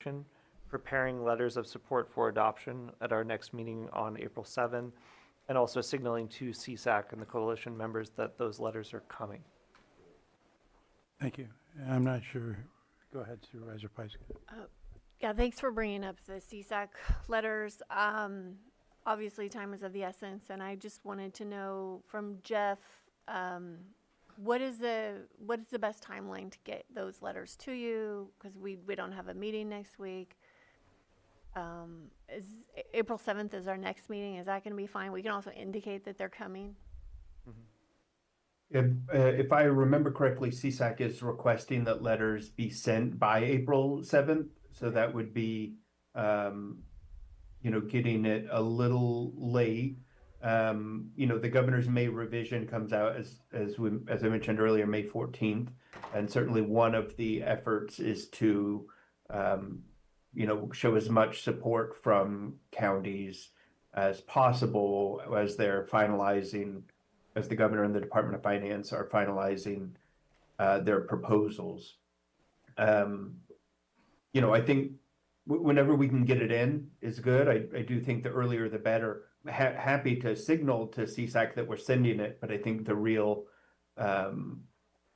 action, preparing letters of support for adoption at our next meeting on April 7th, and also signaling to CSAC and the coalition members that those letters are coming. Thank you. I'm not sure. Go ahead, Supervisor Peiska. Yeah, thanks for bringing up the CSAC letters. Obviously, time is of the essence, and I just wanted to know from Jeff, what is the best timeline to get those letters to you? Because we don't have a meeting next week. Is April 7th is our next meeting? Is that going to be fine? We can also indicate that they're coming. If I remember correctly, CSAC is requesting that letters be sent by April 7th. So that would be, getting it a little late. The governor's May revision comes out as I mentioned earlier, May 14th. And certainly one of the efforts is to, show as much support from counties as possible as they're finalizing, as the governor and the Department of Finance are finalizing their proposals. I think whenever we can get it in is good. I do think the earlier the better. Happy to signal to CSAC that we're sending it, but I think the real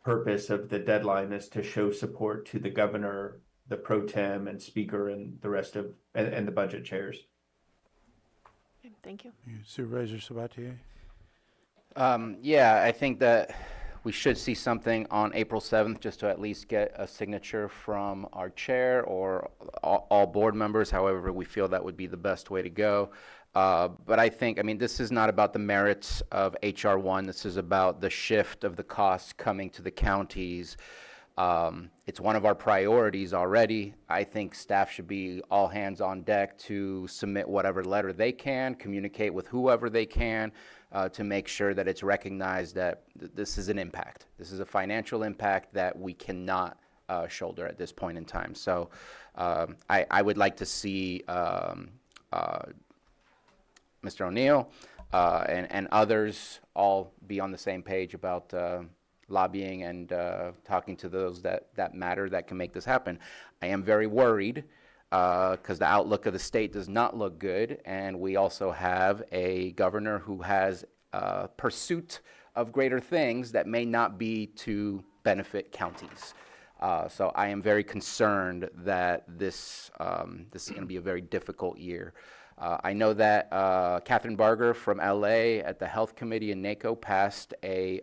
purpose of the deadline is to show support to the governor, the pro tem and speaker, and the rest of and the budget chairs. Okay, thank you. Supervisor Sabatier? Yeah, I think that we should see something on April 7th, just to at least get a signature from our chair or all board members, however we feel that would be the best way to go. But I think, this is not about the merits of HR 1. This is about the shift of the costs coming to the counties. It's one of our priorities already. I think staff should be all hands on deck to submit whatever letter they can, communicate with whoever they can, to make sure that it's recognized that this is an impact. This is a financial impact that we cannot shoulder at this point in time. So I would like to see Mr. O'Neill and others all be on the same page about lobbying and talking to those that matter, that can make this happen. I am very worried because the outlook of the state does not look good, and we also have a governor who has pursuit of greater things that may not be to benefit counties. So I am very concerned that this is going to be a very difficult year. I know that Catherine Barger from LA at the Health Committee in NACO passed a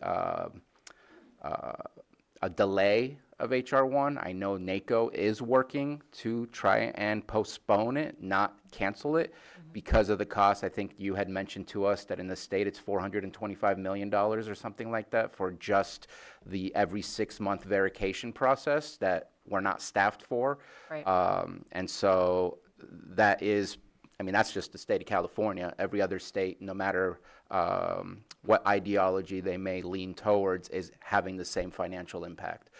delay of HR 1. I know NACO is working to try and postpone it, not cancel it, because of the cost. I think you had mentioned to us that in the state it's $425 million or something like that for just the every 6-month verification process that we're not staffed for. Right. And so that is, that's just the state of California. Every other state, no matter what ideology they may lean towards, is having the same financial impact.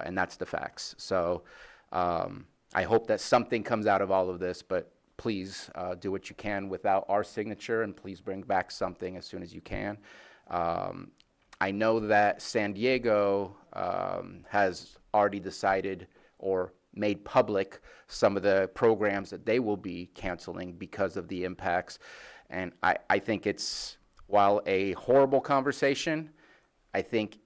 And that's the facts. So I hope that something comes out of all of this, but please do what you can without our signature, and please bring back something as soon as you can. I know that San Diego has already decided or made public some of the programs that they will be canceling because of the impacts. And I think it's, while a horrible conversation, I think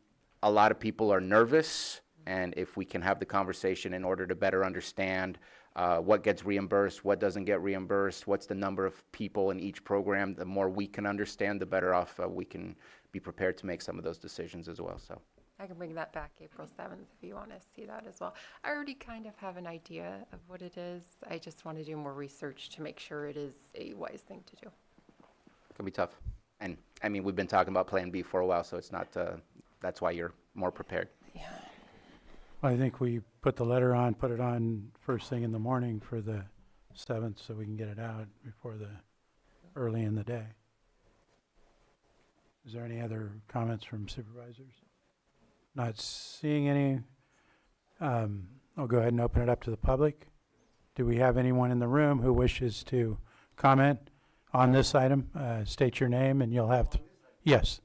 a lot of people are nervous, and if we can have the conversation in order to better understand what gets reimbursed, what doesn't get reimbursed, what's the number of people in each program, the more we can understand, the better off we can be prepared to make some of those decisions as well. So I can bring that back April 7th if you want to see that as well. I already kind of have an idea of what it is. I just want to do more research to make sure it is a wise thing to do. it can be tough. And we've been talking about Plan B for a while, so it's not, that's why you're more prepared. Yeah. I think we put the letter on, put it on first thing in the morning for the 7th so we can get it out before the early in the day. Is there any other comments from supervisors? Not seeing any. I'll go ahead and open it up to the public. Do we have anyone in the room who wishes to comment on this item? State your name and you'll have to. Yes.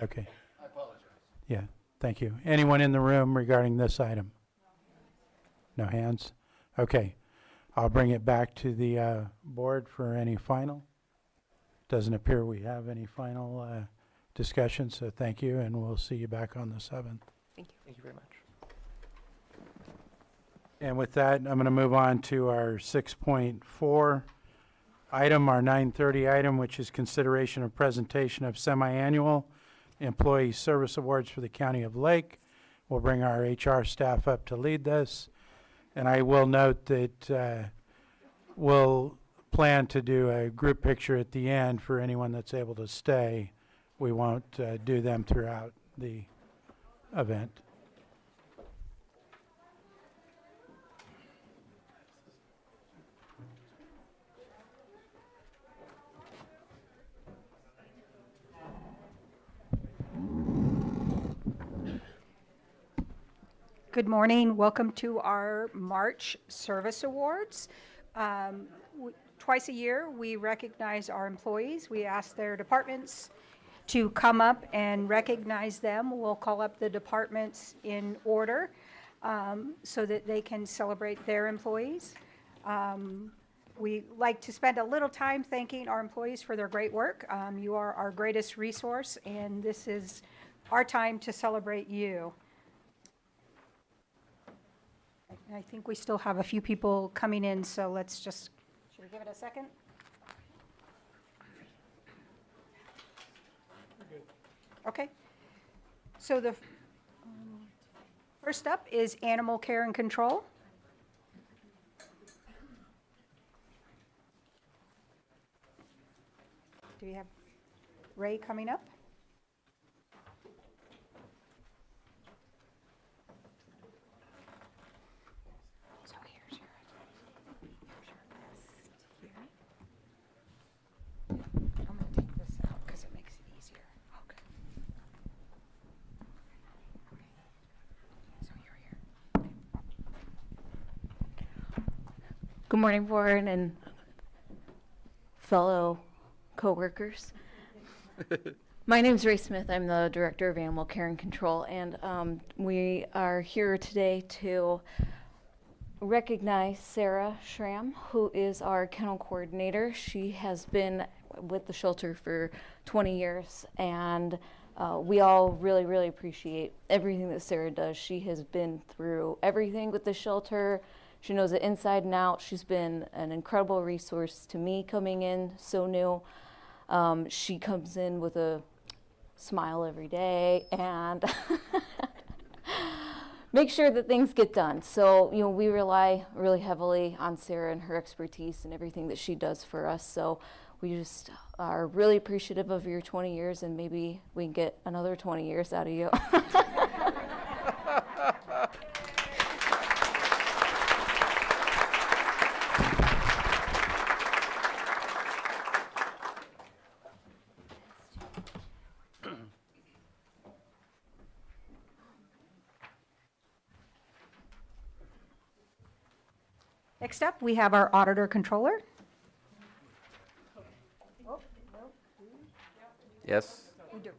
Okay. I apologize. Yeah, thank you. Anyone in the room regarding this item? No hands? Okay, I'll bring it back to the board for any final. Doesn't appear we have any final discussion, so thank you, and we'll see you back on the 7th. Thank you. Thank you very much. And with that, I'm going to move on to our 6.4 item, our 9:30 item, which is consideration of presentation of semi-annual employee service awards for the County of Lake. We'll bring our HR staff up to lead this. And I will note that we'll plan to do a group picture at the end for anyone that's able to stay. We won't do them throughout the event. Good morning. Welcome to our March Service Awards. Twice a year, we recognize our employees. We ask their departments to come up and recognize them. We'll call up the departments in order so that they can celebrate their employees. We like to spend a little time thanking our employees for their great work. You are our greatest resource, and this is our time to celebrate you. I think we still have a few people coming in, so let's just, should we give it a second? Okay. So the first up is Animal Care and Control. Do we have Ray coming up? So here's your list here. I'm going to take this out because it makes it easier. Okay. So you're here. Good morning, Warren and fellow coworkers. My name is Ray Smith. I'm the Director of Animal Care and Control, and we are here today to recognize Sarah Schramm, who is our kennel coordinator. She has been with the shelter for 20 years, and we all really, really appreciate everything that Sarah does. She has been through everything with the shelter. She knows it inside and out. She's been an incredible resource to me coming in, so new. She comes in with a smile every day and make sure that things get done. So, we rely really heavily on Sarah and her expertise and everything that she does for us. So we just are really appreciative of your 20 years, and maybe we can get another 20 years out of you. Next up, we have our Auditor Controller. Yes? We do.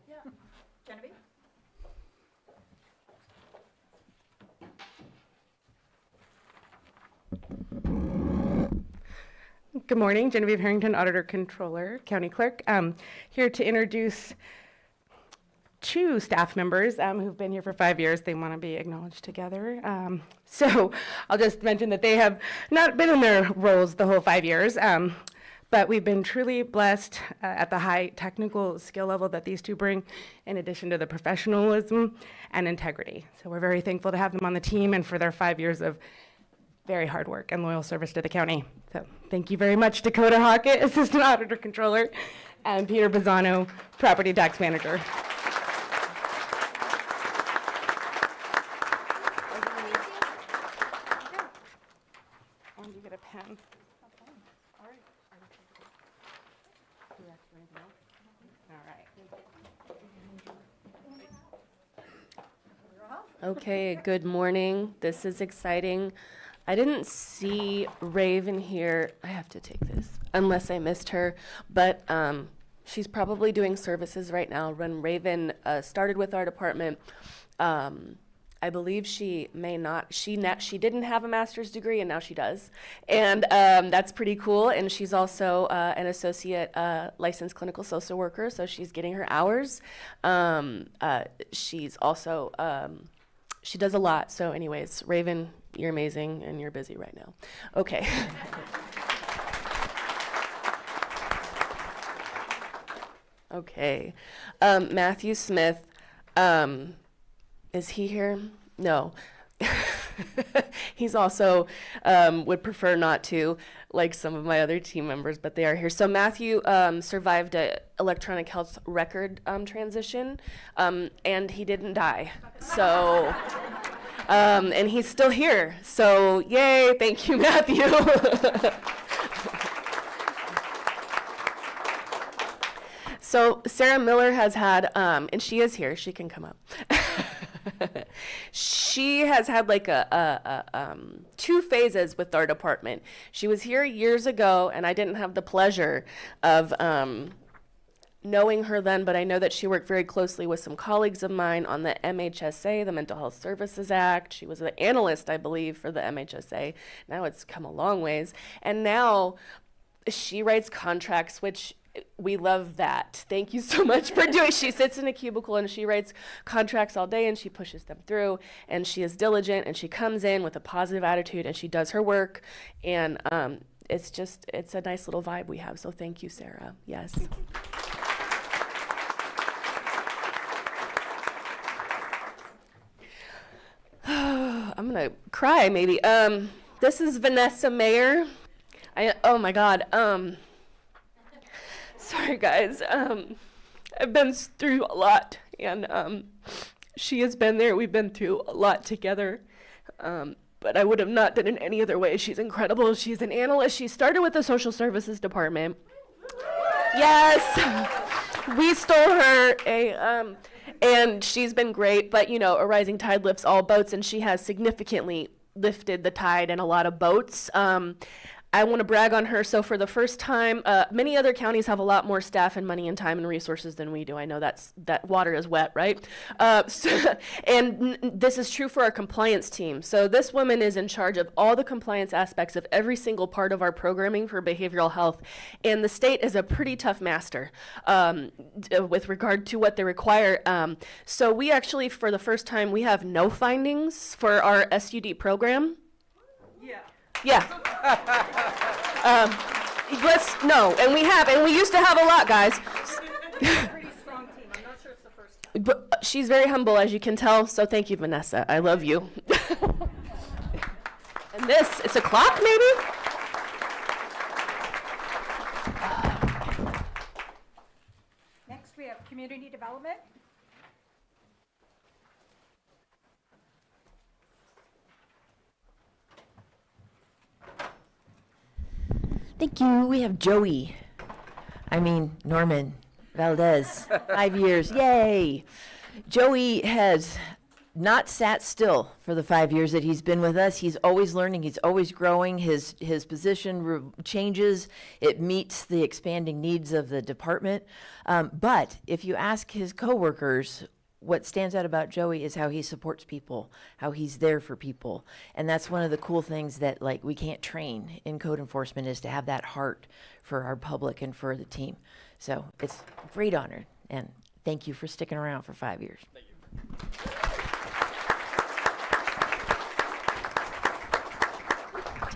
Genevieve? Good morning, Genevieve Harrington, Auditor Controller, County Clerk. Here to introduce two staff members who've been here for 5 years. They want to be acknowledged together. So I'll just mention that they have not been in their roles the whole 5 years, but we've been truly blessed at the high technical skill level that these two bring, in addition to the professionalism and integrity. So we're very thankful to have them on the team and for their 5 years of very hard work and loyal service to the county. So thank you very much, Dakota Hockett, Assistant Auditor Controller, and Peter Bazzano, Property Tax Manager. And you get a pen. All right. Okay, good morning. This is exciting. I didn't see Raven here. I have to take this, unless I missed her. But she's probably doing services right now. When Raven started with our department, I believe she may not. She didn't have a master's degree, and now she does, and that's pretty cool. And she's also an associate licensed clinical social worker, so she's getting her hours. She's also she does a lot. So, anyways, Raven, you're amazing, and you're busy right now. Okay. Okay. Matthew Smith. Is he here? No. He's also would prefer not to, like some of my other team members, but they are here. So Matthew survived a electronic health record transition, and he didn't die. So, and he's still here. So yay! Thank you, Matthew. So Sarah Miller has had, and she is here. She can come up. She has had like two phases with our department. She was here years ago, and I didn't have the pleasure of knowing her then, but I know that she worked very closely with some colleagues of mine on the MHSA, the Mental Health Services Act. She was an analyst, I believe, for the MHSA. Now it's come a long ways. And now she writes contracts, which we love that. Thank you so much for doing. She sits in a cubicle and she writes contracts all day and she pushes them through, and she is diligent and she comes in with a positive attitude and she does her work, and it's a nice little vibe we have. So thank you, Sarah. Yes. I'm gonna cry maybe. This is Vanessa Mayer. Oh my God. Sorry, guys. I've been through a lot, and she has been there. We've been through a lot together, but I would have not done it any other way. She's incredible. She's an analyst. She started with the social services department. Yes, we stole her, and she's been great. But you know, a rising tide lifts all boats, and she has significantly lifted the tide in a lot of boats. I want to brag on her. So for the first time, many other counties have a lot more staff and money and time and resources than we do. I know that water is wet, right? And this is true for our compliance team. So this woman is in charge of all the compliance aspects of every single part of our programming for behavioral health. And the state is a pretty tough master with regard to what they require. So we actually, for the first time, we have no findings for our SUD program. Yeah. And we used to have a lot, guys. Pretty strong team. I'm not sure it's the first time. But she's very humble, as you can tell, so thank you, Vanessa. I love you. And this, it's a clock, maybe? Next, we have community development. Thank you. We have Norman Valdez, 5 years. Yay! Joey has not sat still for the 5 years that he's been with us. He's always learning. He's always growing. His position changes. It meets the expanding needs of the department. But if you ask his coworkers, what stands out about Joey is how he supports people, how he's there for people. And that's one of the cool things that we can't train in code enforcement, is to have that heart for our public and for the team. So it's a great honor, and thank you for sticking around for 5 years. Thank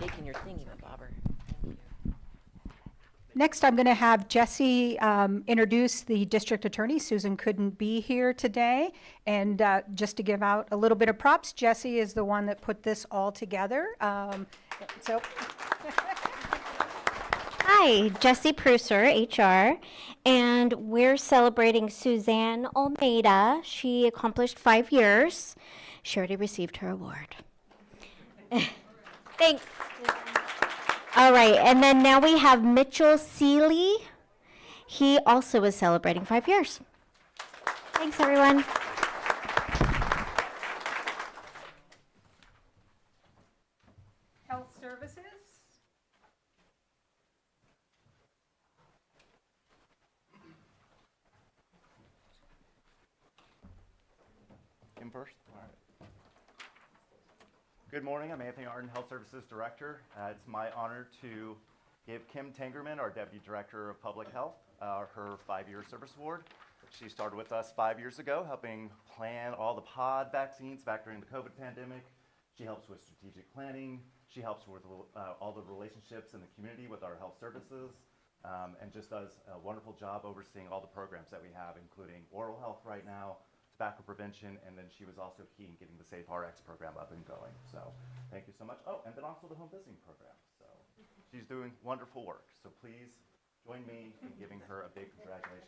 you. Taking your thingy, bobber. Next, I'm going to have Jesse introduce the district attorney. Susan couldn't be here today. And just to give out a little bit of props, Jesse is the one that put this all together. Hi, Jessie Pruser, HR, and we're celebrating Suzanne Almeida. She accomplished 5 years. She already received her award. Thanks. All right, and then now we have Mitchell Seeley. He also is celebrating 5 years. Thanks, everyone. Health Services. Kim first? All Good morning. I'm Anthony Arden, Health Services Director. It's my honor to give Kim Tangerman, our Deputy Director of Public Health, her 5-year service award. She started with us 5 years ago, helping plan all the pod vaccines back during the COVID pandemic. She helps with strategic planning. She helps with all the relationships in the community with our health services, and just does a wonderful job overseeing all the programs that we have, including oral health right now, tobacco prevention, and then she was also key in getting the Safe RX program up and going. So thank you so much. Oh, and then also the home visiting program. So she's doing wonderful work. So please join me in giving her a big congratulations.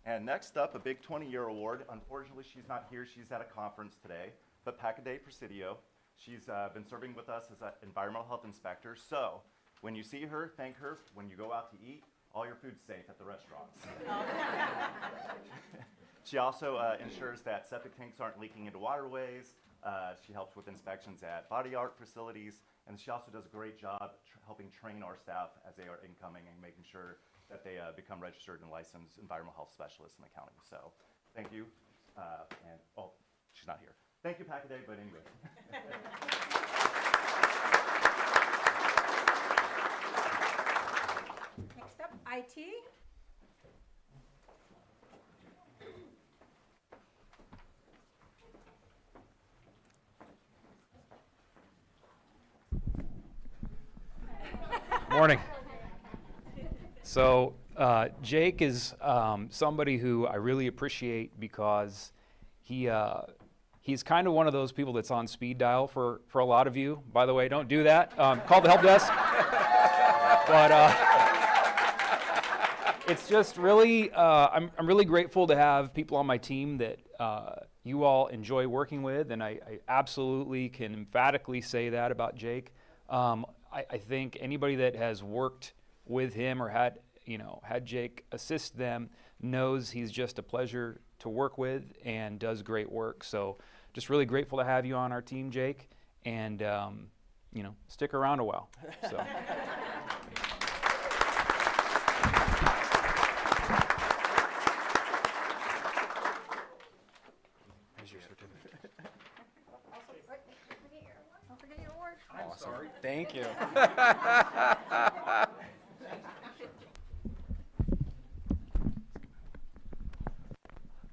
And next up, a big 20-year award. Unfortunately, she's not here. She's at a conference today. But Packaday Presidio, she's been serving with us as an environmental health inspector. So when you see her, thank her. When you go out to eat, all your food's safe at the restaurants. She also ensures that septic tanks aren't leaking into waterways. She helps with inspections at body art facilities. And she also does a great job helping train our staff as they are incoming and making sure that they become registered and licensed environmental health specialists in the county. So thank you. And oh, she's not here. Thank you, Packaday, but anyway. Next up, IT. Morning. So Jake is somebody who I really appreciate because he's kind of one of those people that's on speed dial for a lot of you. By the way, don't do that. Call the help desk. But it's just really, I'm really grateful to have people on my team that you all enjoy working with, and I absolutely can emphatically say that about Jake. I think anybody that has worked with him or had Jake assist them knows he's just a pleasure to work with and does great work. So just really grateful to have you on our team, Jake, and stick around a while. So. Here's your certificate. Don't forget your award. I'm sorry. Thank you.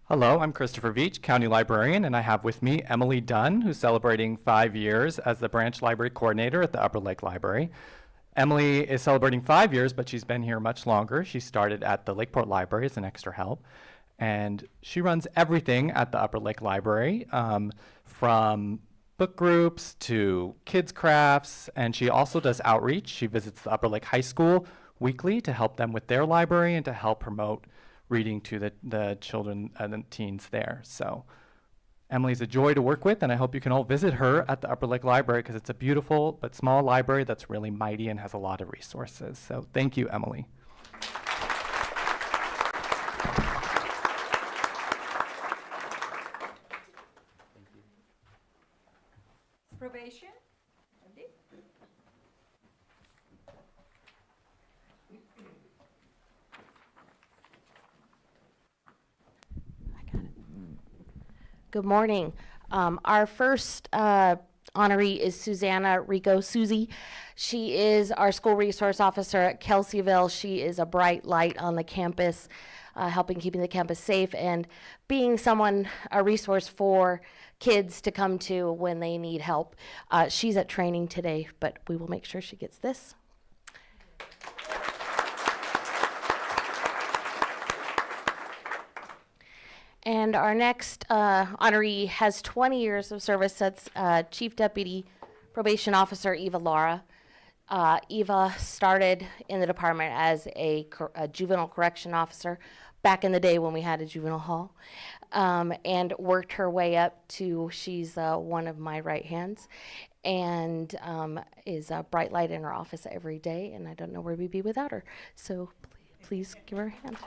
Hello, I'm Christopher Veach, County Librarian, and I have with me Emily Dunn, who's celebrating 5 years as the Branch Library Coordinator at the Upper Lake Library. Emily is celebrating 5 years, but she's been here much longer. She started at the Lakeport Library as an extra help, and she runs everything at the Upper Lake Library, from book groups to kids crafts, and she also does outreach. She visits the Upper Lake High School weekly to help them with their library and to help promote reading to the children and teens there. So Emily's a joy to work with, and I hope you can all visit her at the Upper Lake Library because it's a beautiful but small library that's really mighty and has a lot of resources. So thank you, Emily. Probation. Wendy? Good morning. Our first honoree is Susanna Rico Susie. She is our school resource officer at Kelseyville. She is a bright light on the campus, helping keeping the campus safe and being a resource for kids to come to when they need help. She's at training today, but we will make sure she gets this. And our next honoree has 20 years of service. That's Chief Deputy Probation Officer Eva Lara. Eva started in the department as a juvenile correction officer back in the day when we had a juvenile hall, and worked her way up to, she's one of my right hands, and is a bright light in her office every day, and I don't know where we'd be without her. So please give her a hand.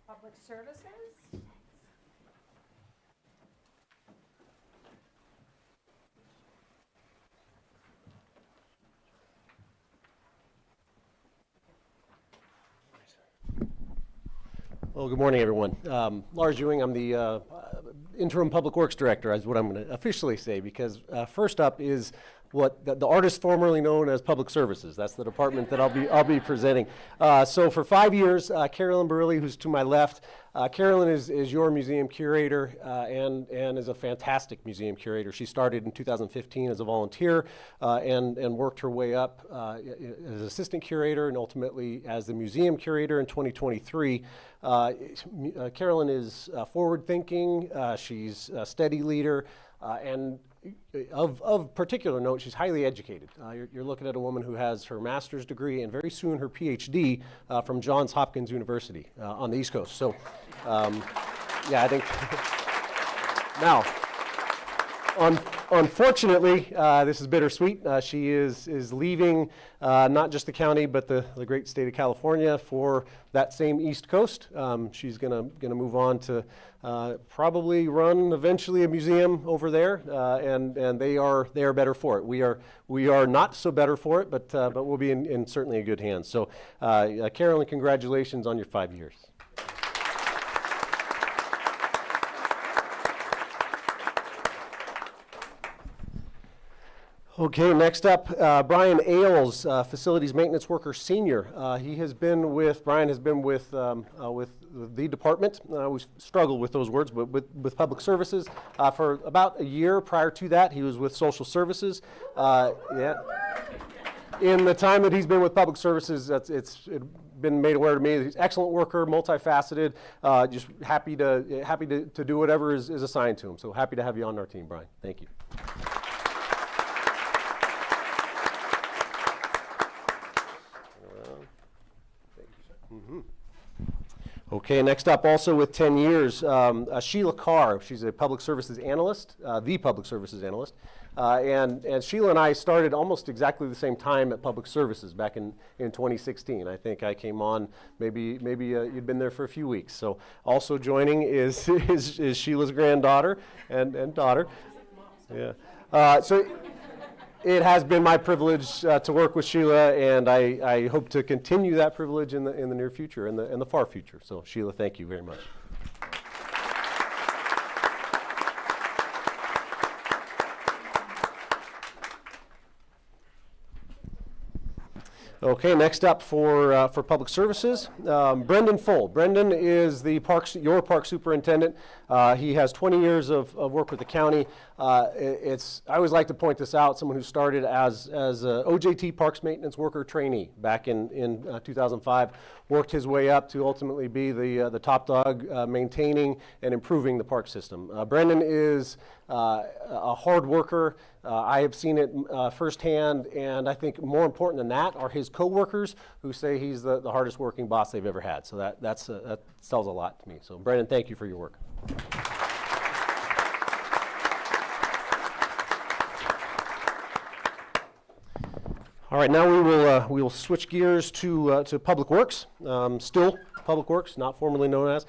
Public services. Well, good morning, everyone. Lars Ewing, I'm the interim public works director, is what I'm going to officially say, because first up is what the artist formerly known as public services. That's the department that I'll be presenting. So for 5 years, Carolyn Barilli, who's to my left, Carolyn is your museum curator and is a fantastic museum curator. She started in 2015 as a volunteer and worked her way up as assistant curator and ultimately as the museum curator in 2023. Carolyn is forward-thinking. She's a steady leader, and of particular note, she's highly educated. You're looking at a woman who has her master's degree and very soon her PhD from Johns Hopkins University on the East Coast. So, yeah, I think now, unfortunately, this is bittersweet. She is leaving not just the county, but the great state of California for that same East Coast. She's gonna move on to probably run eventually a museum over there, and they are better for it. We are not so better for it, but we'll be in certainly a good hands. So, Carolyn, congratulations on your 5 years. Okay, next up, Brian Ailes, Facilities Maintenance Worker Senior. Brian has been with the department, we struggle with those words, but with Public Services for about a year. Prior to that, he was with Social Services. Yeah. In the time that he's been with Public Services, it's been made aware to me that he's an excellent worker, multifaceted, just happy to do whatever is assigned to him. So happy to have you on our team, Brian. Thank you. Okay, next up, also with 10 years, Sheila Carr. She's a public services analyst, the public services analyst. And Sheila and I started almost exactly the same time at Public Services back in 2016. I think I came on, maybe you'd been there for a few weeks. So also joining is Sheila's granddaughter and daughter. Yeah. So it has been my privilege to work with Sheila, and I hope to continue that privilege in the near future, in the far future. So Sheila, thank you very much. Okay, next up for Public Services, Brendan Full. Brendan is your park superintendent. He has 20 years of work with the county. I always like to point this out, someone who started as a OJT Parks Maintenance Worker trainee back in 2005, worked his way up to ultimately be the top dog maintaining and improving the park system. Brendan is a hard worker. I have seen it firsthand, and I think more important than that are his coworkers who say he's the hardest working boss they've ever had. So that tells a lot to me. So Brendan, thank you for your work. All right, now we will switch gears to Public Works. Still Public Works, not formerly known as.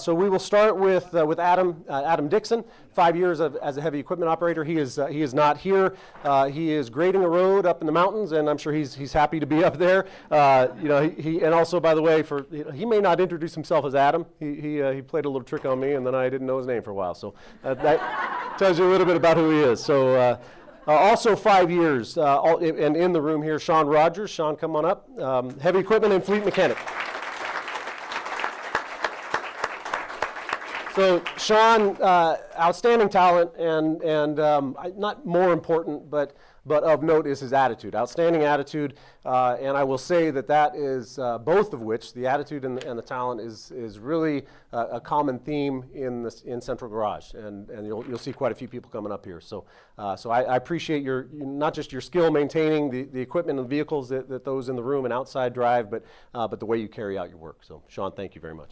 So we will start with Adam Dixon. 5 years as a heavy equipment operator. He is not here. He is grading a road up in the mountains, and I'm sure he's happy to be up there. And also, by the way, he may not introduce himself as Adam. He played a little trick on me, and then I didn't know his name for a while. So that tells you a little bit about who he is. So. Also 5 years, and in the room here, Sean Rogers. Sean, come on up. Heavy equipment and fleet mechanic. So Sean, outstanding talent, and not more important, but of note is his attitude. Outstanding attitude, and I will say that is both of which, the attitude and the talent, is really a common theme in Central Garage, and you'll see quite a few people coming up here. So I appreciate not just your skill maintaining the equipment and the vehicles that those in the room and outside drive, but the way you carry out your work. So Sean, thank you very much.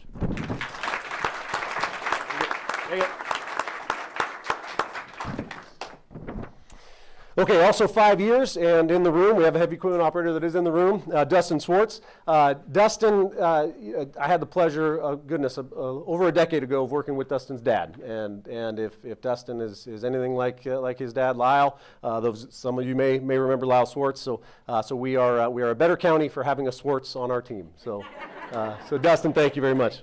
Okay, also 5 years, and in the room, we have a heavy equipment operator that is in the room, Dustin Swartz. Dustin, I had the pleasure, over a decade ago of working with Dustin's dad, and if Dustin is anything like his dad, Lyle, some of you may remember Lyle Swartz, so we are a better county for having a Swartz on our team. So So Dustin, thank you very much.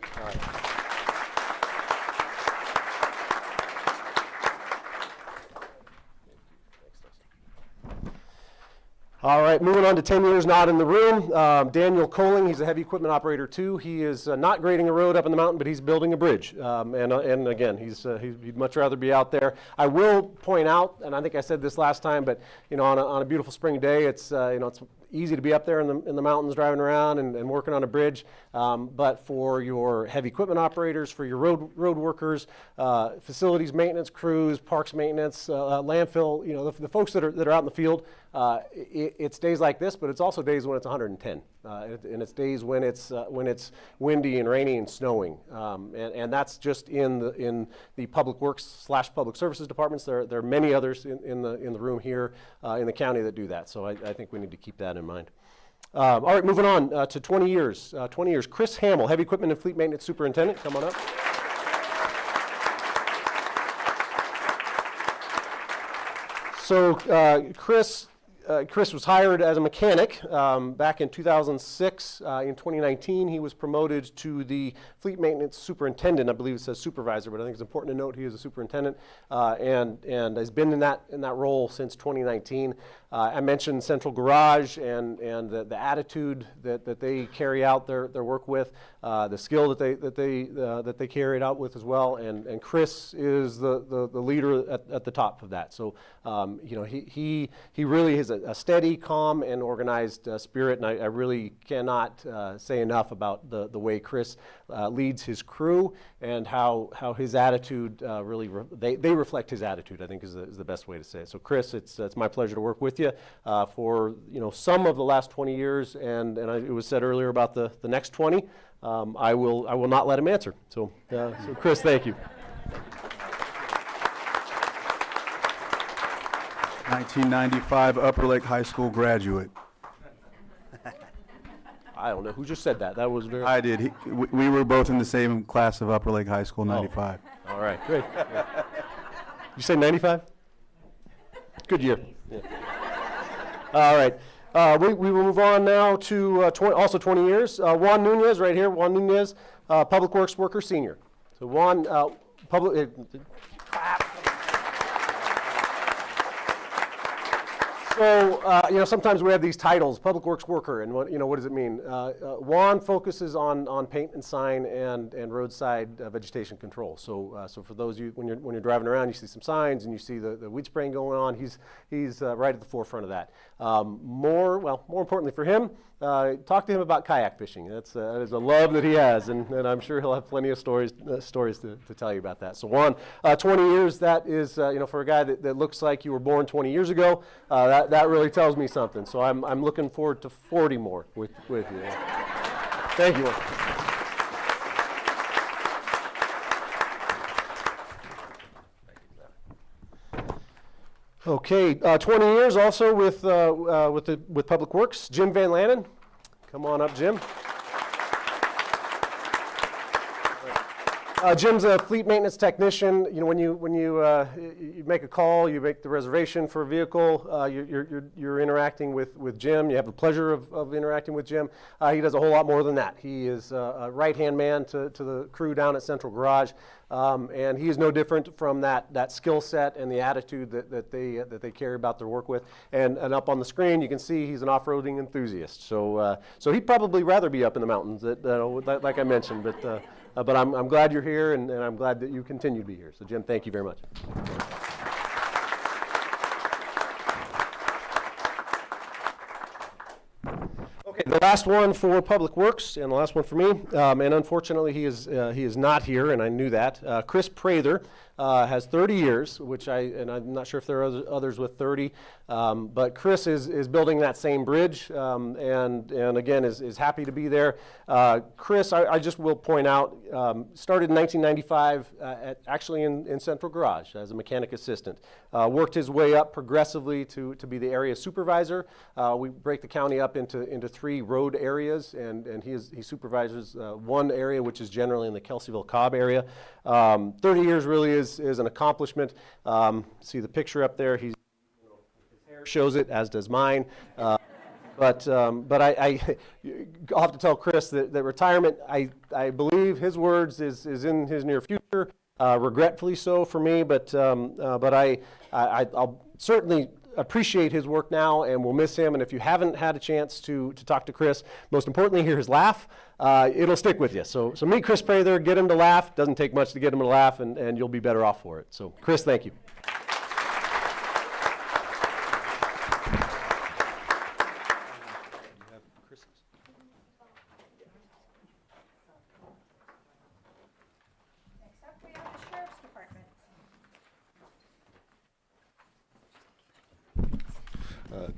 All right, moving on to 10 years not in the room. Daniel Coling, he's a heavy equipment operator too. He is not grading a road up in the mountain, but he's building a bridge. And again, he'd much rather be out there. I will point out, and I think I said this last time, but you know, on a beautiful spring day, it's it's easy to be up there in the mountains driving around and working on a bridge. But for your heavy equipment operators, for your road workers, facilities maintenance crews, parks maintenance, landfill, you know, the folks that are out in the field, it's days like this, but it's also days when it's 110, and it's days when it's windy and rainy and snowing, and that's just in the public works / public services departments. There are many others in the room here in the county that do that. So I think we need to keep that in mind. All right, moving on to 20 years. 20 years. Chris Hamill, heavy equipment and fleet maintenance superintendent. Come on up. So Chris was hired as a mechanic back in 2006. In 2019, he was promoted to the fleet maintenance superintendent. I believe it says supervisor, but I think it's important to note he is a superintendent and has been in that role since 2019. I mentioned Central Garage and the attitude that they carry out their work with, the skill that they carry it out with as well. And Chris is the leader at the top of that. So you know, he really is a steady, calm, and organized spirit, and I really cannot say enough about the way Chris leads his crew and how his attitude really they reflect his attitude, I think is the best way to say it. So Chris, it's my pleasure to work with you for some of the last 20 years, and it was said earlier about the next 20. I will not let him answer. So Chris, thank you. 1995 Upper Lake High School graduate. I don't know who just said that. That was very. I did. We were both in the same class of Upper Lake High School, 95. All right, great. You say 95? Good year. Yeah. All right. We will move on now to also 20 years. Juan Nunez, right here. Juan Nunez, Public Works Worker Senior. So Juan, So, sometimes we have these titles, Public Works Worker, and what does it mean? Juan focuses on paint and sign and roadside vegetation control. So for those of you, when you're driving around, you see some signs and you see the weed spraying going on, he's right at the forefront of that. More importantly for him, talk to him about kayak fishing. That is a love that he has, and I'm sure he'll have plenty of stories to tell you about that. So Juan, 20 years, that is, for a guy that looks like you were born 20 years ago, that really tells me something. So I'm looking forward to 40 more with you. Thank you, Juan. Okay, 20 years also with Public Works. Jim Van Lannen, come on up, Jim. Jim's a fleet maintenance technician. When you make a call, you make the reservation for a vehicle, you're interacting with Jim. You have the pleasure of interacting with Jim. He does a whole lot more than that. He is a right-hand man to the crew down at Central Garage, and he is no different from that skill set and the attitude that they carry about their work with. And up on the screen, you can see he's an off-roading enthusiast. So he'd probably rather be up in the mountains, like I mentioned, but I'm glad you're here, and I'm glad that you continue to be here. So, Jim, thank you very much. Okay, the last one for Public Works, and the last one for me, and unfortunately he is not here, and I knew that. Chris Prather has 30 years, and I'm not sure if there are others with 30, but Chris is building that same bridge, and again is happy to be there. Chris, I just will point out, started in 1995 actually in Central Garage as a mechanic assistant. Worked his way up progressively to be the area supervisor. We break the county up into 3 road areas, and he supervises one area, which is generally in the Kelseyville-Cobb area. 30 years really is an accomplishment. See the picture up there. His hair shows it, as does mine. But I'll have to tell Chris that retirement, I believe his words is in his near future. Regretfully so for me, but I'll certainly appreciate his work now, and we'll miss him. And if you haven't had a chance to talk to Chris, most importantly, hear his laugh. It'll stick with you. So meet Chris Prather, get him to laugh. Doesn't take much to get him to laugh, and you'll be better off for it. So Chris, thank you.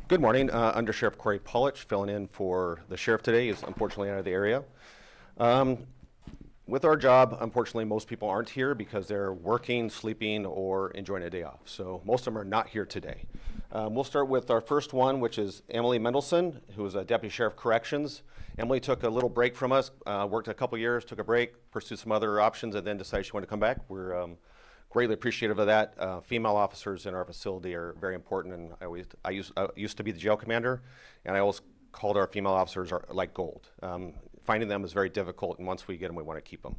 Good morning. Under Sheriff Corey Polich, filling in for the sheriff today. He's unfortunately out of the area. With our job, unfortunately, most people aren't here because they're working, sleeping, or enjoying a day off. So most of them are not here today. We'll start with our first one, which is Emily Mendelson, who is a Deputy Sheriff Corrections. Emily took a little break from us, worked a couple years, took a break, pursued some other options, and then decided she wanted to come back. We're greatly appreciative of that. Female officers in our facility are very important, and I used to be the jail commander, and I always called our female officers like gold. Finding them is very difficult, and once we get them, we want to keep them.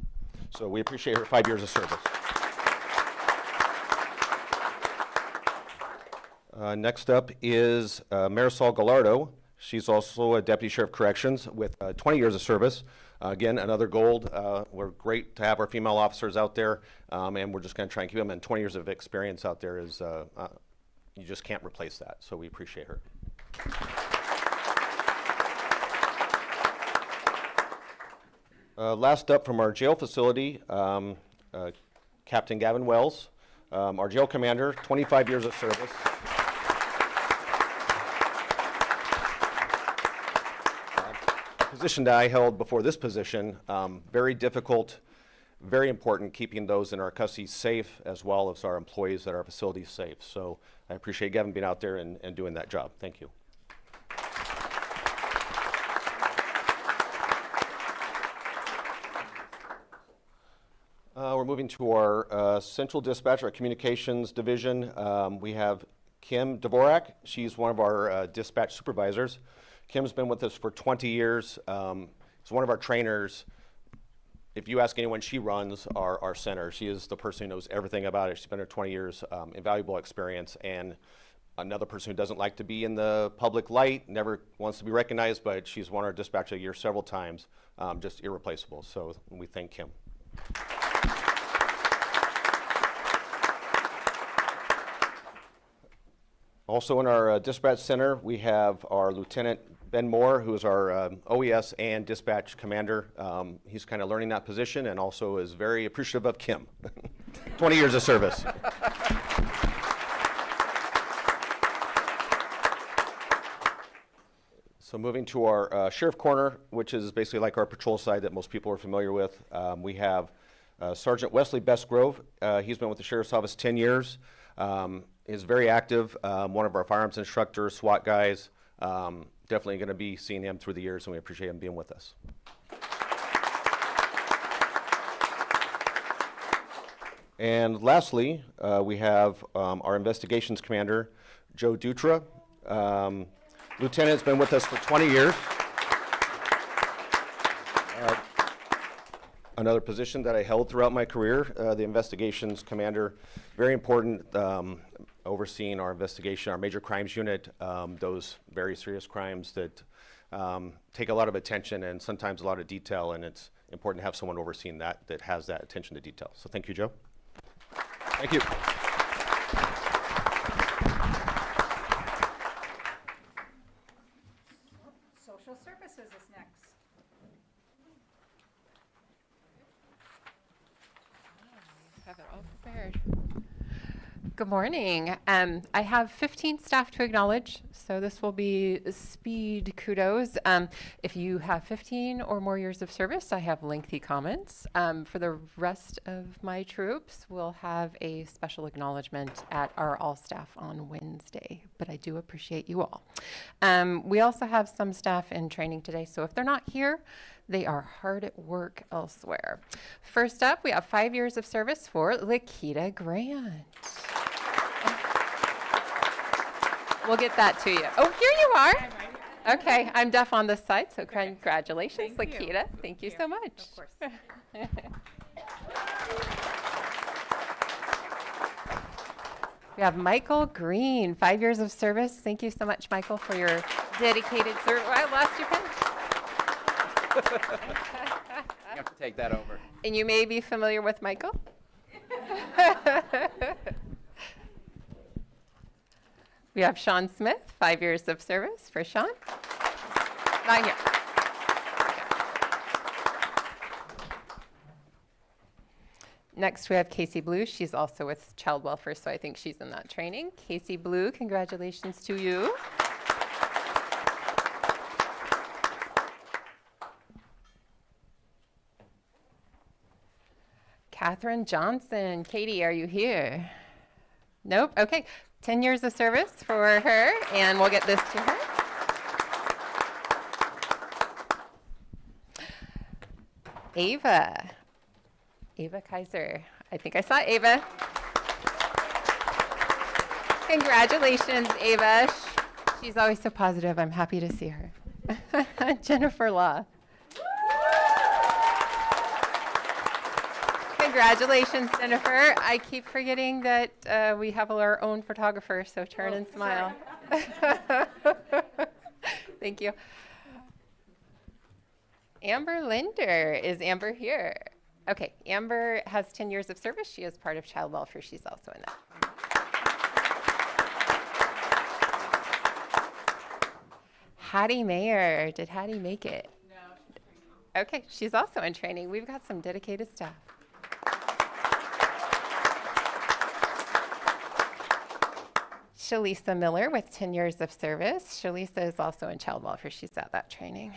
So we appreciate her 5 years of service. Next up is Marisol Gallardo. She's also a Deputy Sheriff Corrections with 20 years of service. Again, another gold. We're great to have our female officers out there, and we're just going to try and keep them. And 20 years of experience out there is, you just can't replace that. So we appreciate her. Last up from our jail facility, Captain Gavin Wells, our jail commander, 25 years of service. Position that I held before this position, very difficult, very important, keeping those in our custody safe as well as our employees at our facilities safe. So I appreciate Gavin being out there and doing that job. Thank you. We're moving to our Central Dispatch, our Communications Division. We have Kim Dvorak. She's one of our dispatch supervisors. Kim's been with us for 20 years. She's one of our trainers. If you ask anyone, she runs our center. She is the person who knows everything about it. She's been here 20 years, invaluable experience, and another person who doesn't like to be in the public light, never wants to be recognized, but she's won our dispatch of the year several times, just irreplaceable. So we thank Kim. Also in our dispatch center, we have our Lieutenant Ben Moore, who is our OES and dispatch commander. He's kind of learning that position and also is very appreciative of Kim. 20 years of service. So moving to our sheriff corner, which is basically like our patrol side that most people are familiar with. We have Sergeant Wesley Bestgrove. He's been with the Sheriff's Office 10 years. Is very active, one of our firearms instructors, SWAT guys. Definitely going to be seeing him through the years, and we appreciate him being with us. And lastly, we have our investigations commander, Joe Dutra. Lieutenant's been with us for 20 years. Another position that I held throughout my career, the investigations commander, very important, overseeing our investigation, our major crimes unit, those very serious crimes that take a lot of attention and sometimes a lot of detail, and it's important to have someone overseeing that has that attention to detail. So thank you, Joe. Thank you. Social Services is next. Have it all prepared. Good morning. I have 15 staff to acknowledge, so this will be speed kudos. If you have 15 or more years of service, I have lengthy comments. For the rest of my troops, we'll have a special acknowledgement at our all staff on Wednesday, but I do appreciate you all. We also have some staff in training today, so if they're not here, they are hard at work elsewhere. First up, we have 5 years of service for Lakita Grant. We'll get that to you. Oh, here you are. Okay, I'm deaf on this side, so congratulations, Lakita. Thank you so much. Of course. We have Michael Green, 5 years of service. Thank you so much, Michael, for your dedicated service. I lost your pen. You have to take that over. And you may be familiar with Michael. We have Sean Smith, 5 years of service for Sean. Not here. Next, we have Casey Blue. She's also with Child Welfare, so I think she's in that training. Casey Blue, congratulations to you. Catherine Johnson. Katie, are you here? Nope. Okay. 10 years of service for her, and we'll get this to her. Ava. Ava Kaiser. I think I saw Ava. Congratulations, Ava. She's always so positive. I'm happy to see her. Jennifer Law. Congratulations, Jennifer. I keep forgetting that we have our own photographer, so turn and smile. Thank you. Amber Linder. Is Amber here? Okay, Amber has 10 years of service. She is part of Child Welfare. She's also in that. Hattie Mayer. Did Hattie make it? No. Okay, she's also in training. We've got some dedicated staff. Shalisa Miller with 10 years of service. Shalisa is also in Child Welfare. She's at that training.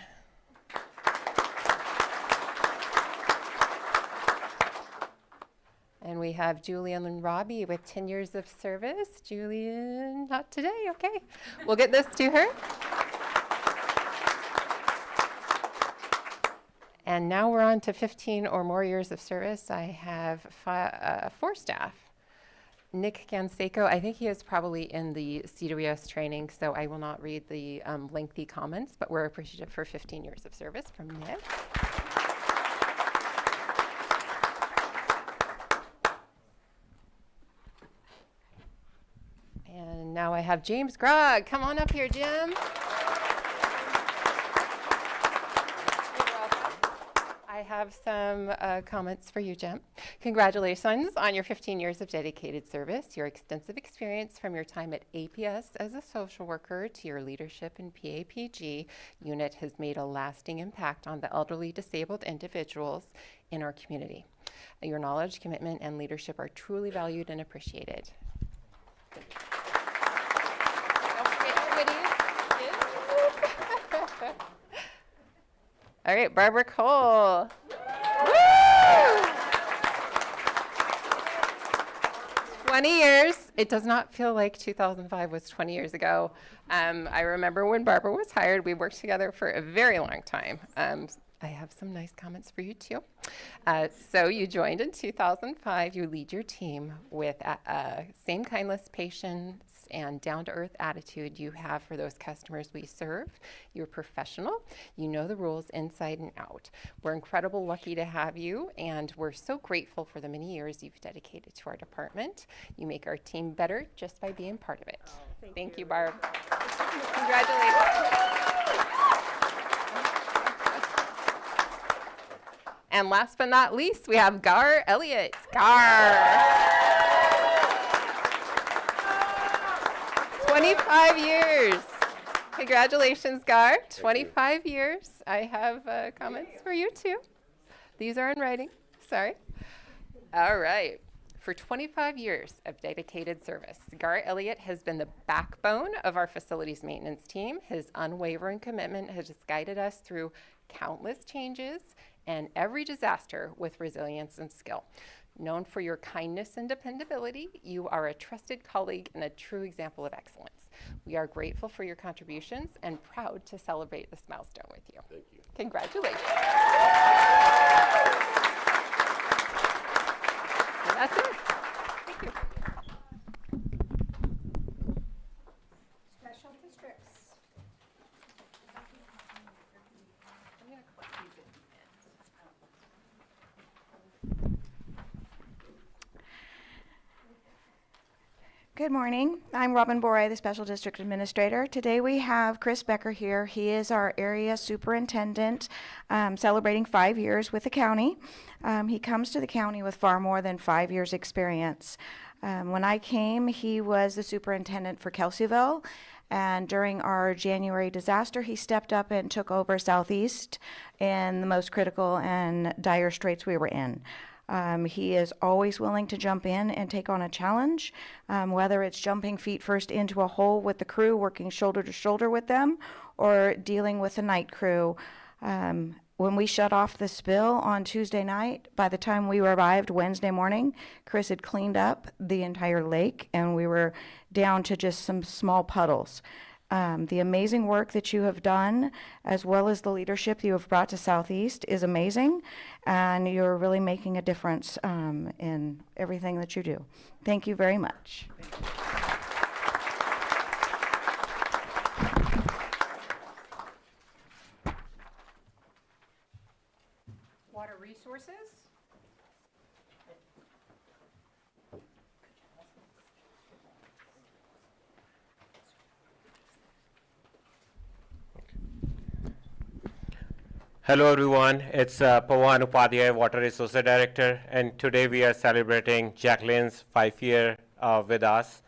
And we have Julian and Robbie with 10 years of service. Julian, not today, okay. We'll get this to her. And now we're on to 15 or more years of service. I have 4 staff. Nick Canseco, I think he is probably in the CWS training, so I will not read the lengthy comments, but we're appreciative for 15 years of service from Nick. And now I have James Grogg. Come on up here, Jim. I have some comments for you, Jim. Congratulations on your 15 years of dedicated service. Your extensive experience from your time at APS as a social worker to your leadership in PAPG unit has made a lasting impact on the elderly disabled individuals in our community. Your knowledge, commitment, and leadership are truly valued and appreciated. All right, Barbara Cole. Woo! 20 years. It does not feel like 2005 was 20 years ago. I remember when Barbara was hired, we worked together for a very long time. I have some nice comments for you too. So you joined in 2005. You lead your team with same kindness, patience, and down-to-earth attitude you have for those customers we serve. You're professional. You know the rules inside and out. We're incredibly lucky to have you, and we're so grateful for the many years you've dedicated to our department. You make our team better just by being part of it. Oh, thank you, Barb. Congratulations. And last but not least, we have Gar Elliott. Gar. 25 years. Congratulations, Gar. 25 years. I have comments for you too. These are in writing. Sorry. All right. For 25 years of dedicated service, Gar Elliott has been the backbone of our facilities maintenance team. His unwavering commitment has guided us through countless changes and every disaster with resilience and skill. Known for your kindness and dependability, you are a trusted colleague and a true example of excellence. We are grateful for your contributions and proud to celebrate this milestone with you. Thank you. Congratulations. And that's it. Thank you. Special districts. Good morning. I'm Robin Boray, the Special District Administrator. Today we have Chris Becker here. He is our area superintendent, celebrating 5 years with the county. He comes to the county with far more than 5 years' experience. When I came, he was the superintendent for Kelseyville, and during our January disaster, he stepped up and took over Southeast in the most critical and dire straits we were in. He is always willing to jump in and take on a challenge, whether it's jumping feet first into a hole with the crew, working shoulder to shoulder with them, or dealing with the night crew. When we shut off the spill on Tuesday night, by the time we arrived Wednesday morning, Chris had cleaned up the entire lake and we were down to just some small puddles. The amazing work that you have done, as well as the leadership you have brought to Southeast, is amazing, and you're really making a difference in everything that you do. Thank you very much. Water Resources. Hello everyone, it's Pawan Upadhyay, Water Resources Director, and today we are celebrating Jacqueline's 5 year with us.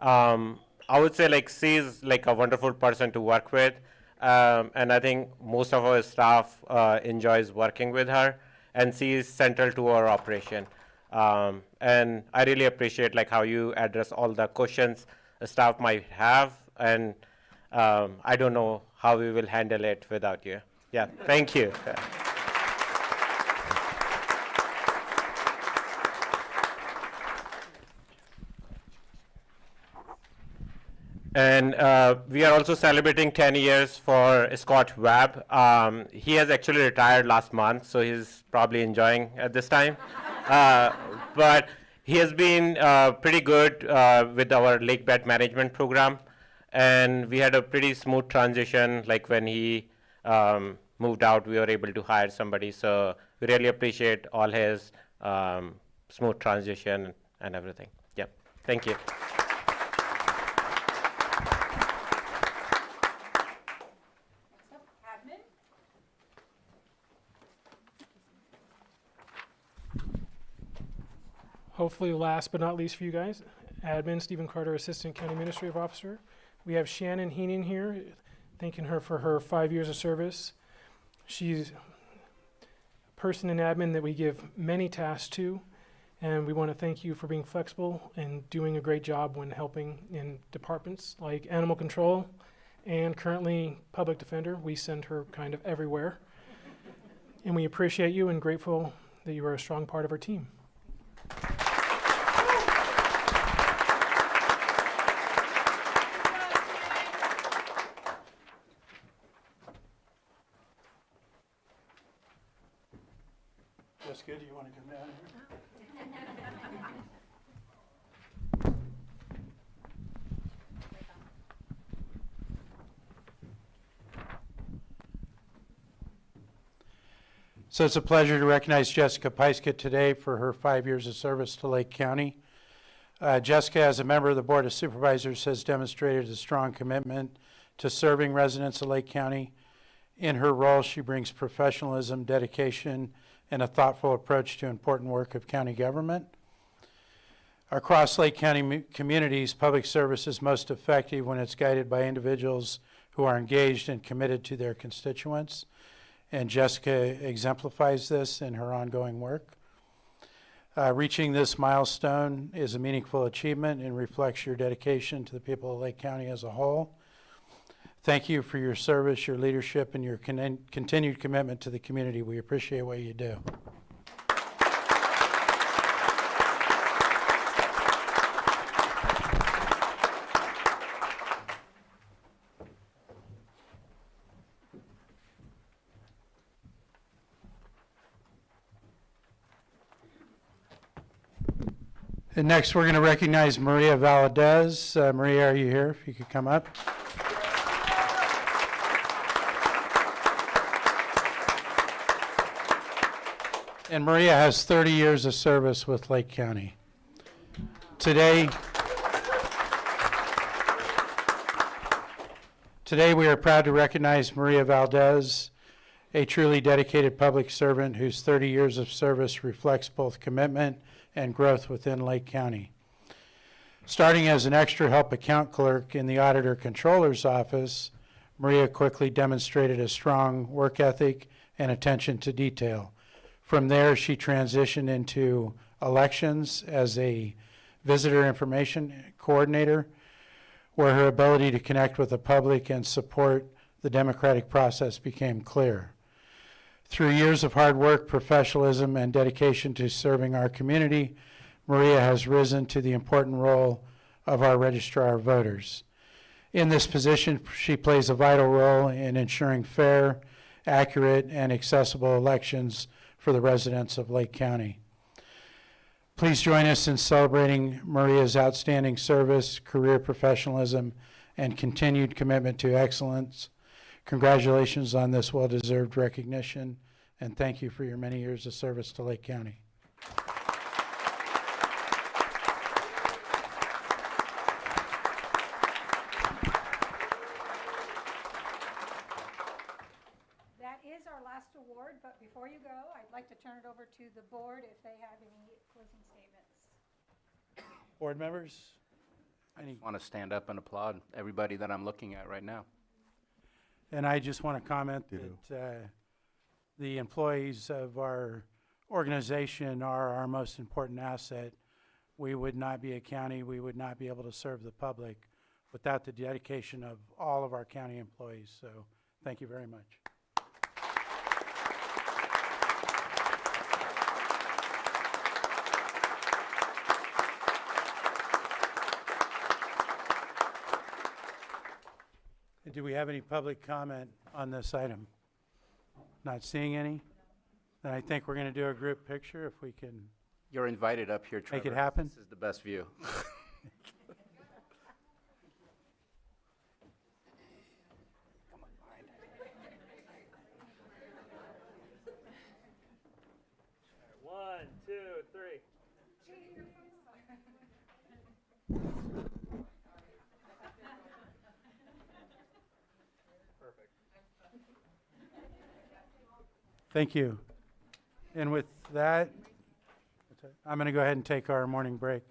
I would say she's like a wonderful person to work with, and I think most of our staff enjoys working with her, and she is central to our operation. And I really appreciate how you address all the questions the staff might have, and I don't know how we will handle it without you. Yeah, thank you. And we are also celebrating 10 years for Scott Webb. He has actually retired last month, so he's probably enjoying at this time. But he has been pretty good with our lake bed management program. And we had a pretty smooth transition, when he moved out, we were able to hire somebody. So we really appreciate all his smooth transition and everything. Yeah, thank you. Hopefully last but not least for you guys, Admin Stephen Carter, Assistant County Administrative Officer. We have Shannon Heenan here, thanking her for her 5 years of service. She's a person in admin that we give many tasks to, and we want to thank you for being flexible and doing a great job when helping in departments like Animal Control and currently Public Defender. We send her kind of everywhere. And we appreciate you and grateful that you are a strong part of our team. Jessica, do you want to come down here? So it's a pleasure to recognize Jessica Peiska today for her 5 years of service to Lake County. Jessica, as a member of the Board of Supervisors, has demonstrated a strong commitment to serving residents of Lake County. In her role, she brings professionalism, dedication, and a thoughtful approach to important work of county government. Across Lake County communities, public service is most effective when it's guided by individuals who are engaged and committed to their constituents. And Jessica exemplifies this in her ongoing work. Reaching this milestone is a meaningful achievement and reflects your dedication to the people of Lake County as a whole. Thank you for your service, your leadership, and your continued commitment to the community. We appreciate what you do. And next, we're going to recognize Maria Valadez. Maria, are you here? If you could come up. And Maria has 30 years of service with Lake County. Today, Today, we are proud to recognize Maria Valdez, a truly dedicated public servant whose 30 years of service reflects both commitment and growth within Lake County. Starting as an extra help account clerk in the Auditor Controller's office, Maria quickly demonstrated a strong work ethic and attention to detail. From there, she transitioned into elections as a visitor information coordinator, where her ability to connect with the public and support the democratic process became clear. Through years of hard work, professionalism, and dedication to serving our community, Maria has risen to the important role of our registrar of voters. In this position, she plays a vital role in ensuring fair, accurate, and accessible elections for the residents of Lake County. Please join us in celebrating Maria's outstanding service, career professionalism, and continued commitment to excellence. Congratulations on this well-deserved recognition, and thank you for your many years of service to Lake County. That is our last award, but before you go, I'd like to turn it over to the board if they have any closing statements. Board members? I just want to stand up and applaud everybody that I'm looking at right now. And I just want to comment that the employees of our organization are our most important asset. We would not be a county, we would not be able to serve the public without the dedication of all of our county employees. So thank you very much. Do we have any public comment on this item? Not seeing any? Then I think we're going to do a group picture if we can. You're invited up here, Trevor. Make it happen? This is the best view. One, two, three. Thank you. And with that, I'm going to go ahead and take our morning break.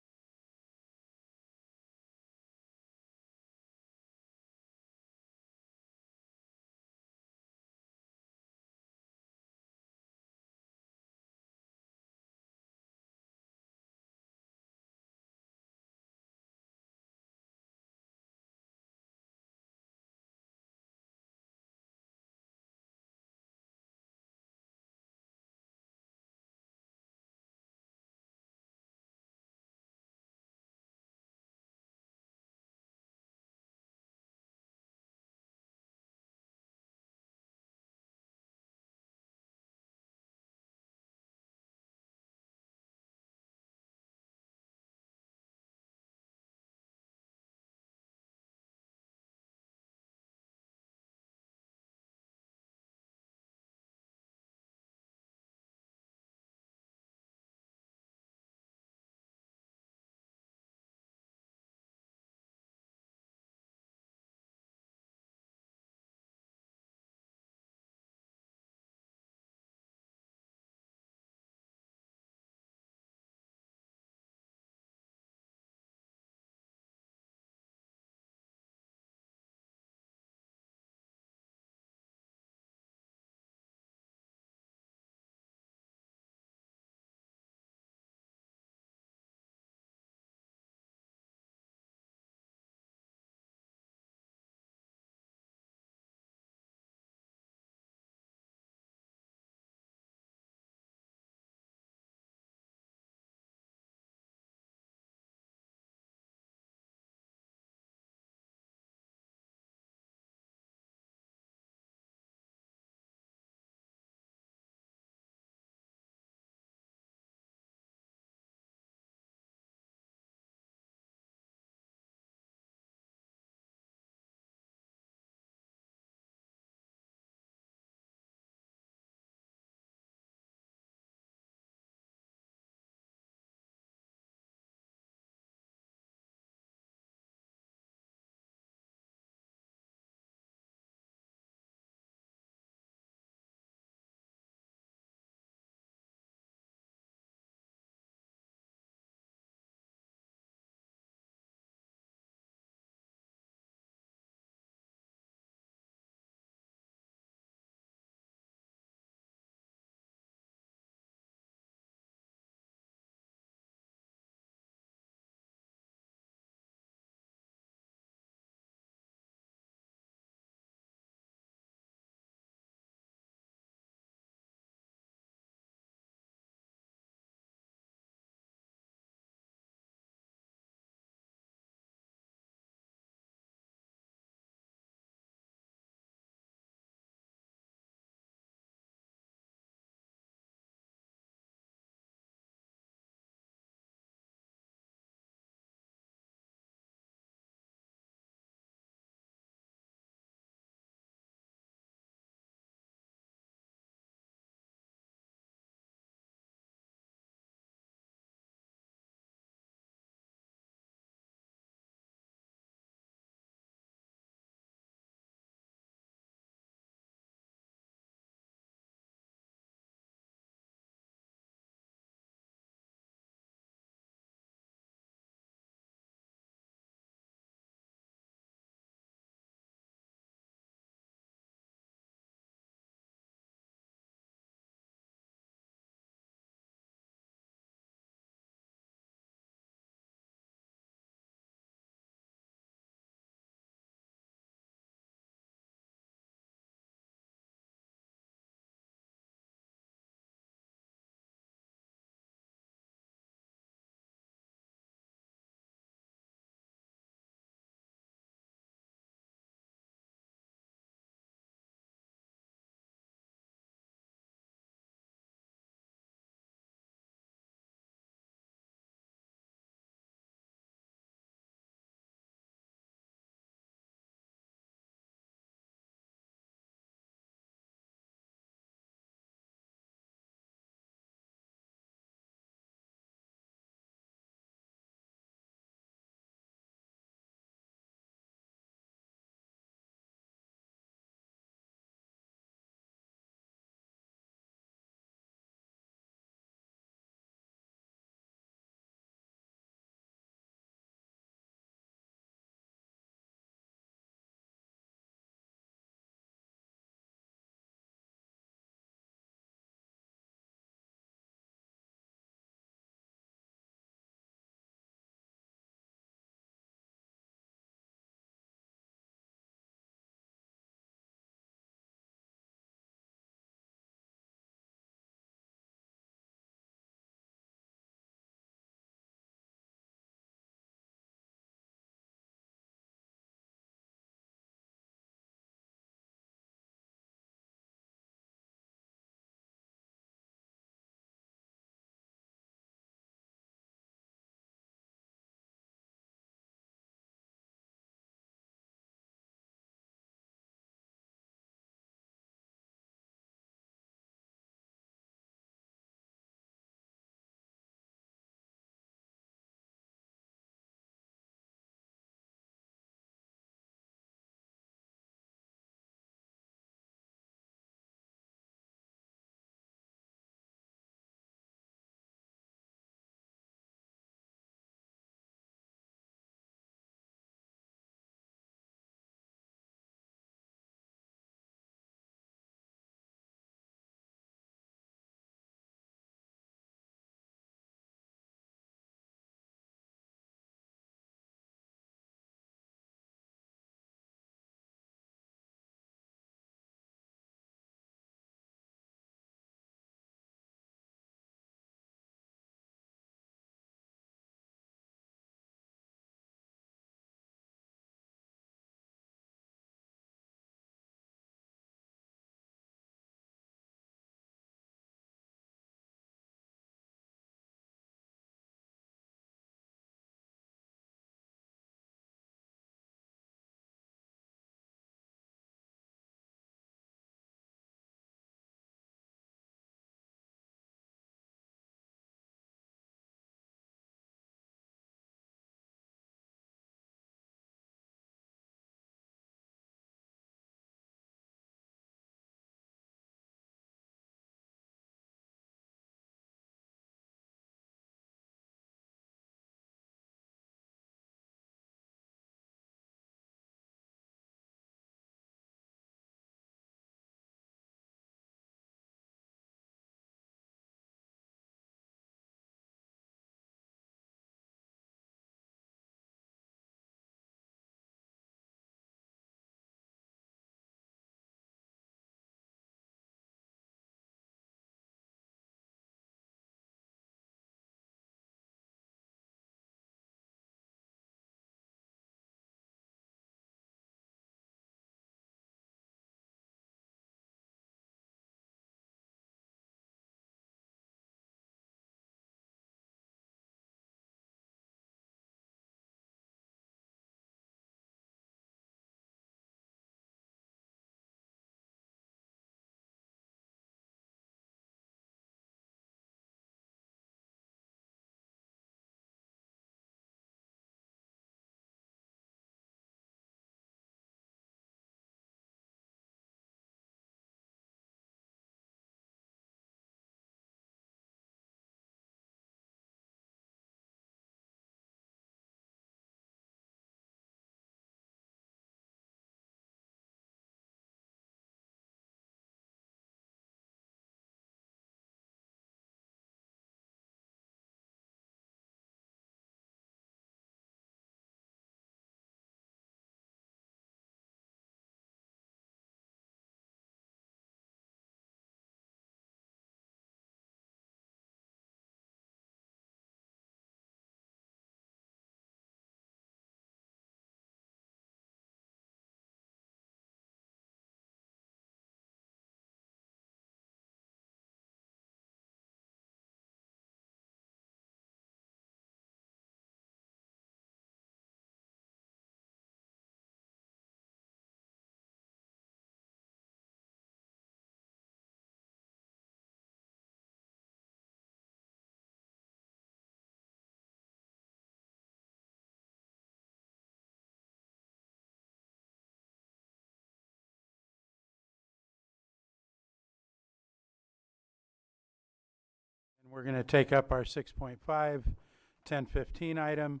We're going to take up our 6.5, 1015 item,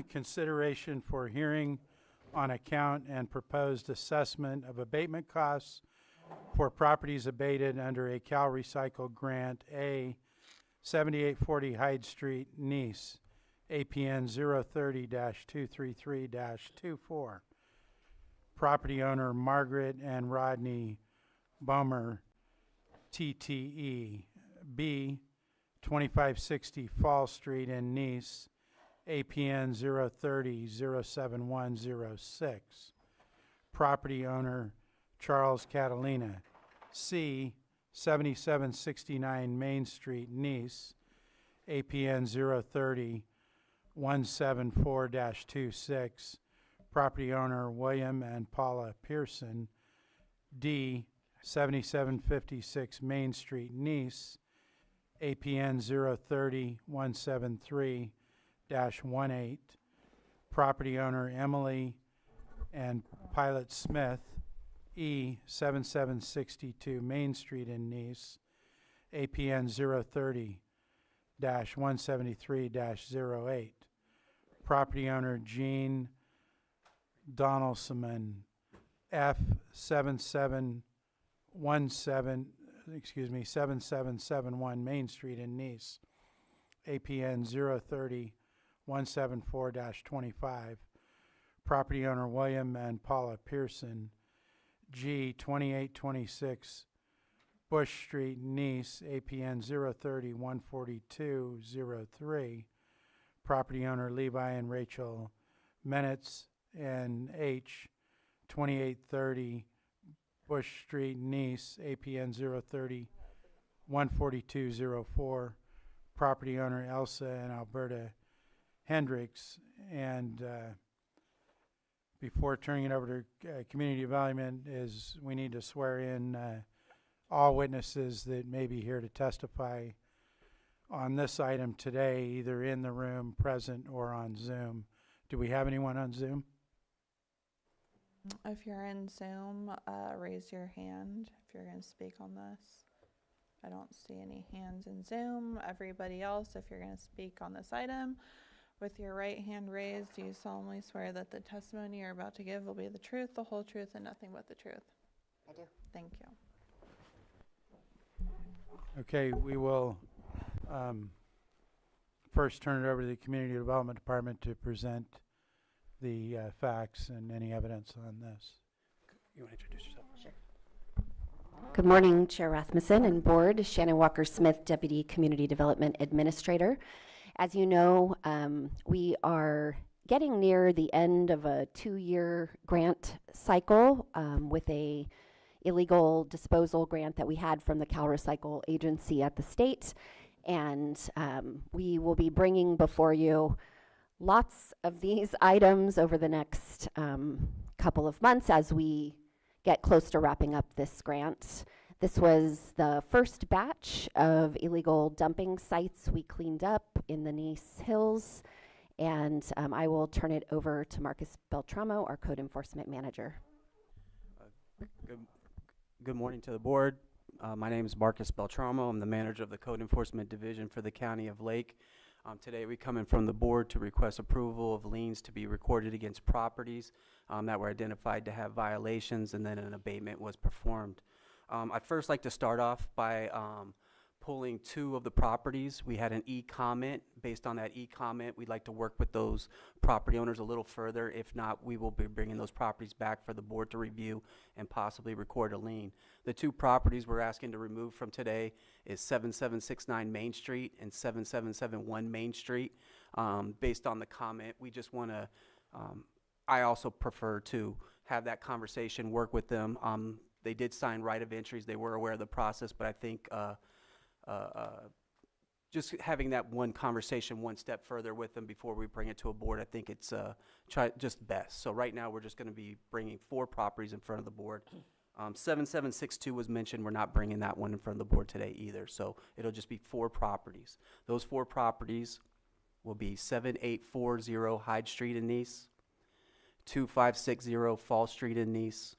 consideration for hearing on account and proposed assessment of abatement costs for properties abated under a Cal Recycle Grant A 7840 Hyde Street, Nice, APN 030-233-24. Property owner Margaret and Rodney Bomer, TTE, B 2560 Fall Street in Nice, APN 030-07106. Property owner Charles Catalina, C 7769 Main Street, Nice, APN 030-174-26. Property owner William and Paula Pearson, D 7756 Main Street, Nice, APN 030-173-18. Property owner Emily and Pilot Smith, E 7762 Main Street in Nice, APN 030-173-08. Property owner Jean Donaldson, F 7771 Main Street in Nice, APN 030-174-25. Property owner William and Paula Pearson, G 2826 Bush Street, Nice, APN 030-142-03. Property owner Levi and Rachel Menitz, and H 2830 Bush Street, Nice, APN 030-142-04. Property owner Elsa and Alberta Hendricks. And before turning it over to community development, is we need to swear in all witnesses that may be here to testify on this item today, either in the room, present, or on Zoom. Do we have anyone on Zoom? If you're in Zoom, raise your hand if you're going to speak on this. I don't see any hands in Zoom. Everybody else, if you're going to speak on this item, with your right hand raised, do you solemnly swear that the testimony you're about to give will be the truth, the whole truth, and nothing but the truth? I do. Thank you. Okay, we will first turn it over to the Community Development Department to present the facts and any evidence on this. You want to introduce yourself? Sure. Good morning, Chair Rasmussen and Board. Shannon Walker-Smith, Deputy Community Development Administrator. As you know, we are getting near the end of a 2-year grant cycle with a illegal disposal grant that we had from the Cal Recycle Agency at the state. And we will be bringing before you lots of these items over the next couple of months as we get close to wrapping up this grant. This was the first batch of illegal dumping sites we cleaned up in the Nice Hills, and I will turn it over to Marcus Beltramo, our Code Enforcement Manager. Good morning to the board. My name is Marcus Beltramo. I'm the manager of the Code Enforcement Division for the County of Lake. Today we come in from the board to request approval of liens to be recorded against properties that were identified to have violations, and then an abatement was performed. I'd first like to start off by pulling 2 of the properties. We had an e-comment. Based on that e-comment, we'd like to work with those property owners a little further. If not, we will be bringing those properties back for the board to review and possibly record a lien. The 2 properties we're asking to remove from today is 7769 Main Street and 7771 Main Street. Based on the comment, we just want to, I also prefer to have that conversation, work with them. They did sign right of entries. They were aware of the process, but I think just having that one conversation one step further with them before we bring it to a board, I think it's just best. So right now we're just going to be bringing 4 properties in front of the board. 7762 was mentioned. We're not bringing that one in front of the board today either. So it'll just be 4 properties. Those 4 properties will be 7840 Hyde Street in Nice, 2560 Fall Street in Nice,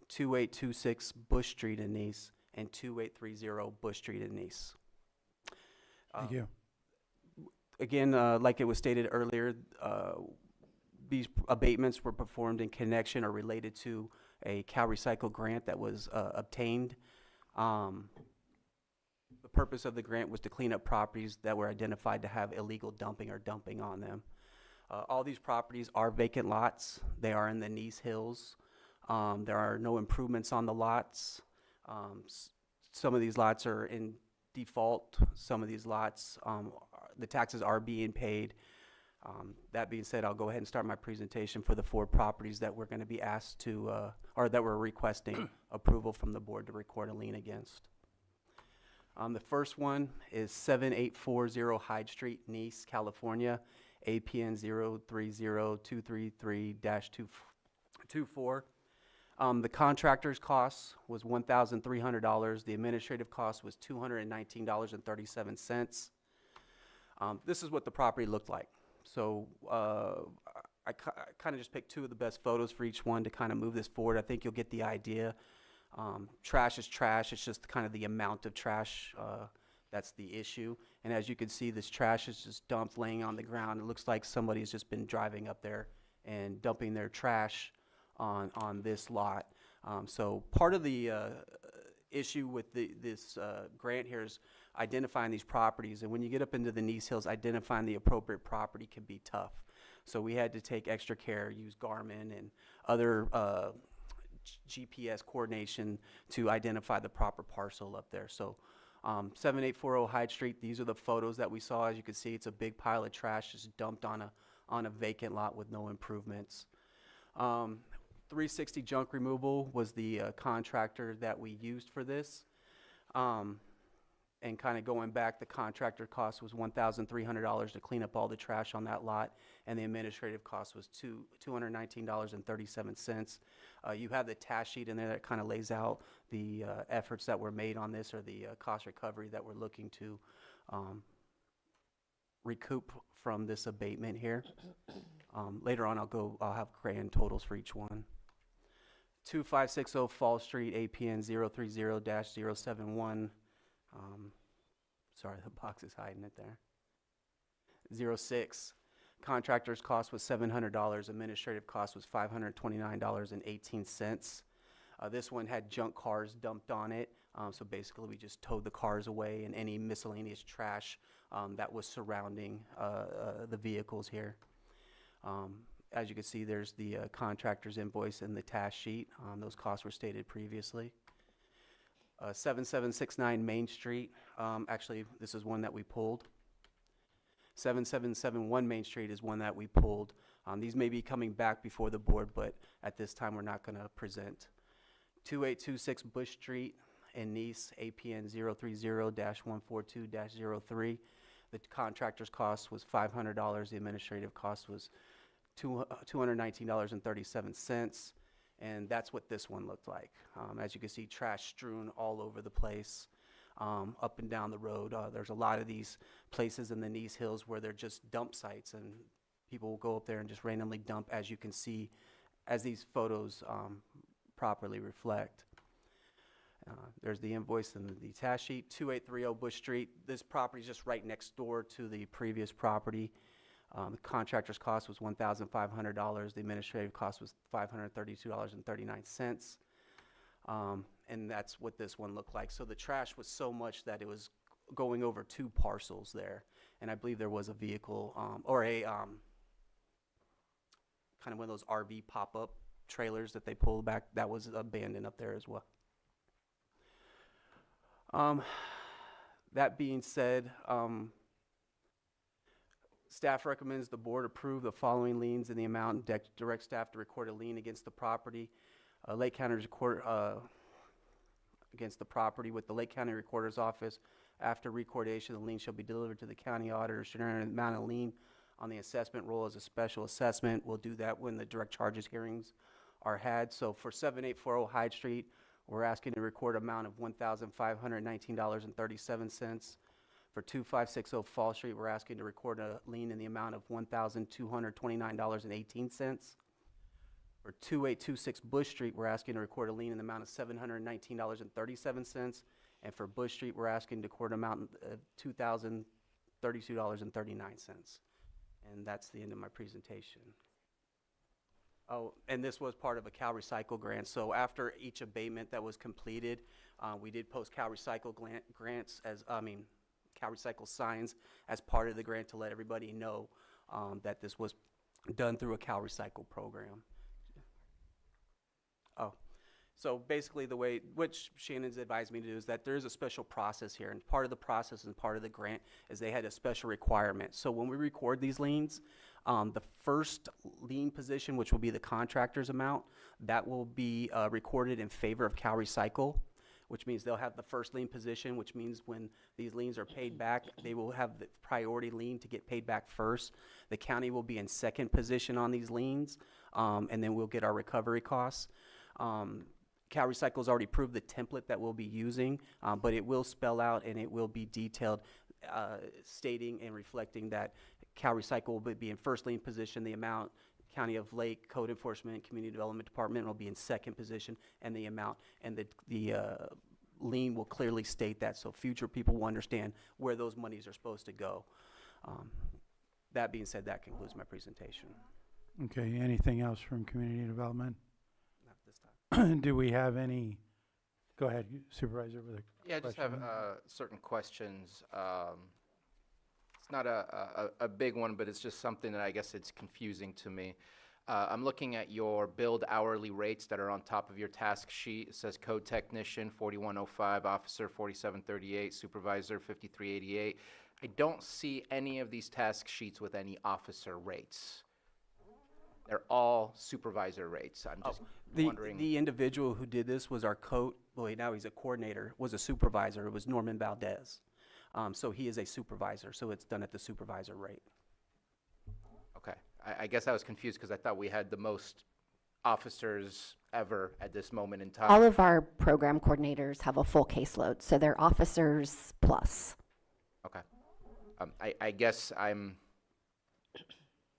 2826 Bush Street in Nice, and 2830 Bush Street in Nice. Thank you. Again, like it was stated earlier, these abatements were performed in connection or related to a Cal Recycle grant that was obtained. The purpose of the grant was to clean up properties that were identified to have illegal dumping or dumping on them. All these properties are vacant lots. They are in the Nice Hills. There are no improvements on the lots. Some of these lots are in default. Some of these lots, the taxes are being paid. That being said, I'll go ahead and start my presentation for the 4 properties that we're going to be asked to, or that we're requesting approval from the board to record a lien against. The first one is 7840 Hyde Street, Nice, California, APN 030233-24. The contractor's cost was $1,300. The administrative cost was $219.37. This is what the property looked like. So I kind of just picked 2 of the best photos for each one to kind of move this forward. I think you'll get the idea. Trash is trash. It's just kind of the amount of trash that's the issue. And as you can see, this trash is just dumped, laying on the ground. It looks like somebody's just been driving up there and dumping their trash on this lot. So part of the issue with this grant here is identifying these properties. And when you get up into the Nice Hills, identifying the appropriate property can be tough. So we had to take extra care, use Garmin and other GPS coordination to identify the proper parcel up there. So 7840 Hyde Street, these are the photos that we saw. As you can see, it's a big pile of trash just dumped on a vacant lot with no improvements. 360 Junk Removal was the contractor that we used for this. And kind of going back, the contractor cost was $1,300 to clean up all the trash on that lot, and the administrative cost was $219.37. You have the task sheet in there that kind of lays out the efforts that were made on this, or the cost recovery that we're looking to recoup from this abatement here. Later on, I'll have grand totals for each one. 2560 Fall Street, APN 030-071. Sorry, the box is hiding it there. 06. Contractor's cost was $700. Administrative cost was $529.18. This one had junk cars dumped on it. So basically, we just towed the cars away and any miscellaneous trash that was surrounding the vehicles here. As you can see, there's the contractor's invoice and the task sheet. Those costs were stated previously. 7769 Main Street. Actually, this is one that we pulled. 7771 Main Street is one that we pulled. These may be coming back before the board, but at this time we're not going to present. 2826 Bush Street in Nice, APN 030-142-03. The contractor's cost was $500. The administrative cost was $219.37. And that's what this one looked like. As you can see, trash strewn all over the place, up and down the road. There's a lot of these places in the Nice Hills where they're just dump sites, and people will go up there and just randomly dump, as you can see, as these photos properly reflect. There's the invoice and the task sheet. 2830 Bush Street. This property is just right next door to the previous property. The contractor's cost was $1,500. The administrative cost was $532.39. And that's what this one looked like. So the trash was so much that it was going over 2 parcels there. And I believe there was a vehicle or a kind of one of those RV pop-up trailers that they pulled back that was abandoned up there as well. That being said, staff recommends the board approve the following liens in the amount and direct staff to record a lien against the property. Lake County record against the property with the Lake County Recorder's Office. After recordation, the lien shall be delivered to the county auditor. Should earn an amount of lien on the assessment roll as a special assessment. We'll do that when the direct charges hearings are had. So for 7840 Hyde Street, we're asking to record amount of $1,519.37. For 2560 Fall Street, we're asking to record a lien in the amount of $1,229.18. For 2826 Bush Street, we're asking to record a lien in the amount of $719.37. And for Bush Street, we're asking to record an amount of $32.39. And that's the end of my presentation. Oh, and this was part of a Cal Recycle grant. So after each abatement that was completed, we did post Cal Recycle grants Cal Recycle signs as part of the grant to let everybody know that this was done through a Cal Recycle program. Oh, so basically the way, which Shannon's advised me to do, is that there is a special process here, and part of the process and part of the grant is they had a special requirement. So when we record these liens, the first lien position, which will be the contractor's amount, that will be recorded in favor of Cal Recycle, which means they'll have the first lien position, which means when these liens are paid back, they will have the priority lien to get paid back first. The county will be in second position on these liens, and then we'll get our recovery costs. Cal Recycle's already approved the template that we'll be using, but it will spell out and it will be detailed, stating and reflecting that Cal Recycle will be in first lien position, the amount. County of Lake Code Enforcement and Community Development Department will be in second position, and the amount, and the lien will clearly state that, so future people will understand where those monies are supposed to go. That being said, that concludes my presentation. Okay, anything else from community development? Not this time. Do we have any, go ahead, Supervisor, with a Yeah, I just have certain questions. It's not a big one, but it's just something that I guess it's confusing to me. I'm looking at your billed hourly rates that are on top of your task sheet. It says code technician, 4105, officer, 4738, supervisor, 5388. I don't see any of these task sheets with any officer rates. They're all supervisor rates. I'm just wondering. The individual who did this was our code, well, now he's a coordinator, was a supervisor. It was Norman Valdez. So he is a supervisor, so it's done at the supervisor rate. Okay. I guess I was confused because I thought we had the most officers ever at this moment in time. All of our program coordinators have a full caseload, so they're officers plus. Okay. I guess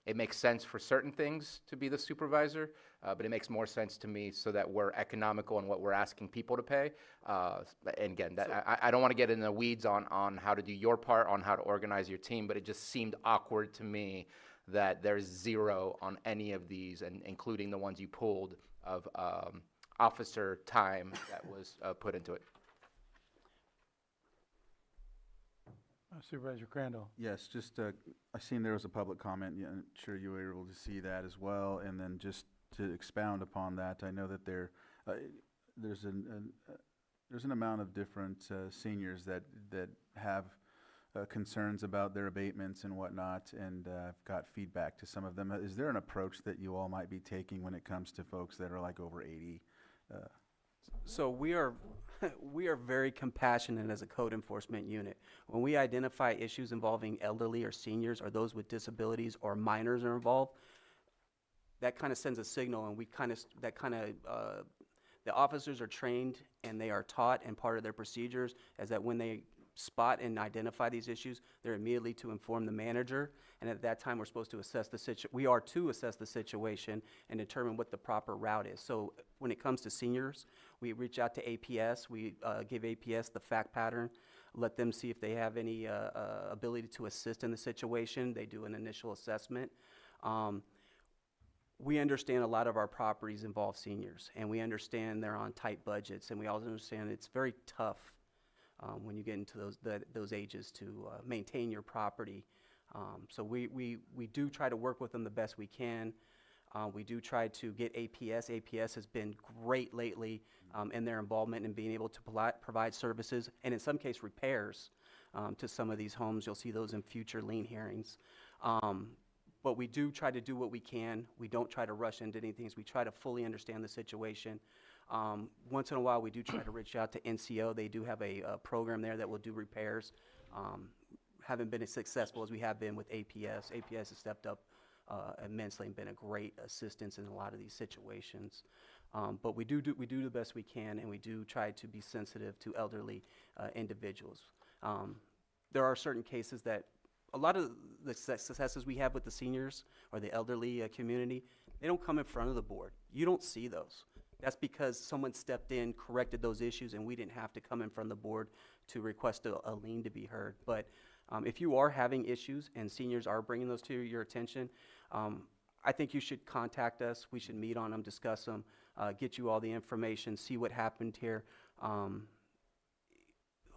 it makes sense for certain things to be the supervisor, but it makes more sense to me so that we're economical in what we're asking people to pay. And again, I don't want to get in the weeds on how to do your part, on how to organize your team, but it just seemed awkward to me that there's zero on any of these, and including the ones you pulled of officer time that was put into it. Supervisor Crandall. Yes, just, I seen there was a public comment, yeah, I'm sure you were able to see that as well, and then just to expound upon that, I know that there's an amount of different seniors that have concerns about their abatements and whatnot, and I've got feedback to some of them. Is there an approach that you all might be taking when it comes to folks that are like over 80? So we are very compassionate as a code enforcement unit. When we identify issues involving elderly or seniors or those with disabilities or minors are involved, that kind of sends a signal, and the officers are trained and they are taught, and part of their procedures is that when they spot and identify these issues, they're immediately to inform the manager, and at that time we're supposed to assess the situation and determine what the proper route is. So when it comes to seniors, we reach out to APS, we give APS the fact pattern, let them see if they have any ability to assist in the situation. They do an initial assessment. We understand a lot of our properties involve seniors, and we understand they're on tight budgets, and we also understand it's very tough when you get into those ages to maintain your property. So we do try to work with them the best we can. We do try to get APS. APS has been great lately in their involvement in being able to provide services, and in some case repairs to some of these homes. You'll see those in future lien hearings. But we do try to do what we can. We don't try to rush into anything. We try to fully understand the situation. Once in a while, we do try to reach out to NCO. They do have a program there that will do repairs. Haven't been as successful as we have been with APS. APS has stepped up immensely and been a great assistance in a lot of these situations. But we do the best we can, and we do try to be sensitive to elderly individuals. There are certain cases that a lot of the successes we have with the seniors or the elderly community, they don't come in front of the board. You don't see those. That's because someone stepped in, corrected those issues, and we didn't have to come in front of the board to request a lien to be heard. But If you are having issues and seniors are bringing those to your attention, I think you should contact us. We should meet on them, discuss them, get you all the information, see what happened here.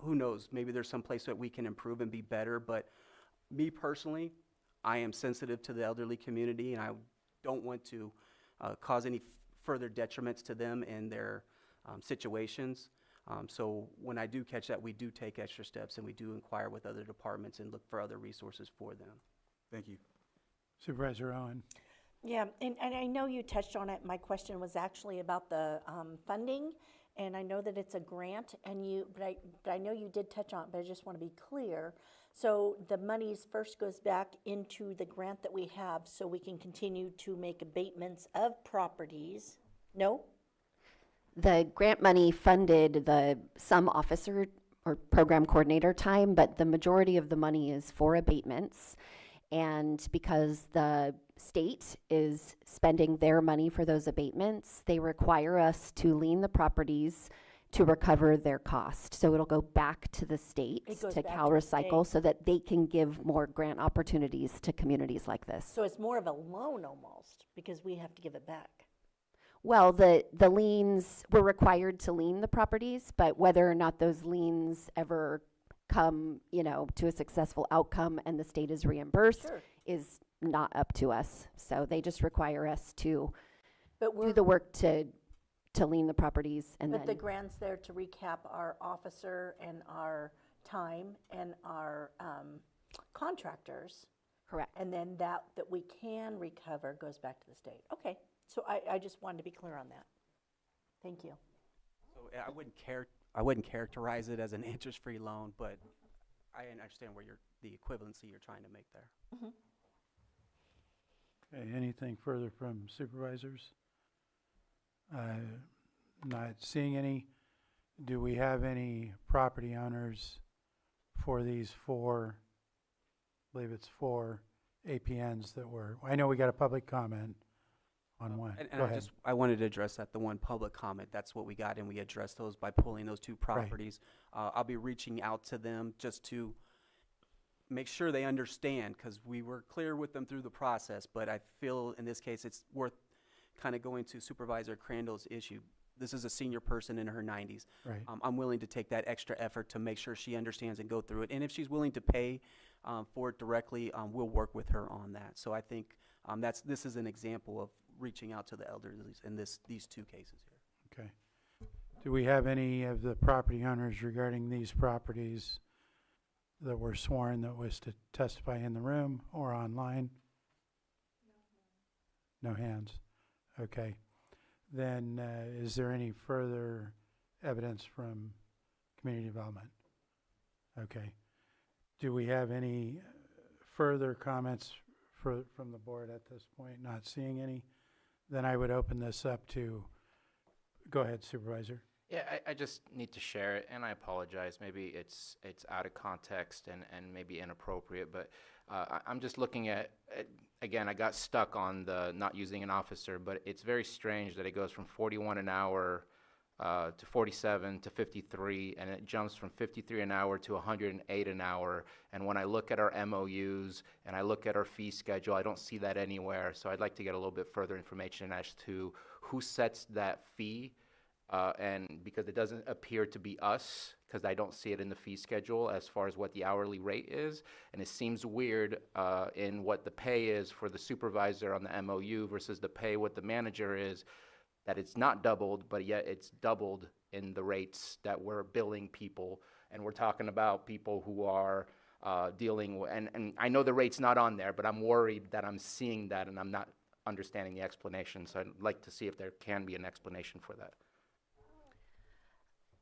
Who knows, maybe there's some place that we can improve and be better, but me personally, I am sensitive to the elderly community, and I don't want to cause any further detriments to them in their situations. So when I do catch that, we do take extra steps, and we do inquire with other departments and look for other resources for them. Thank you. Supervisor Owen. Yeah, and I know you touched on it. My question was actually about the funding, and I know that it's a grant, but I know you did touch on it, but I just want to be clear. So the monies first goes back into the grant that we have, so we can continue to make abatements of properties. No? The grant money funded some officer or program coordinator time, but the majority of the money is for abatements. And because the state is spending their money for those abatements, they require us to lien the properties to recover their cost. So it'll go back to the state, It goes to back Cal to the Recycle, state. so that they can give more grant opportunities to communities like this. So it's more of a loan almost, because we have to give it back. Well, the liens, we're required to lien the properties, but whether or not those liens ever come, to a successful outcome and the state is reimbursed Sure. is not up to us. So they just require us to But do the work to lien the properties and But the then, grant's there to recap our officer and our time and our contractors. Correct. And then that we can recover goes back to the state. Okay, so I just wanted to be clear on that. Thank you. So I wouldn't characterize it as an interest-free loan, but I understand where the equivalency you're trying to make there. Mhm. Okay, anything further from supervisors? Not seeing any. Do we have any property owners for these four, I believe it's 4 APNs that were, I know we got a public comment on one. And Go ahead. I wanted to address that, the one public comment, that's what we got, and we addressed those by pulling those two properties. I'll be reaching out to them just to make sure they understand, because we were clear with them through the process, but I feel in this case it's worth kind of going to Supervisor Crandall's issue. This is a senior person in her 90s. Right. I'm willing to take that extra effort to make sure she understands and go through it. And if she's willing to pay for it directly, we'll work with her on that. So I think this is an example of reaching out to the elderly in these two cases here. Okay. Do we have any of the property owners regarding these properties that were sworn that was to testify in the room or online? No hands. Okay. Then is there any further evidence from community development? Okay. Do we have any further comments from the board at this point? Not seeing any. Then I would open this up to, go ahead, Supervisor. Yeah, I just need to share it, and I apologize. Maybe it's out of context and maybe inappropriate, but I'm just looking at, again, I got stuck on the not using an officer, but it's very strange that it goes from 41 an hour to 47 to 53, and it jumps from 53 an hour to 108 an hour. And when I look at our MOUs and I look at our fee schedule, I don't see that anywhere. So I'd like to get a little bit further information as to who sets that fee. And because it doesn't appear to be us, because I don't see it in the fee schedule as far as what the hourly rate is. And it seems weird in what the pay is for the supervisor on the MOU versus the pay what the manager is, that it's not doubled, but yet it's doubled in the rates that we're billing people. And we're talking about people who are dealing with, and I know the rate's not on there, but I'm worried that I'm seeing that and I'm not understanding the explanation. So I'd like to see if there can be an explanation for that.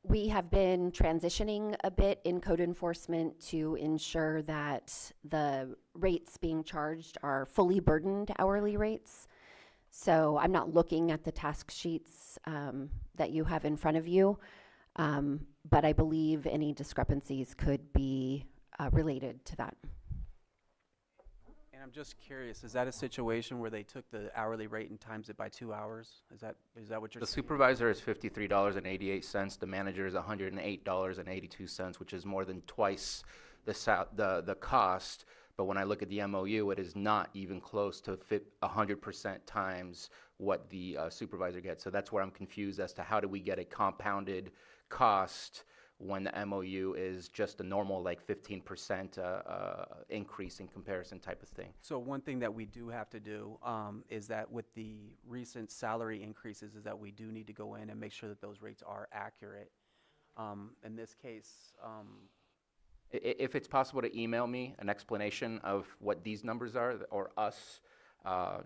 We have been transitioning a bit in code enforcement to ensure that the rates being charged are fully burdened hourly rates. So I'm not looking at the task sheets that you have in front of you, but I believe any discrepancies could be related to that. And I'm just curious, is that a situation where they took the hourly rate and times it by 2 hours? Is that what you're The saying? supervisor is $53.88. The manager is $108.82, which is more than twice the cost, but when I look at the MOU, it is not even close to 100% times what the supervisor gets. So that's where I'm confused as to how do we get a compounded cost when the MOU is just a normal like 15% increase in comparison type of thing. So one thing that we do have to do is that with the recent salary increases is that we do need to go in and make sure that those rates are accurate. In this case, If it's possible to email me an explanation of what these numbers are, or us,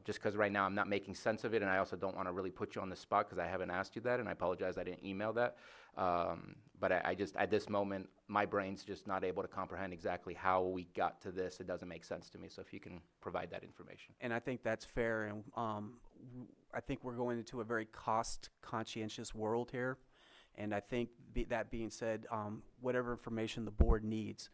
just because right now I'm not making sense of it, and I also don't want to really put you on the spot because I haven't asked you that, and I apologize I didn't email that. But I just, at this moment, my brain's just not able to comprehend exactly how we got to this. It doesn't make sense to me, so if you can provide that information. and I think that's fair, and I think we're going into a very cost conscientious world here. And I think that being said, whatever information the board needs,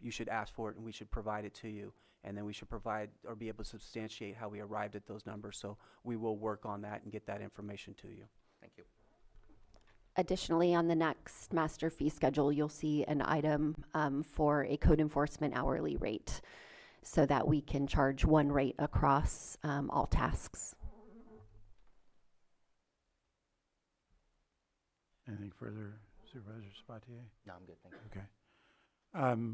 you should ask for it and we should provide it to you. And then we should provide or be able to substantiate how we arrived at those numbers. So we will work on that and get that information to you. Thank you. Additionally, on the next master fee schedule, you'll see an item for a code enforcement hourly rate so that we can charge one rate across all tasks. Anything further, Supervisor Sabatier? No, I'm good, thank you. Okay.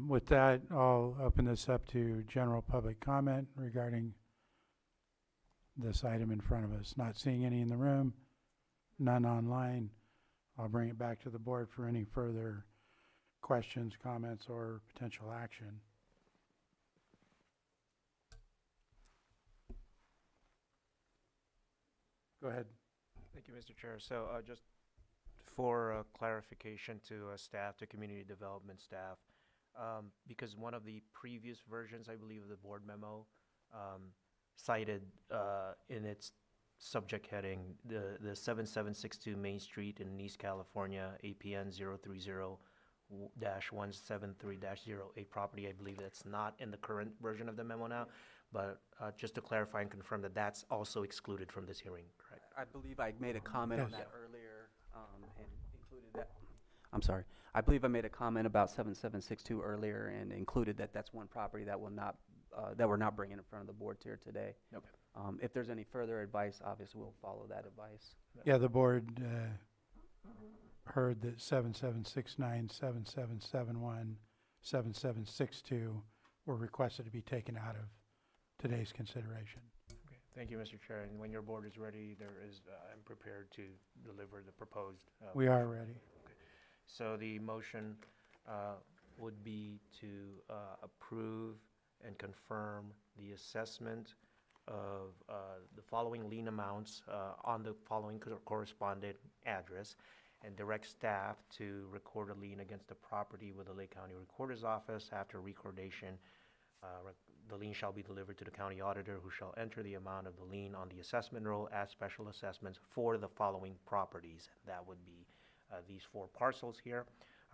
With that, I'll open this up to general public comment regarding this item in front of us. Not seeing any in the room, none online. I'll bring it back to the board for any further questions, comments, or potential action. Go ahead. Thank you, Mr. Chair. So just for clarification to staff, to community development staff, because one of the previous versions, I believe, of the board memo cited in its subject heading the 7762 Main Street in Nice, California, APN 030-173-08 property. I believe that's not in the current version of the memo now, but just to clarify and confirm that that's also excluded from this hearing, correct? I believe I made a comment on Yes. that earlier and included that. I'm sorry. I believe I made a comment about 7762 earlier and included that that's one property that will not, that we're not bringing in front of the board here today. Okay. If there's any further advice, obviously we'll follow that advice. Yeah, the board heard that 7769, 7771, 7762 were requested to be taken out of today's consideration. Okay. Thank you, Mr. Chair. And when your board is ready, I'm prepared to deliver the proposed. We are ready. Okay. So the motion would be to approve and confirm the assessment of the following lien amounts on the following correspondent address, and direct staff to record a lien against the property with the Lake County Recorder's Office. After recordation, the lien shall be delivered to the county auditor, who shall enter the amount of the lien on the assessment roll as special assessments for the following properties. That would be these four parcels here.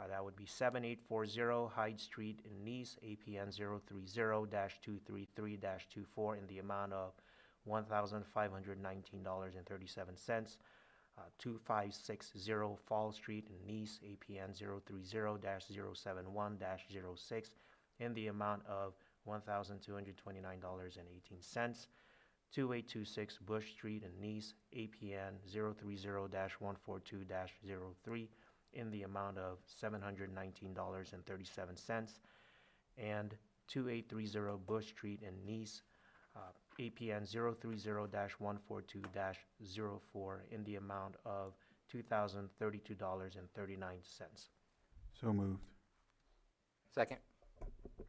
That would be 7840 Hyde Street in Nice, APN 030-233-24 in the amount of $1,519.37. 2560 Fall Street in Nice, APN 030-071-06 in the amount of $1,229.18. 2826 Bush Street in Nice, APN 030-142-03 in the amount of $719.37. And 2830 Bush Street in Nice, APN 030-142-04 in the amount of $2,032.39. So moved. Second.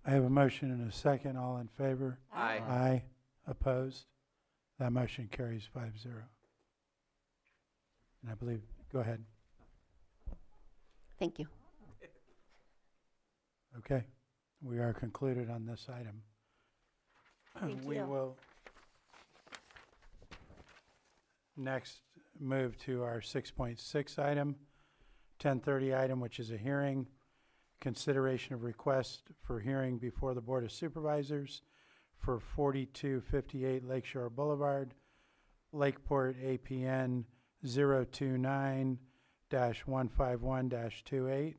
I have a motion and a second. All in favor? Aye. Aye. Opposed? That motion carries 5-0. And I believe, go ahead. Thank you. Okay. We are concluded on this item. Thank We you. will next move to our 6.6 item, 1030 item, which is a hearing. Consideration of request for hearing before the Board of Supervisors for 4258 Lakeshore Boulevard, Lakeport, APN 029-151-28,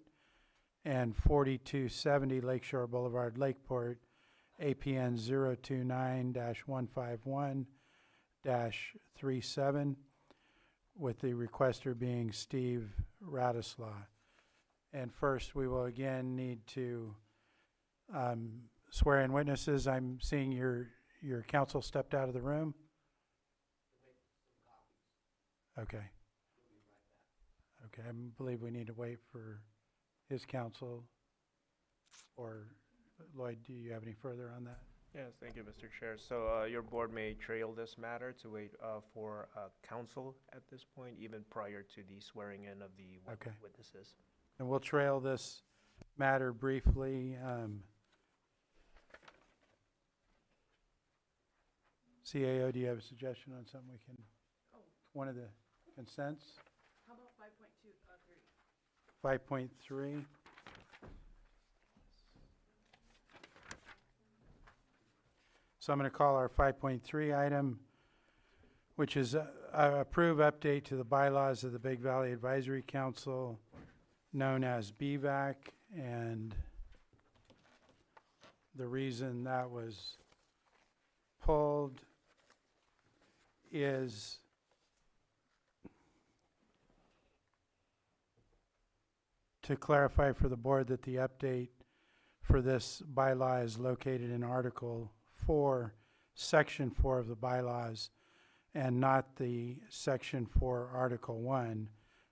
and 4270 Lakeshore Boulevard, Lakeport, APN 029-151-37, with the requester being Steve Radislaw. And first, we will again need to swear in witnesses. I'm seeing your counsel stepped out of the room. Okay. Okay, I believe we need to wait for his counsel. Or Lloyd, do you have any further on that? Yes, thank you, Mr. Chair. So your board may trail this matter to wait for counsel at this point, even prior to the swearing in of the Okay. witnesses. And we'll trail this matter briefly. CAO, do you have a suggestion on something we can, one of the consents? How about 5.2.3? 5.3. So I'm going to call our 5.3 item, which is approve update to the bylaws of the Big Valley Advisory Council, known as BVAC, and the reason that was pulled is to clarify for the board that the update for this bylaw is located in Article 4, Section 4 of the bylaws, and not the Section 4, Article 1,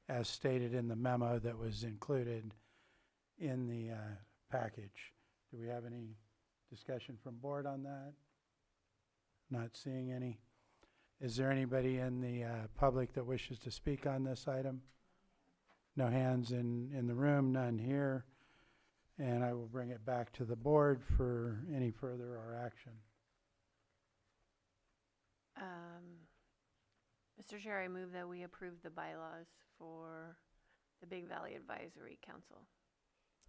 as stated in the memo that was included in the package. Do we have any discussion from board on that? Not seeing any. Is there anybody in the public that wishes to speak on this item? No hands in the room, none here. And I will bring it back to the board for any further or action. Mr. Chair, I move that we approve the bylaws for the Big Valley Advisory Council.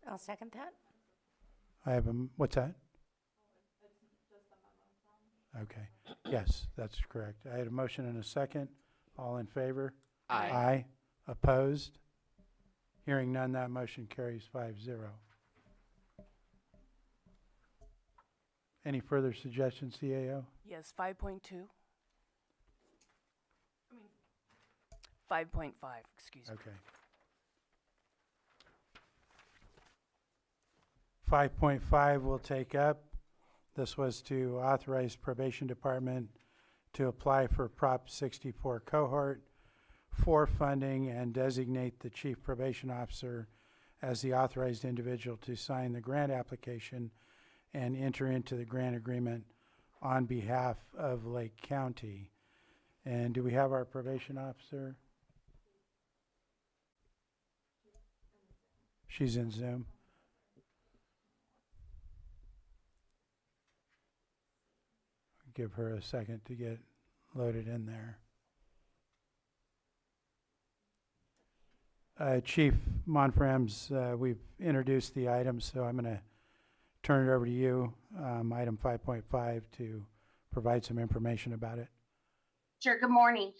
I'll second that. I have a, what's that? Okay, yes, that's correct. I had a motion and a second. All in favor? Aye. Aye. Opposed? Hearing none, that motion carries 5-0. Any further suggestions, CAO? Yes, 5.2. 5.5, excuse me. Okay. 5.5 we'll take up. This was to authorize probation department to apply for Prop 64 cohort 4 funding and designate the chief probation officer as the authorized individual to sign the grant application and enter into the grant agreement on behalf of Lake County. And do we have our probation officer? She's in Zoom. Give her a second to get loaded in there. Chief Monframs, we've introduced the items, so I'm going to turn it over to you, item 5.5, to provide some information about it. Sure. Good morning.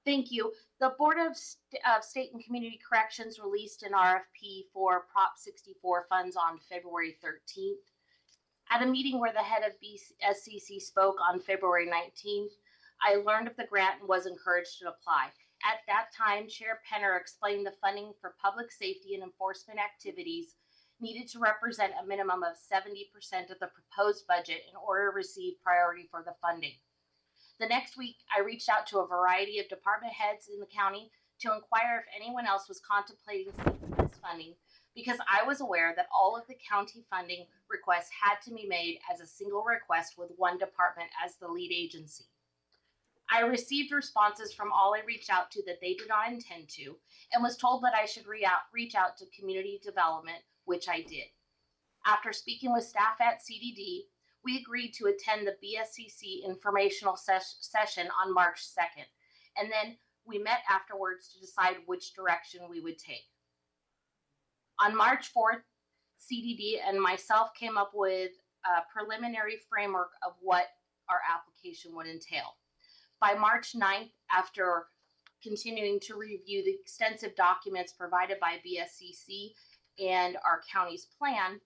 Thank you. The Board of State and Community Corrections released an RFP for Prop 64 funds on February 13th. At a meeting where the head of BSCC spoke on February 19th, I learned of the grant and was encouraged to apply. At that time, Chair Penner explained the funding for public safety and enforcement activities needed to represent a minimum of 70% of the proposed budget in order to receive priority for the funding. The next week, I reached out to a variety of department heads in the county to inquire if anyone else was contemplating this funding, because I was aware that all of the county funding requests had to be made as a single request with one department as the lead agency. I received responses from all I reached out to that they do not intend to, and was told that I should reach out to community development, which I did. After speaking with staff at CDD, we agreed to attend the BSCC informational session on March 2nd, and then we met afterwards to decide which direction we would take. On March 4th, CDD and myself came up with a preliminary framework of what our application would entail. By March 9th, after continuing to review the extensive documents provided by BSCC and our county's plan,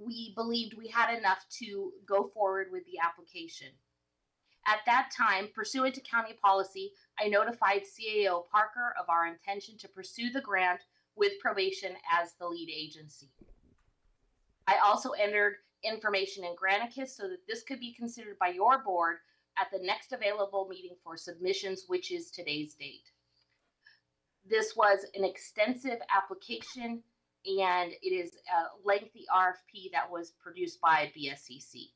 we believed we had enough to go forward with the application. At that time, pursuant to county policy, I notified CAO Parker of our intention to pursue the grant with probation as the lead agency. I also entered information in Granicus so that this could be considered by your board at the next available meeting for submissions, which is today's date. This was an extensive application, and it is a lengthy RFP that was produced by BSCC.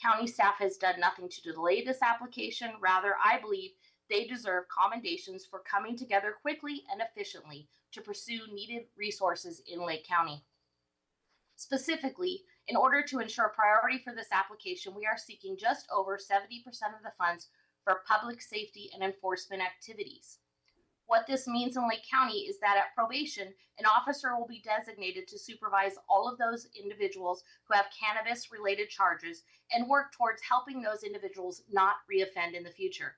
County staff has done nothing to delay this application. Rather, I believe they deserve commendations for coming together quickly and efficiently to pursue needed resources in Lake County. Specifically, in order to ensure priority for this application, we are seeking just over 70% of the funds for public safety and enforcement activities. What this means in Lake County is that at probation, an officer will be designated to supervise all of those individuals who have cannabis-related charges and work towards helping those individuals not reoffend in the future.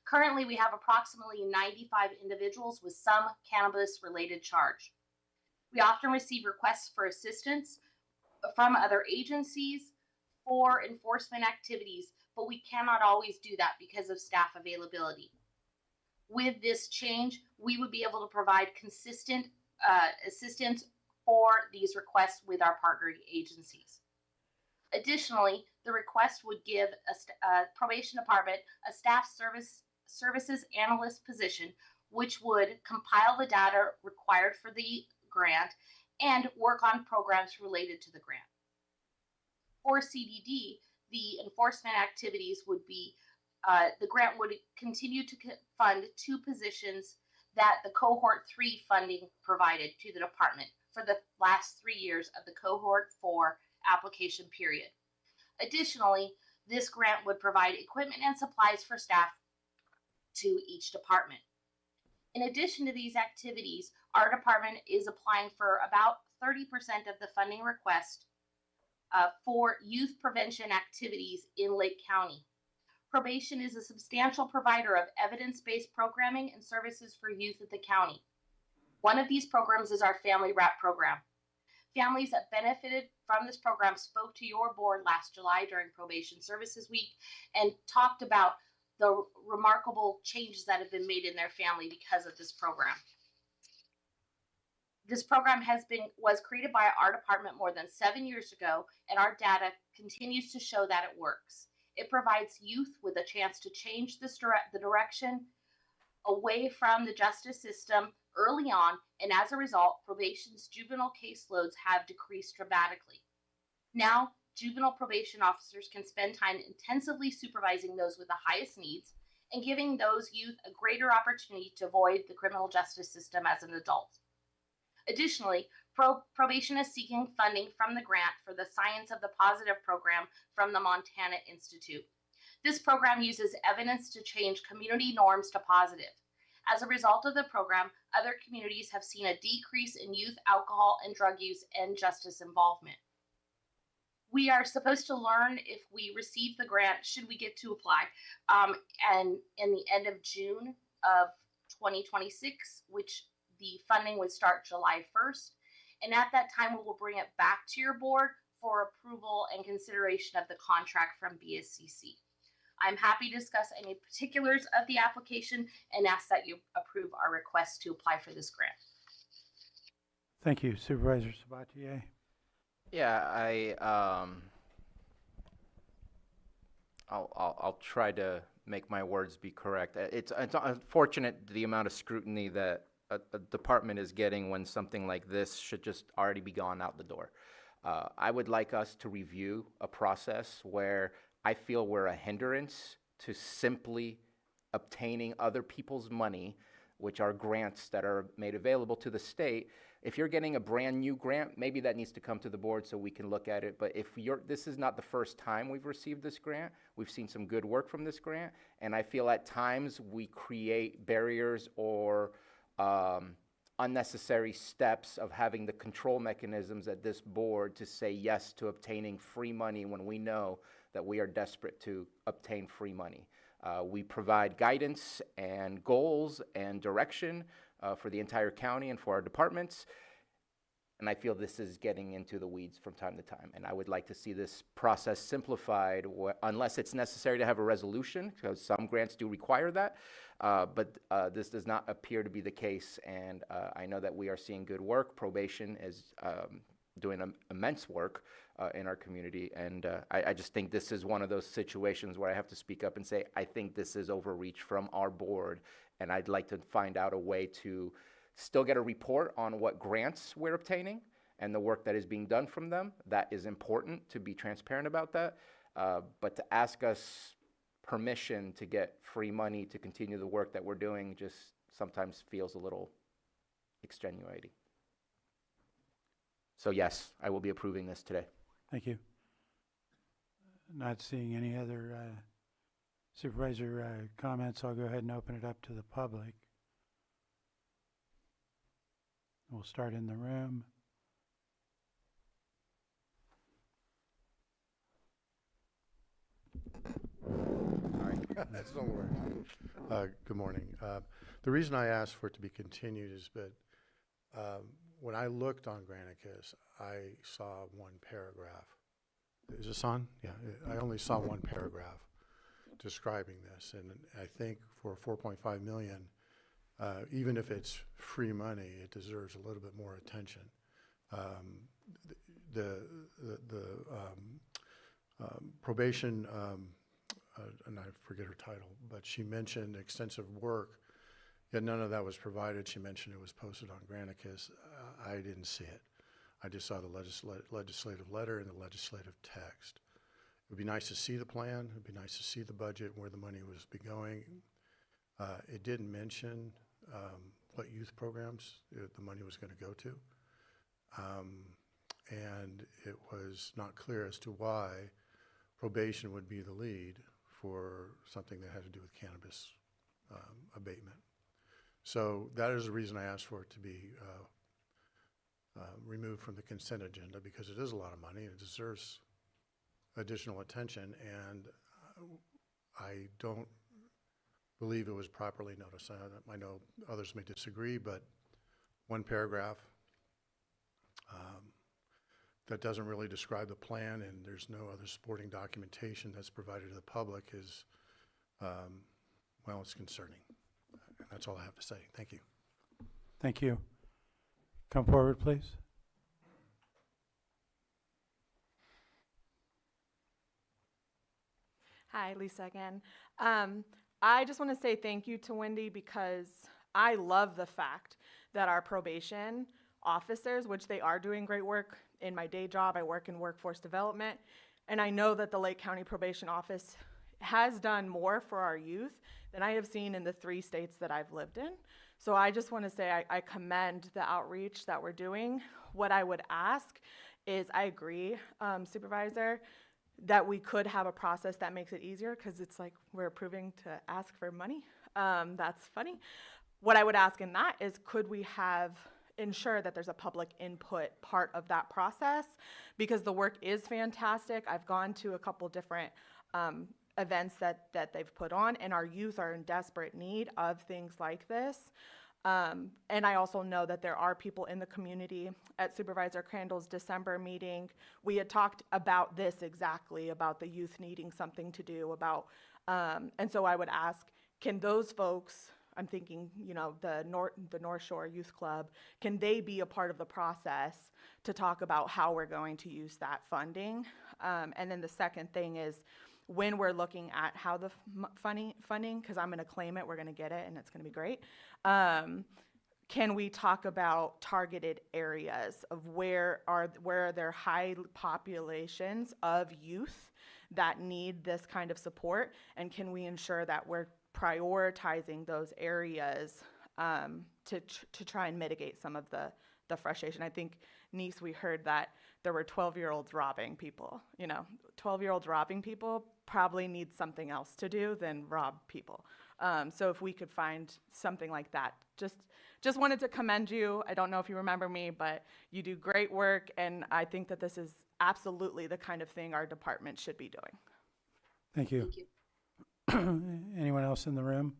Currently, we have approximately 95 individuals with some cannabis-related charge. We often receive requests for assistance from other agencies for enforcement activities, but we cannot always do that because of staff availability. With this change, we would be able to provide consistent assistance for these requests with our partner agencies. Additionally, the request would give a probation department a staff services analyst position, which would compile the data required for the grant and work on programs related to the grant. For CDD, the enforcement activities would be the grant would continue to fund 2 positions that the cohort 3 funding provided to the department for the last 3 years of the cohort 4 application period. Additionally, this grant would provide equipment and supplies for staff to each department. In addition to these activities, our department is applying for about 30% of the funding request for youth prevention activities in Lake County. Probation is a substantial provider of evidence-based programming and services for youth at the county. One of these programs is our Family Wrap program. Families that benefited from this program spoke to your board last July during Probation Services Week and talked about the remarkable changes that have been made in their family because of this program. This program was created by our department more than 7 years ago, and our data continues to show that it works. It provides youth with a chance to change the direction away from the justice system early on, and as a result, probation's juvenile caseloads have decreased dramatically. Now, juvenile probation officers can spend time intensively supervising those with the highest needs and giving those youth a greater opportunity to avoid the criminal justice system as an adult. Additionally, probation is seeking funding from the grant for the Science of the Positive program from the Montana Institute. This program uses evidence to change community norms to positive. As a result of the program, other communities have seen a decrease in youth alcohol and drug use and justice involvement. We are supposed to learn if we receive the grant, should we get to apply, and in the end of June of 2026, which the funding would start July 1st. And at that time, we will bring it back to your board for approval and consideration of the contract from BSCC. I'm happy to discuss any particulars of the application and ask that you approve our request to apply for this grant. Thank you, Supervisor Sabatier. Yeah, I'll try to make my words be correct. It's unfortunate the amount of scrutiny that a department is getting when something like this should just already be gone out the door. I would like us to review a process where I feel we're a hindrance to simply obtaining other people's money, which are grants that are made available to the state. If you're getting a brand new grant, maybe that needs to come to the board so we can look at it. But if this is not the first time we've received this grant, we've seen some good work from this grant, and I feel at times we create barriers or unnecessary steps of having the control mechanisms at this board to say yes to obtaining free money when we know that we are desperate to obtain free money. We provide guidance and goals and direction for the entire county and for our departments. And I feel this is getting into the weeds from time to time. And I would like to see this process simplified, unless it's necessary to have a resolution, because some grants do require that. But this does not appear to be the case. And I know that we are seeing good work. Probation is doing immense work in our community. And I just think this is one of those situations where I have to speak up and say, I think this is overreach from our board. And I'd like to find out a way to still get a report on what grants we're obtaining and the work that is being done from them. That is important to be transparent about that. But to ask us permission to get free money to continue the work that we're doing just sometimes feels a little extenuating. So yes, I will be approving this today. Thank you. Not seeing any other supervisor comments, I'll go ahead and open it up to the public. We'll start in the room. Don't worry. Good morning. The reason I asked for it to be continued is that when I looked on Granicus, I saw one paragraph. Is this on? Yeah, I only saw one paragraph describing this, and I think for 4.5 million, even if it's free money, it deserves a little bit more attention. The probation, and I forget her title, but she mentioned extensive work, yet none of that was provided. She mentioned it was posted on Granicus. I didn't see it. I just saw the legislative letter and the legislative text. It would be nice to see the plan. It would be nice to see the budget, where the money was be going. It didn't mention what youth programs the money was going to go to. And it was not clear as to why probation would be the lead for something that had to do with cannabis abatement. So that is the reason I asked for it to be removed from the consent agenda, because it is a lot of money and it deserves additional attention, and I don't believe it was properly noticed. I know others may disagree, but one paragraph that doesn't really describe the plan, and there's no other supporting documentation that's provided to the public is, well, it's concerning. And that's all I have to say. Thank you. Thank you. Come forward, please. Hi, Lisa again. I just want to say thank you to Wendy, because I love the fact that our probation officers, which they are doing great work. In my day job, I work in workforce development, and I know that the Lake County Probation Office has done more for our youth than I have seen in the 3 states that I've lived in. So I just want to say I commend the outreach that we're doing. What I would ask is, I agree, Supervisor, that we could have a process that makes it easier, because it's like we're approving to ask for money. That's funny. What I would ask in that is, could we ensure that there's a public input part of that process, because the work is fantastic. I've gone to a couple different events that they've put on, and our youth are in desperate need of things like this. And I also know that there are people in the community. At Supervisor Crandall's December meeting, we had talked about this exactly, about the youth needing something to do, and so I would ask, can those folks, I'm thinking, the North Shore Youth Club, can they be a part of the process to talk about how we're going to use that funding? And then the second thing is, when we're looking at how the funding, because I'm going to claim it, we're going to get it, and it's going to be great. Can we talk about targeted areas of where are there high populations of youth that need this kind of support, and can we ensure that we're prioritizing those areas to try and mitigate some of the frustration? I think, Nice, we heard that there were 12-year-olds robbing people. 12-year-olds robbing people probably need something else to do than rob people. So if we could find something like that, just wanted to commend you. I don't know if you remember me, but you do great work, and I think that this is absolutely the kind of thing our department should be doing. Thank you. Thank you. Anyone else in the room?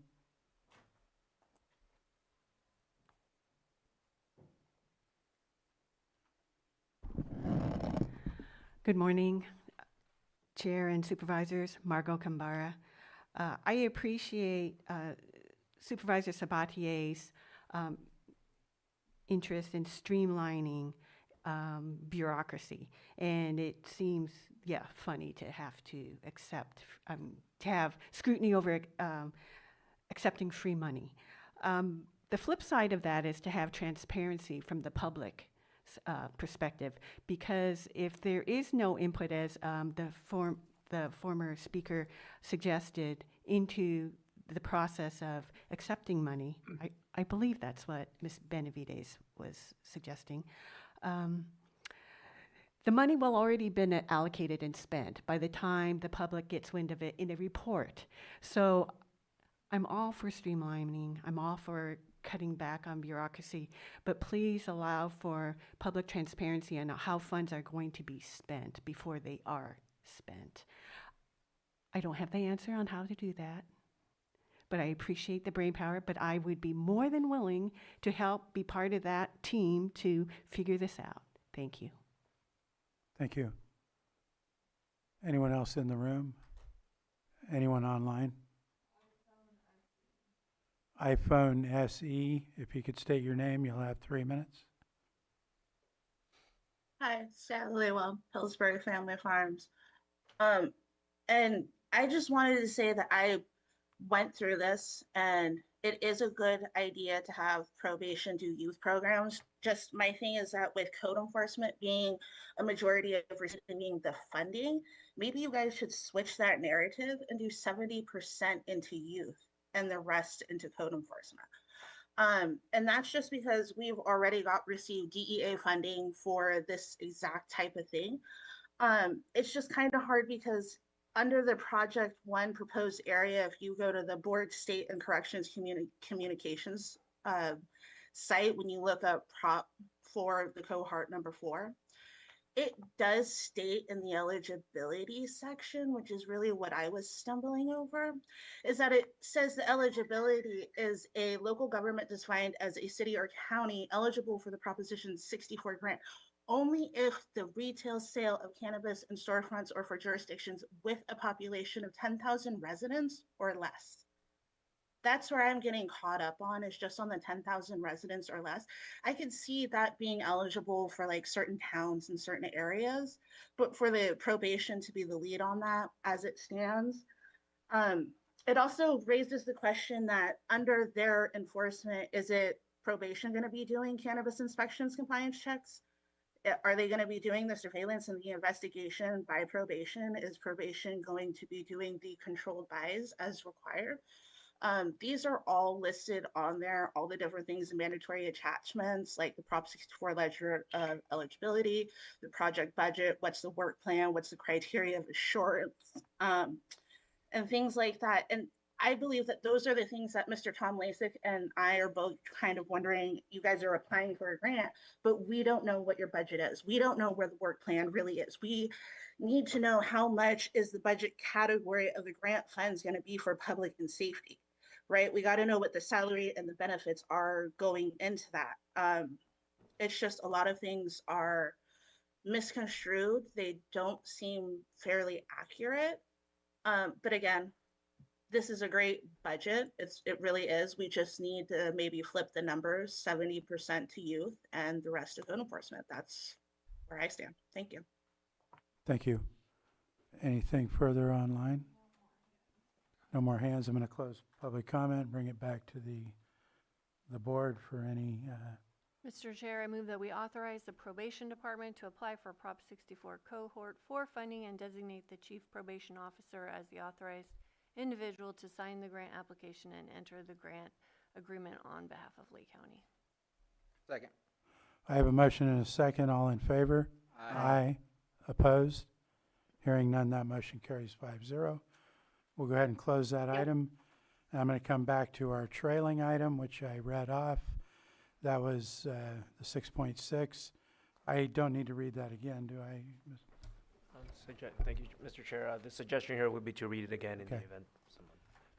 Good morning, Chair and Supervisors. Margot Kambara. I appreciate Supervisor Sabatier's interest in streamlining bureaucracy, and it seems, yeah, funny to have to to have scrutiny over accepting free money. The flip side of that is to have transparency from the public perspective, because if there is no input, as the former speaker suggested, into the process of accepting money, I believe that's what Ms. Benavides was suggesting, the money will already been allocated and spent by the time the public gets wind of it in a report. So I'm all for streamlining, I'm all for cutting back on bureaucracy, but please allow for public transparency on how funds are going to be spent before they are spent. I don't have the answer on how to do that, but I appreciate the brainpower, but I would be more than willing to help be part of that team to figure this out. Thank you. Thank you. Anyone else in the room? Anyone online? iPhone SE, if you could state your name, you'll have 3 minutes. Hi, Sally Well, Pillsbury Family Farms. And I just wanted to say that I went through this, and it is a good idea to have probation do youth programs. Just my thing is that with code enforcement being a majority of receiving the funding, maybe you guys should switch that narrative and do 70% into youth and the rest into code enforcement. And that's just because we've already received DEA funding for this exact type of thing. It's just kind of hard because under the Project 1 proposed area, if you go to the Board State and Corrections Communications site, when you look up Prop 4, the cohort number 4, it does state in the eligibility section, which is really what I was stumbling over, is that it says the eligibility is a local government defined as a city or county eligible for the Proposition 64 grant only if the retail sale of cannabis in storefronts or for jurisdictions with a population of 10,000 residents or less. That's where I'm getting caught up on, is just on the 10,000 residents or less. I could see that being eligible for like certain towns and certain areas, but for the probation to be the lead on that as it stands. It also raises the question that under their enforcement, is it probation going to be doing cannabis inspections, compliance checks? Are they going to be doing the surveillance and the investigation by probation? Is probation going to be doing the controlled buys as required? These are all listed on there, all the different things, the mandatory attachments, like the Prop 64 ledger of eligibility, the project budget, what's the work plan, what's the criteria of assurance, and things like that. And I believe that those are the things that Mr. Tom Lasik and I are both kind of wondering. You guys are applying for a grant, but we don't know what your budget is. We don't know where the work plan really is. We need to know how much is the budget category of the grant funds going to be for public and safety, right? We got to know what the salary and the benefits are going into that. It's just a lot of things are misconstrued. They don't seem fairly accurate. But again, this is a great budget. It really is. We just need to maybe flip the numbers, 70% to youth and the rest to code enforcement. That's where I stand. Thank you. Thank you. Anything further online? No more hands. I'm going to close public comment, bring it back to the board for any. Mr. Chair, I move that we authorize the probation department to apply for Prop 64 cohort 4 funding and designate the chief probation officer as the authorized individual to sign the grant application and enter the grant agreement on behalf of Lake County. Second. I have a motion and a second. All in favor? Aye. Opposed? Hearing none, that motion carries 5-0. We'll go ahead and close that item. And I'm going to come back to our trailing item, which I read off. That was the 6.6. I don't need to read that again, do I? Thank you, Mr. Chair. The suggestion here would be to read it again in the event.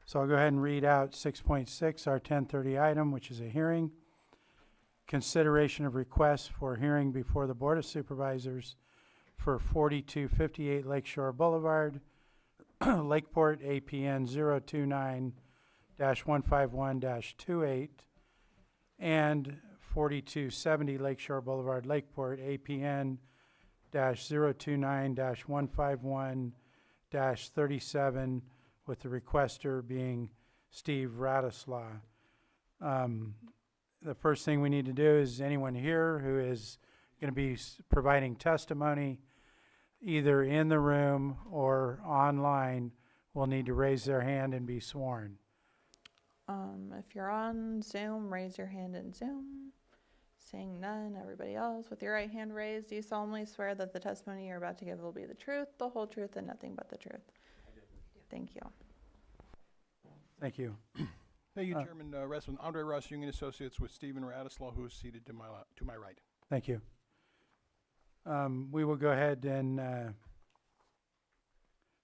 So I'll go ahead and read out 6.6, our 10:30 item, which is a hearing. Consideration of requests for hearing before the Board of Supervisors for 4258 Lakeshore Boulevard, Lakeport, APN 029-151-28, and 4270 Lakeshore Boulevard, Lakeport, APN -029-151-37, with the requester being Steve Radislaw. The first thing we need to do is anyone here who is going to be providing testimony, either in the room or online, will need to raise their hand and be sworn. If you're on Zoom, raise your hand in Zoom. Seeing none, everybody else with your right hand raised, do you solemnly swear that the testimony you're about to give will be the truth, the whole truth, and nothing but the truth? Thank you. Thank you. Thank you, Chairman Russman. Andre Russ, Union Associates with Stephen Radislaw, who is seated to my right. Thank you. We will go ahead and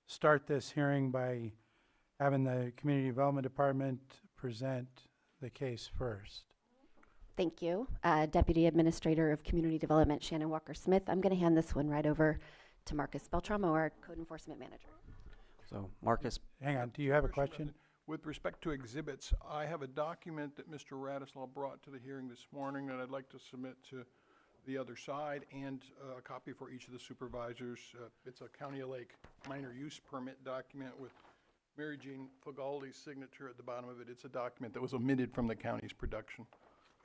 start this hearing by having the Community Development Department present the case first. Thank you. Deputy Administrator of Community Development, Shannon Walker-Smith. I'm going to hand this one right over to Marcus Beltramo, our Code Enforcement Manager. So, Marcus. Hang on, do you have a question? With respect to exhibits, I have a document that Mr. Radislaw brought to the hearing this morning that I'd like to submit to the other side, and a copy for each of the supervisors. It's a County of Lake minor use permit document with Mary Jean Fagaldi's signature at the bottom of it. It's a document that was omitted from the county's production.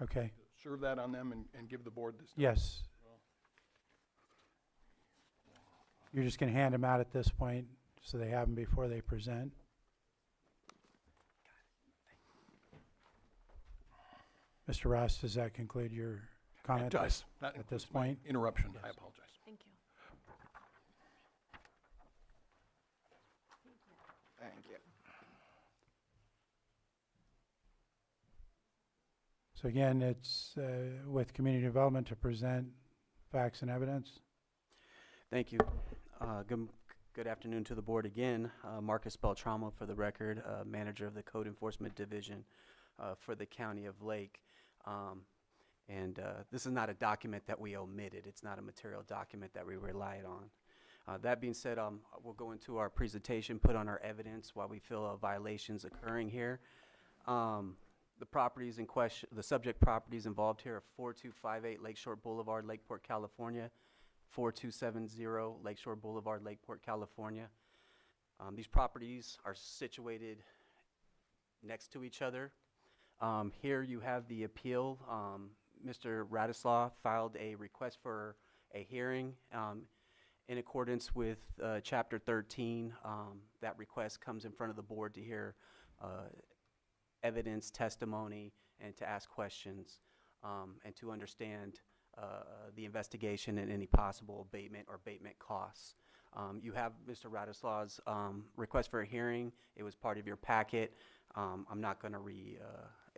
Okay. Serve that on them and give the board this. Yes. You're just going to hand them out at this point so they have them before they present? Mr. Ross, does that conclude your comment? It does. At this point? Interruption. Yes. I apologize. Thank you. Thank you. So again, it's with Community Development to present facts and evidence. Thank you. Good afternoon to the board again. Marcus Beltramo, for the record, Manager of the Code Enforcement Division for the County of Lake. This is not a document that we omitted. It's not a material document that we relied on. That being said, we'll go into our presentation, put on our evidence while we feel violations occurring here. The properties in question, the subject properties involved here are 4258 Lakeshore Boulevard, Lakeport, California, 4270 Lakeshore Boulevard, Lakeport, California. These properties are situated next to each other. Here you have the appeal. Mr. Radislaw filed a request for a hearing in accordance with Chapter 13. That request comes in front of the board to hear evidence, testimony, and to ask questions, and to understand the investigation and any possible abatement or abatement costs. You have Mr. Radislaw's request for a hearing. It was part of your packet. I'm not going to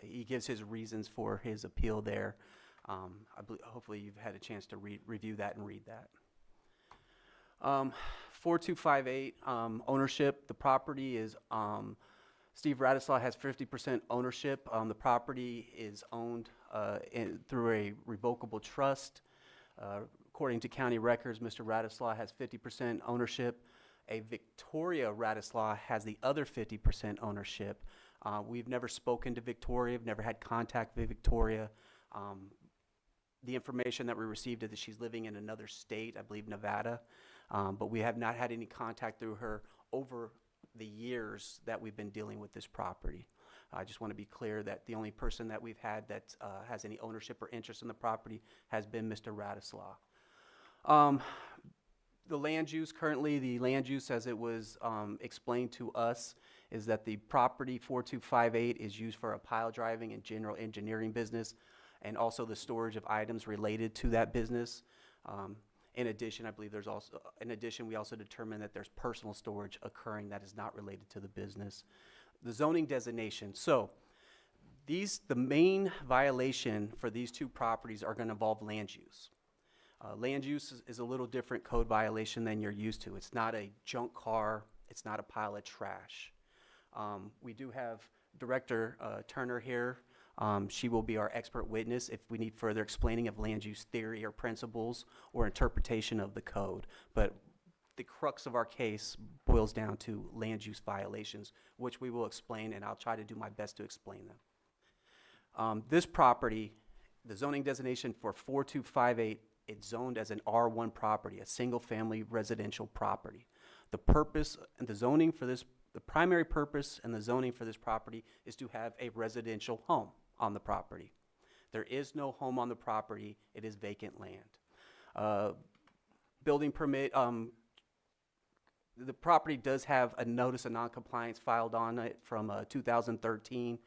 he gives his reasons for his appeal there. Hopefully you've had a chance to review that and read that. 4258 ownership. The property is Steve Radislaw has 50% ownership. The property is owned through a revocable trust. According to county records, Mr. Radislaw has 50% ownership. A Victoria Radislaw has the other 50% ownership. We've never spoken to Victoria. We've never had contact with Victoria. The information that we received is that she's living in another state, I believe Nevada, but we have not had any contact through her over the years that we've been dealing with this property. I just want to be clear that the only person that we've had that has any ownership or interest in the property has been Mr. Radislaw. The land use, currently the land use as it was explained to us is that the property 4258 is used for a pile driving and general engineering business, and also the storage of items related to that business. In addition, I believe we also determined that there's personal storage occurring that is not related to the business. The zoning designation. So the main violation for these two properties are going to involve land use. Land use is a little different code violation than you're used to. It's not a junk car. It's not a pile of trash. We do have Director Turner here She will be our expert witness if we need further explaining of land use theory or principles or interpretation of the code. But the crux of our case boils down to land use violations, which we will explain, and I'll try to do my best to explain them. This property, the zoning designation for 4258, it's zoned as an R1 property, a single-family residential property. The purpose and the zoning for this, the primary purpose and the zoning for this property is to have a residential home on the property. There is no home on the property. It is vacant land. Building permit, the property does have a notice of noncompliance filed on it from 2013.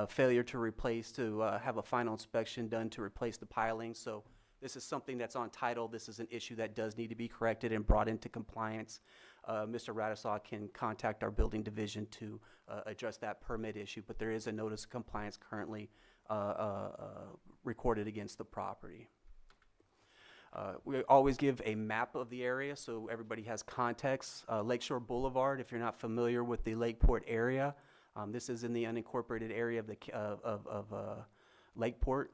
Failure to replace, to have a final inspection done to replace the piling. So this is something that's on title. This is an issue that does need to be corrected and brought into compliance. Mr. Radislaw can contact our building division to address that permit issue, but there is a notice of compliance currently recorded against the property. We always give a map of the area so everybody has context. Lakeshore Boulevard, if you're not familiar with the Lakeport area, this is in the unincorporated area of the Lakeport.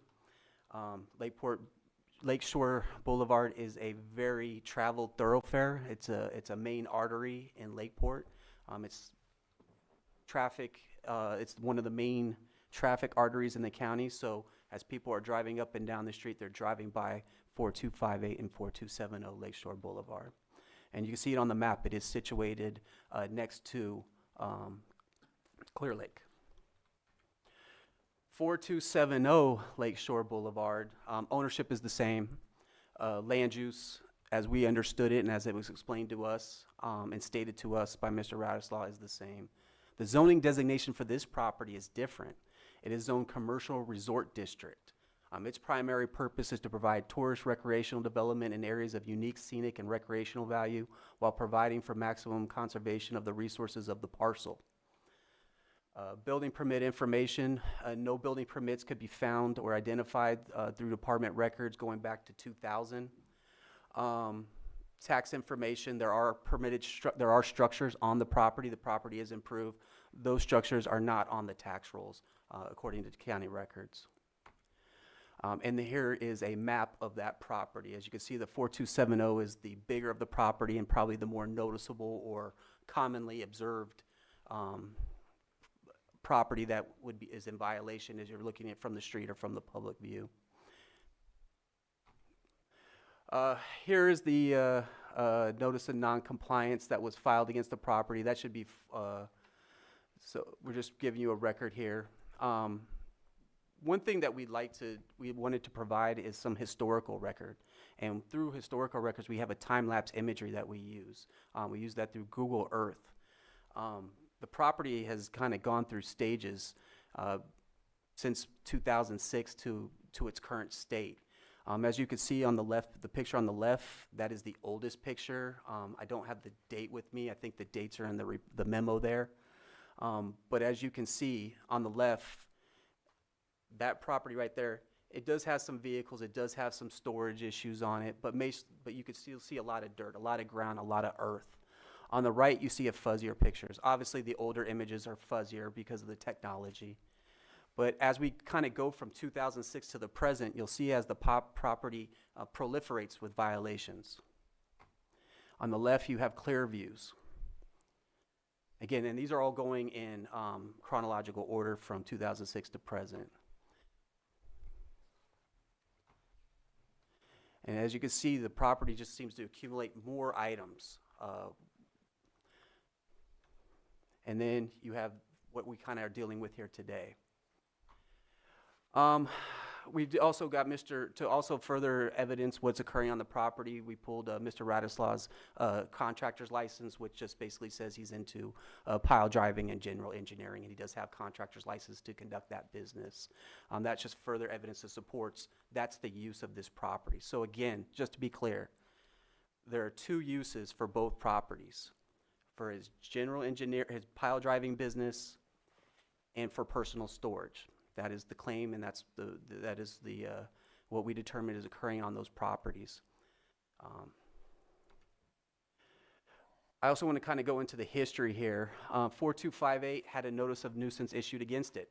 Lakeshore Boulevard is a very traveled thoroughfare. It's a main artery in Lakeport. It's traffic. It's one of the main traffic arteries in the county. So as people are driving up and down the street, they're driving by 4258 and 4270 Lakeshore Boulevard. And you can see it on the map. It is situated next to Clear Lake. 4270 Lakeshore Boulevard, ownership is the same. Land use, as we understood it and as it was explained to us and stated to us by Mr. Radislaw, is the same. The zoning designation for this property is different. It is zoned commercial resort district. Its primary purpose is to provide tourist recreational development in areas of unique scenic and recreational value while providing for maximum conservation of the resources of the parcel. Building permit information, no building permits could be found or identified through department records going back to 2000. Tax information, there are structures on the property. The property is improved. Those structures are not on the tax rolls according to county records. And here is a map of that property. As you can see, the 4270 is the bigger of the property and probably the more noticeable or commonly observed property that is in violation as you're looking at it from the street or from the public view. Here is the notice of non-compliance that was filed against the property. That should be, so we're just giving you a record here. One thing that we wanted to provide is some historical record. And through historical records, we have a time-lapse imagery that we use. We use that through Google Earth. The property has kind of gone through stages since 2006 to its current state. As you can see on the left, the picture on the left, that is the oldest picture. I don't have the date with me. I think the dates are in the memo there. But as you can see on the left, that property right there, it does have some vehicles, it does have some storage issues on it, but you can still see a lot of dirt, a lot of ground, a lot of earth. On the right, you see a fuzzier pictures. Obviously, the older images are fuzzier because of the technology. But as we kind of go from 2006 to the present, you'll see as the property proliferates with violations. On the left, you have clear views. Again, and these are all going in chronological order from 2006 to present. And as you can see, the property just seems to accumulate more items. And then you have what we kind of are dealing with here today. We've also got to also further evidence what's occurring on the property. We pulled Mr. Radislaw's contractor's license, which just basically says he's into pile driving and general engineering, and he does have contractor's license to conduct that business. That's just further evidence that supports that's the use of this property. So again, just to be clear, there are two uses for both properties: for his his pile driving business, and for personal storage. That is the claim, and that is what we determined is occurring on those properties. I also want to kind of go into the history here. 4258 had a notice of nuisance issued against it.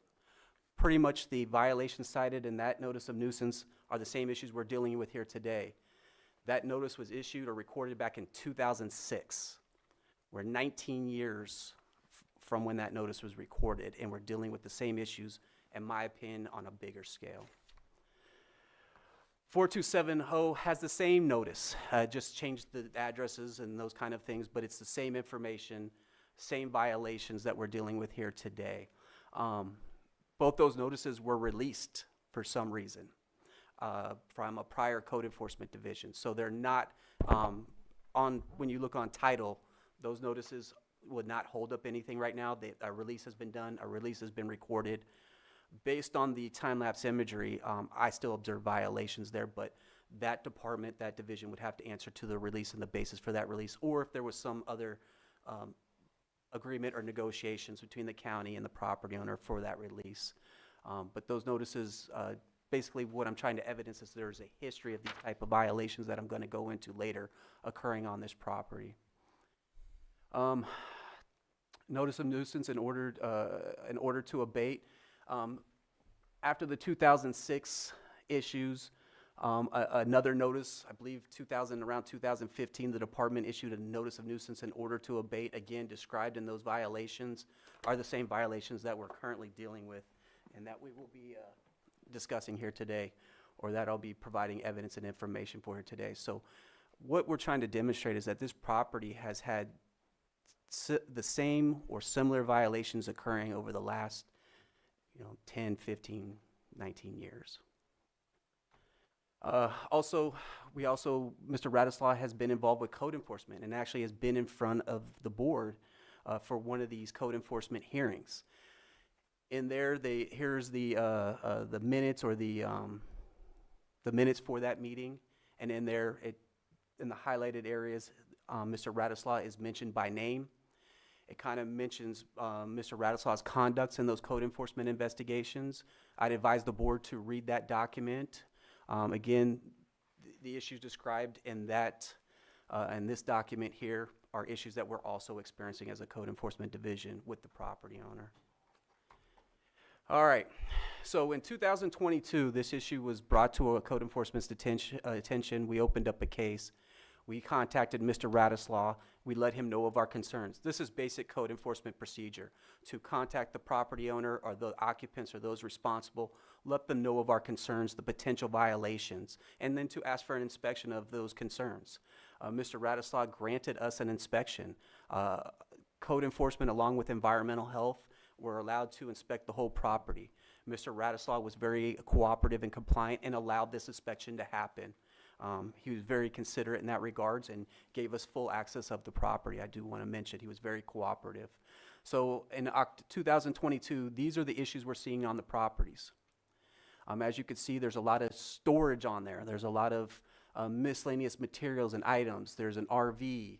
Pretty much the violations cited in that notice of nuisance are the same issues we're dealing with here today. That notice was issued or recorded back in 2006. We're 19 years from when that notice was recorded, and we're dealing with the same issues, in my opinion, on a bigger scale. 4270 has the same notice, just changed the addresses and those kind of things, but it's the same information, same violations that we're dealing with here today. Both those notices were released for some reason from a prior code enforcement division. So they're not when you look on title, those notices would not hold up anything right now. A release has been done, a release has been recorded. Based on the time-lapse imagery, I still observe violations there, but that department, that division would have to answer to the release and the basis for that release, or if there was some other agreement or negotiations between the county and the property owner for that release. But those notices, basically what I'm trying to evidence is there's a history of these type of violations that I'm going to go into later occurring on this property. Notice of nuisance in order to abate. After the 2006 issues, another notice, I believe around 2015, the department issued a notice of nuisance in order to abate. Again, described in those violations are the same violations that we're currently dealing with and that we will be discussing here today, or that I'll be providing evidence and information for here today. So what we're trying to demonstrate is that this property has had the same or similar violations occurring over the last 10, 15, 19 years. Mr. Radislaw has been involved with code enforcement and actually has been in front of the board for one of these code enforcement hearings. In there, here's the minutes or the minutes for that meeting, and in there, in the highlighted areas, Mr. Radislaw is mentioned by name. It kind of mentions Mr. Radislaw's conducts in those code enforcement investigations. I'd advise the board to read that document. Again, the issues described in this document here are issues that we're also experiencing as a code enforcement division with the property owner. All right, so in 2022, this issue was brought to a code enforcement's attention. We opened up a case. We contacted Mr. Radislaw. We let him know of our concerns. This is basic code enforcement procedure, to contact the property owner or the occupants or those responsible, let them know of our concerns, the potential violations, and then to ask for an inspection of those concerns. Mr. Radislaw granted us an inspection. Code enforcement, along with environmental health, were allowed to inspect the whole property. Mr. Radislaw was very cooperative and compliant and allowed this inspection to happen. He was very considerate in that regards and gave us full access of the property. I do want to mention he was very cooperative. So in 2022, these are the issues we're seeing on the properties. As you can see, there's a lot of storage on there. There's a lot of miscellaneous materials and items. There's an RV.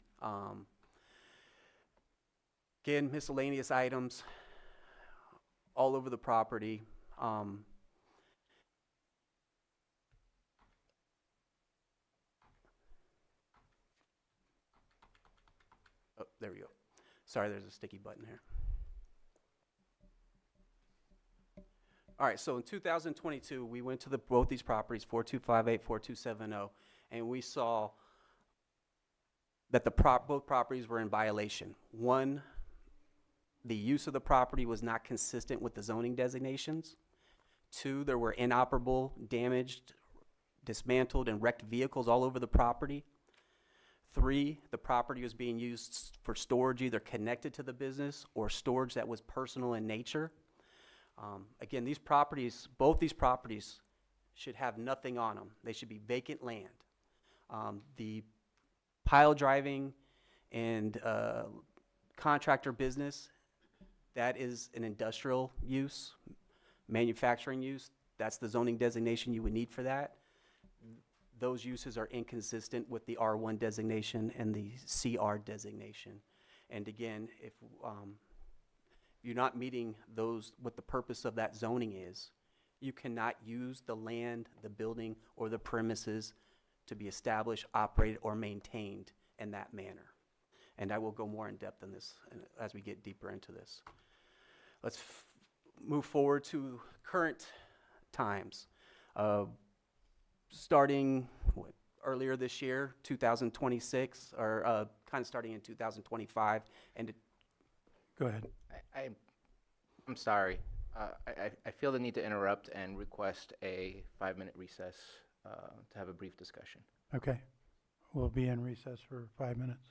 Again, miscellaneous items all over the property. Oh, there we go. Sorry, there's a sticky button here. All right, so in 2022, we went to both these properties, 4258, 4270, and we saw that both properties were in violation. One, the use of the property was not consistent with the zoning designations. Two, there were inoperable, damaged, dismantled, and wrecked vehicles all over the property. Three, the property was being used for storage either connected to the business or storage that was personal in nature. Again, both these properties should have nothing on them. They should be vacant land. The pile driving and contractor business, that is an industrial use, manufacturing use. That's the zoning designation you would need for that. Those uses are inconsistent with the R1 designation and the CR designation. And again, if you're not meeting those, what the purpose of that zoning is, you cannot use the land, the building, or the premises to be established, operated, or maintained in that manner. And I will go more in depth on this as we get deeper into this. Let's move forward to current times. Starting earlier this year, 2026, or kind of starting in 2025, and Go ahead. I'm sorry. I feel the need to interrupt and request a 5-minute recess to have a brief discussion. Okay. We'll be in recess for 5 minutes.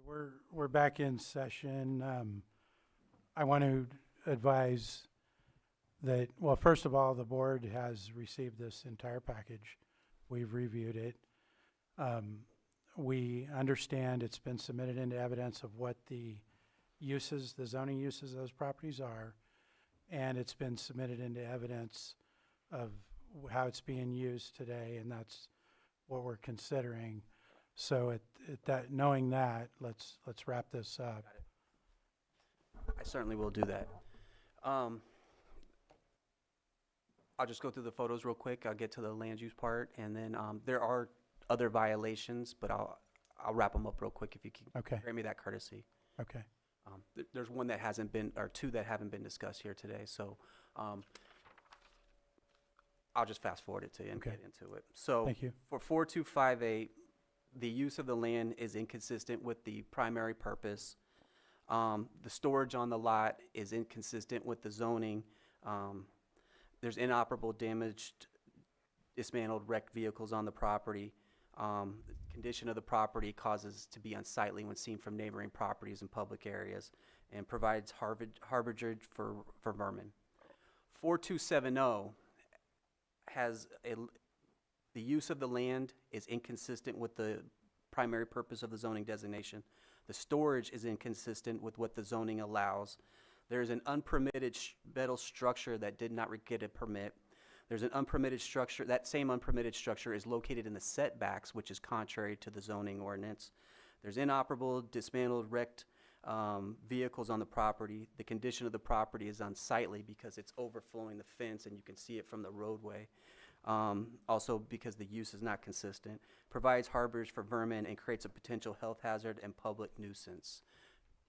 We're back in session. I want to advise that, well, first of all, the board has received this entire package. We've reviewed it. We understand it's been submitted into evidence of what the uses, the zoning uses of those properties are, and it's been submitted into evidence of how it's being used today, and that's what we're considering. So at that, knowing that, let's wrap this up. I certainly will do that. I'll just go through the photos real quick. I'll get to the land use part, and then there are other violations, but I'll wrap them up real quick if you can grant me that courtesy. Okay. There's one that hasn't been, or two that haven't been discussed here today, so I'll just fast forward it to you and get into it. So Thank you. For 4258, the use of the land is inconsistent with the primary purpose. The storage on the lot is inconsistent with the zoning. There's inoperable, damaged, dismantled, wrecked vehicles on the property. The condition of the property causes to be unsightly when seen from neighboring properties and public areas, and provides harborage for vermin. 4270 has the use of the land is inconsistent with the primary purpose of the zoning designation. The storage is inconsistent with what the zoning allows. There's an unpermitted metal structure that did not get a permit. There's an unpermitted structure, that same unpermitted structure is located in the setbacks, which is contrary to the zoning ordinance. There's inoperable, dismantled, wrecked vehicles on the property. The condition of the property is unsightly because it's overflowing the fence and you can see it from the roadway. Also because the use is not consistent. Provides harbors for vermin and creates a potential health hazard and public nuisance.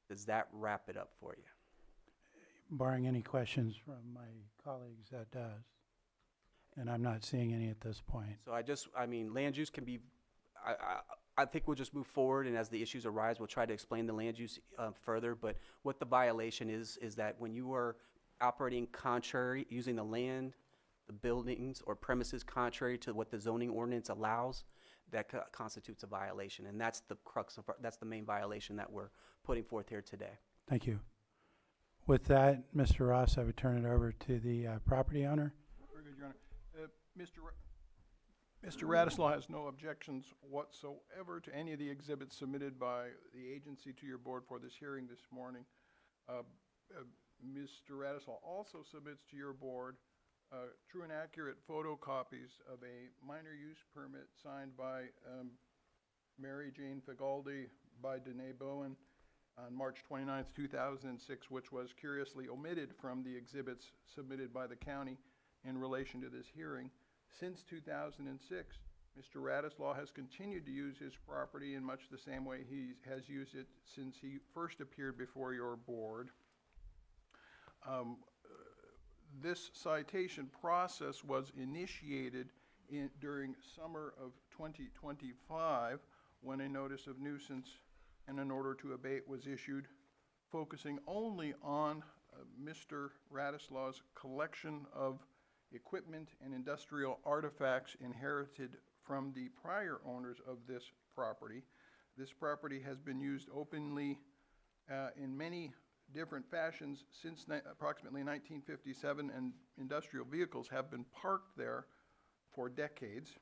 Does that wrap it up for you? Barring any questions from my colleagues, that does. And I'm not seeing any at this point. So land use can be, I think we'll just move forward, and as the issues arise, we'll try to explain the land use further. But what the violation is that when you are operating contrary, using the land, the buildings, or premises contrary to what the zoning ordinance allows, that constitutes a violation. And that's the crux of, that's the main violation that we're putting forth here today. Thank you. With that, Mr. Ross, I would turn it over to the property owner. Very good, Your Honor. Mr. Radislaw has no objections whatsoever to any of the exhibits submitted by the agency to your board for this hearing this morning. Mr. Radislaw also submits to your board true and accurate photocopies of a minor use permit signed by Mary Jane Figaldi by Danae Bowen on March 29th, 2006, which was curiously omitted from the exhibits submitted by the county in relation to this hearing. Since 2006, Mr. Radislaw has continued to use his property in much the same way he has used it since he first appeared before your board. This citation process was initiated during summer of 2025 when a notice of nuisance and an order to abate was issued, focusing only on Mr. Radislaw's collection of equipment and industrial artifacts inherited from the prior owners of this property. This property has been used openly in many different fashions since approximately 1957, and industrial vehicles have been parked there for decades,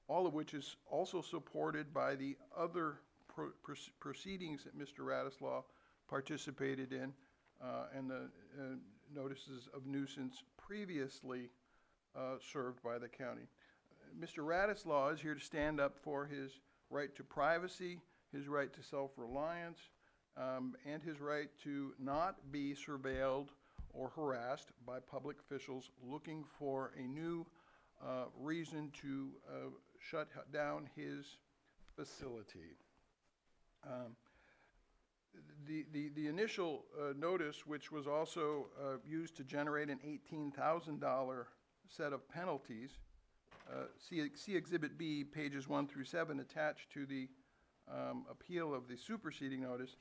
all of which is also supported by the other proceedings that Mr. Radislaw participated in and the notices of nuisance previously served by the county. Mr. Radislaw is here to stand up for his right to privacy, his right to self-reliance, and his right to not be surveilled or harassed by public officials looking for a new reason to shut down his facility. The initial notice, which was also used to generate an $18,000 set of penalties, see Exhibit B, pages 1 through 7, attached to the appeal of the superseding notice.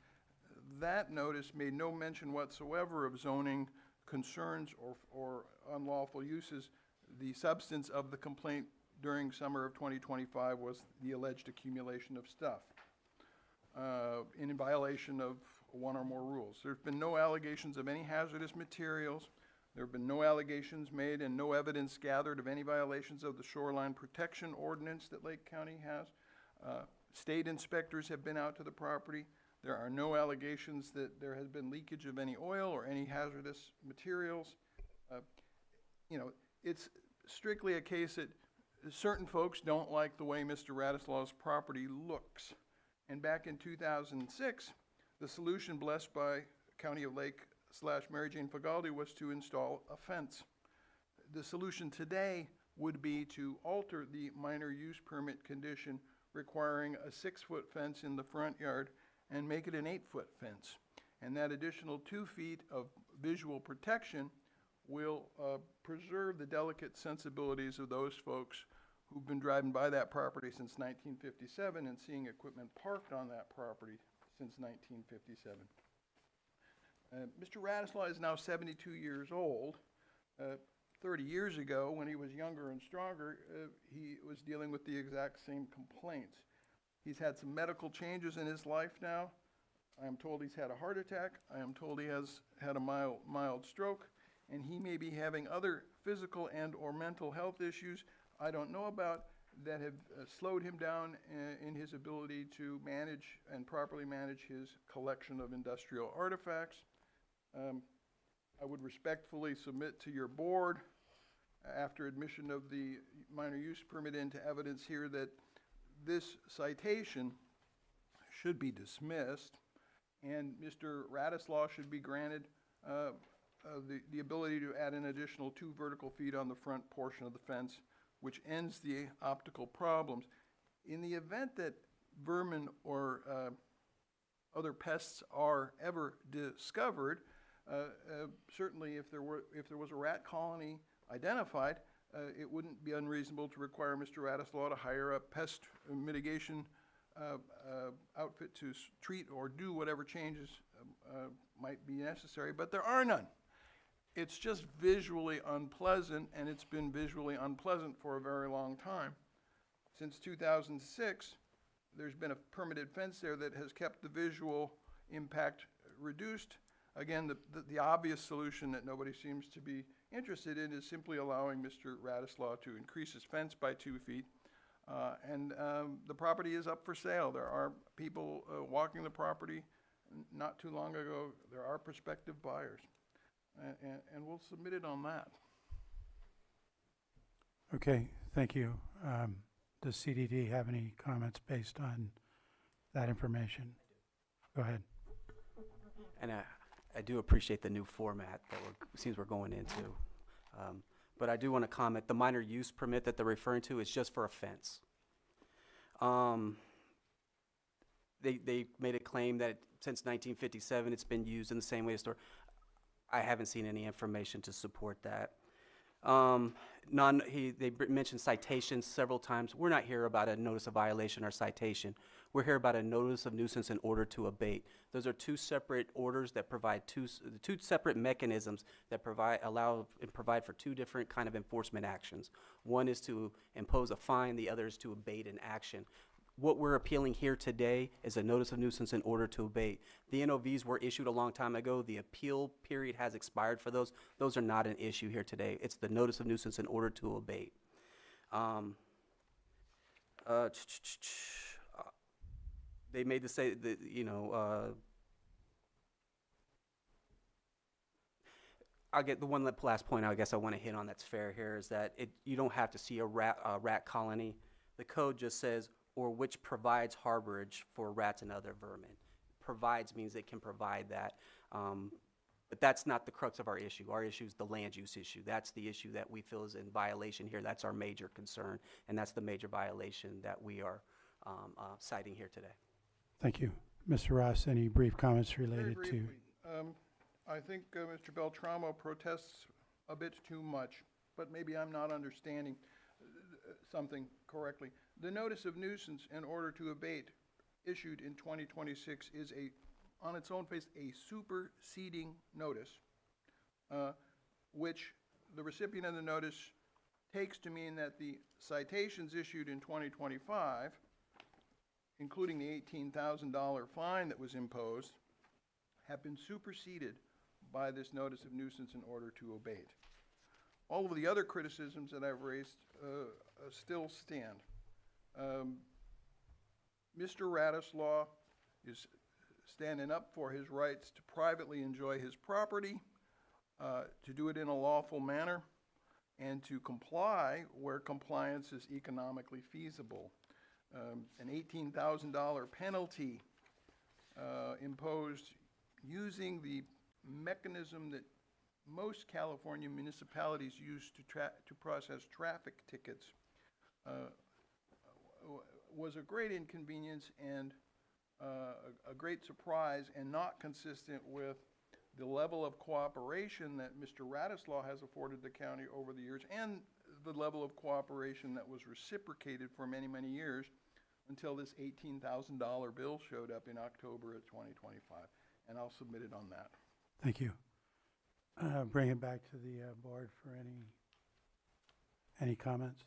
That notice made no mention whatsoever of zoning concerns or unlawful uses. The substance of the complaint during summer of 2025 was the alleged accumulation of stuff. in violation of one or more rules. There's been no allegations of any hazardous materials. There have been no allegations made and no evidence gathered of any violations of the shoreline protection ordinance that Lake County has. State inspectors have been out to the property. There are no allegations that there has been leakage of any oil or any hazardous materials. It's strictly a case that certain folks don't like the way Mr. Radislaw's property looks. And back in 2006, the solution blessed by County of Lake / Mary Jane Fagaldi was to install a fence. The solution today would be to alter the minor use permit condition requiring a 6-foot fence in the front yard and make it an 8-foot fence. And that additional 2 feet of visual protection will preserve the delicate sensibilities of those folks who've been driving by that property since 1957 and seeing equipment parked on that property since 1957. Mr. Radislaw is now 72 years old. 30 years ago, when he was younger and stronger, he was dealing with the exact same complaints. He's had some medical changes in his life now. I am told he's had a heart attack. I am told he has had a mild stroke, and he may be having other physical and or mental health issues I don't know about that have slowed him down in his ability to manage and properly manage his collection of industrial artifacts. I would respectfully submit to your board, after admission of the minor use permit into evidence here, that this citation should be dismissed and Mr. Radislaw should be granted the ability to add an additional 2 vertical feet on the front portion of the fence, which ends the optical problems. In the event that vermin or other pests are ever discovered, certainly if there was a rat colony identified, it wouldn't be unreasonable to require Mr. Radislaw to hire a pest mitigation outfit to treat or do whatever changes might be necessary, but there are none. It's just visually unpleasant, and it's been visually unpleasant for a very long time. Since 2006, there's been a permanent fence there that has kept the visual impact reduced. Again, the obvious solution that nobody seems to be interested in is simply allowing Mr. Radislaw to increase his fence by 2 feet. And the property is up for sale. There are people walking the property not too long ago. There are prospective buyers. And we'll submit it on that. Okay, thank you. Does CDD have any comments based on that information? Go ahead. And I do appreciate the new format that seems we're going into. But I do want to comment, the minor use permit that they're referring to is just for a fence. They made a claim that since 1957 it's been used in the same way as store. I haven't seen any information to support that. They mentioned citations several times. We're not here about a notice of violation or citation. We're here about a notice of nuisance in order to abate. Those are 2 separate orders that provide two separate mechanisms that provide for 2 different kind of enforcement actions. One is to impose a fine, the other is to abate an action. What we're appealing here today is a notice of nuisance in order to abate. The NOVs were issued a long time ago. The appeal period has expired for those. Those are not an issue here today. It's the notice of nuisance in order to abate. They made the say that, I'll get the one last point I guess I want to hit on that's fair here is that you don't have to see a rat colony. The code just says, or which provides harborage for rats and other vermin. Provides means it can provide that. But that's not the crux of our issue. Our issue is the land use issue. That's the issue that we feel is in violation here. That's our major concern, and that's the major violation that we are citing here today. Thank you. Mr. Ross, any brief comments related Very briefly, I think Mr. Beltramo protests a bit too much, but maybe I'm not understanding something correctly. The notice of nuisance in order to abate issued in 2026 is on its own face, a superseding notice, which the recipient of the notice takes to mean that the citations issued in 2025 including the $18,000 fine that was imposed, have been superseded by this notice of nuisance in order to abate. All of the other criticisms that I've raised still stand. Mr. Radislaw is standing up for his rights to privately enjoy his property, to do it in a lawful manner, and to comply where compliance is economically feasible. An $18,000 penalty imposed using the mechanism that most California municipalities use to process traffic tickets was a great inconvenience and a great surprise, and not consistent with the level of cooperation that Mr. Radislaw has afforded the county over the years, and the level of cooperation that was reciprocated for many, many years until this $18,000 bill showed up in October of 2025. And I'll submit it on that. Thank you. Bring it back to the board for any comments.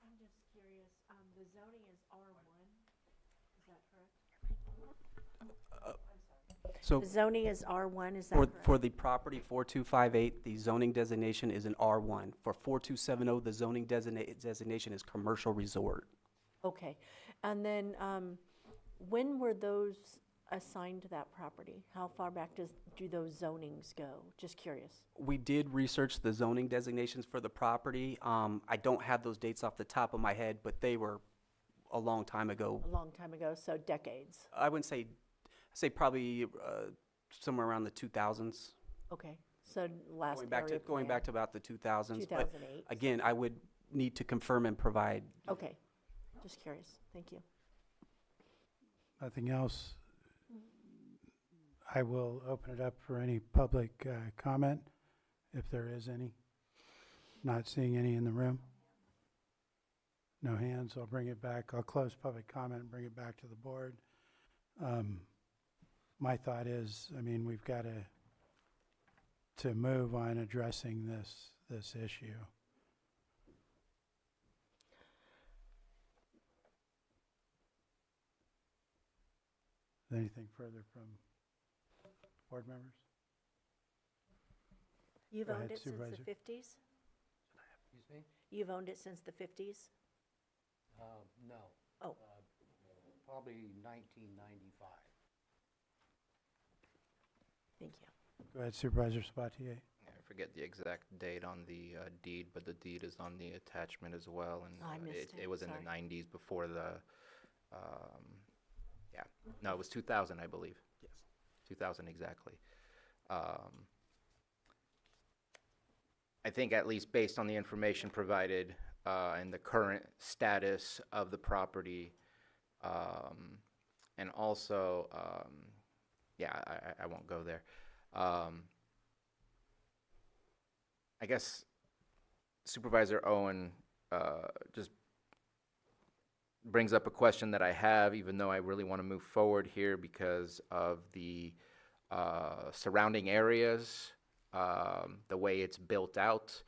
I'm just curious, the zoning is R1, is that correct? So The zoning is R1, is that for, correct? for the property 4258, the zoning designation is an R1. For 4270, the zoning designation is commercial resort. Okay, and then, when were those assigned to that property? How far back do those zonings go? Just curious. We did research the zoning designations for the property. I don't have those dates off the top of my head, but they were a long time ago. A long time ago, so decades. I wouldn't say probably somewhere around the 2000s. Okay, so last Going back to about the 2000s. But 2008. again, I would need to confirm and provide. Okay, just curious. Thank you. Nothing else. I will open it up for any public comment, if there is any. Not seeing any in the room. No hands. I'll bring it back. I'll close public comment and bring it back to the board. My thought is, I mean, we've got to move on addressing this issue. Anything further from board members? You've Go owned ahead, it since the Supervisor. 50s? Excuse me? You've owned it since the 50s? No. Oh. Probably 1995. Thank you. Go ahead, Supervisor Sabatier. I forget the exact date on the deed, but the deed is on the attachment as well. And Oh, I missed it. it was in Sorry. the 90s before the, yeah, no, it was 2000, I believe. Yes. 2000 exactly. I think at least based on the information provided and the current status of the property, and also, yeah, I won't go there. I guess Supervisor Owen just brings up a question that I have, even though I really want to move forward here because of the surrounding areas, the way it's built out.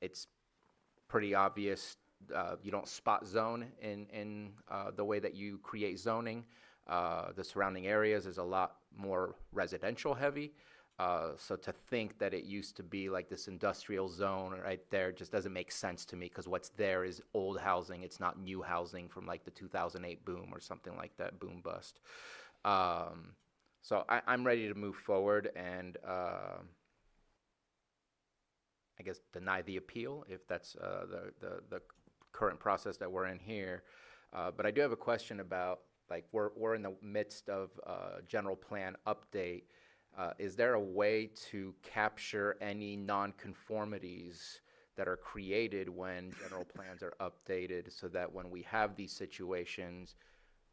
It's pretty obvious you don't spot zone in the way that you create zoning. The surrounding areas is a lot more residential heavy. So to think that it used to be like this industrial zone right there just doesn't make sense to me, because what's there is old housing. It's not new housing from like the 2008 boom or something like that, boom bust. So I'm ready to move forward and I guess deny the appeal if that's the current process that we're in here. But I do have a question about, like, we're in the midst of general plan update. Is there a way to capture any nonconformities that are created when general plans are updated, so that when we have these situations,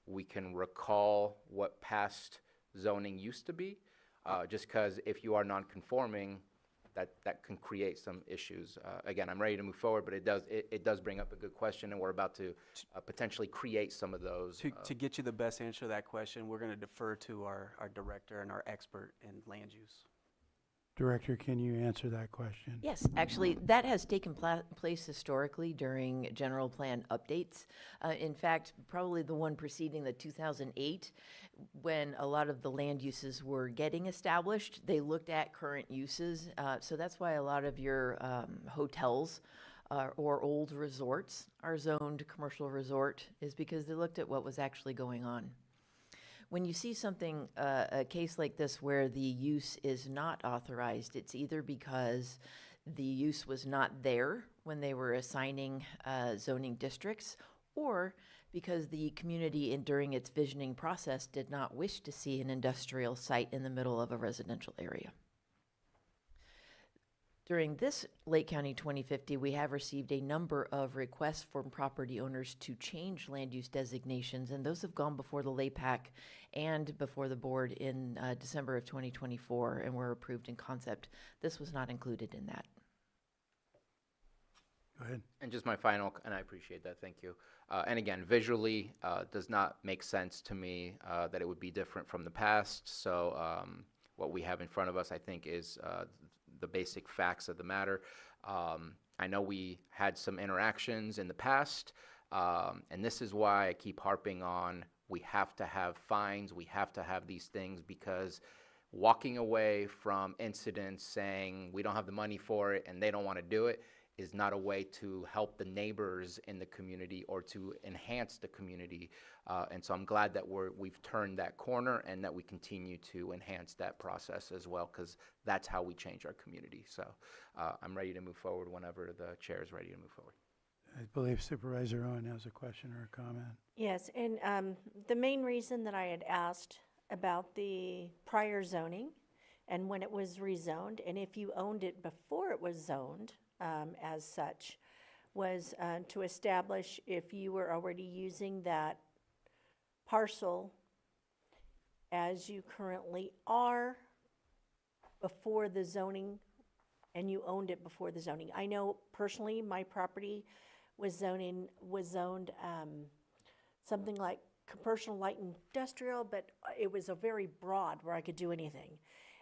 we can recall what past zoning used to be? Just because if you are nonconforming, that can create some issues. Again, I'm ready to move forward, but it does bring up a good question, and we're about to potentially create some of those. To get you the best answer to that question, we're going to defer to our director and our expert in land use. Director, can you answer that question? Yes, actually, that has taken place historically during general plan updates. In fact, probably the one preceding the 2008, when a lot of the land uses were getting established, they looked at current uses. So that's why a lot of your hotels or old resorts are zoned commercial resort, is because they looked at what was actually going on. When you see something, a case like this where the use is not authorized, it's either because the use was not there when they were assigning zoning districts, or because the community during its visioning process did not wish to see an industrial site in the middle of a residential area. During this Lake County 2050, we have received a number of requests from property owners to change land use designations, and those have gone before the LAPAC and before the board in December of 2024 and were approved in concept. This was not included in that. Go ahead. And just my final, and I appreciate that, thank you. And again, visually, does not make sense to me that it would be different from the past. So what we have in front of us, I think, is the basic facts of the matter. I know we had some interactions in the past, and this is why I keep harping on we have to have fines, we have to have these things, because walking away from incidents saying we don't have the money for it and they don't want to do it is not a way to help the neighbors in the community or to enhance the community. And so I'm glad that we've turned that corner and that we continue to enhance that process as well, because that's how we change our community. So I'm ready to move forward whenever the chair is ready to move forward. I believe Supervisor Owen has a question or a comment. Yes, and the main reason that I had asked about the prior zoning and when it was rezoned, and if you owned it before it was zoned as such, was to establish if you were already using that parcel as you currently are before the zoning, and you owned it before the zoning. I know personally my property was zoned something like commercial light industrial, but it was a very broad where I could do anything.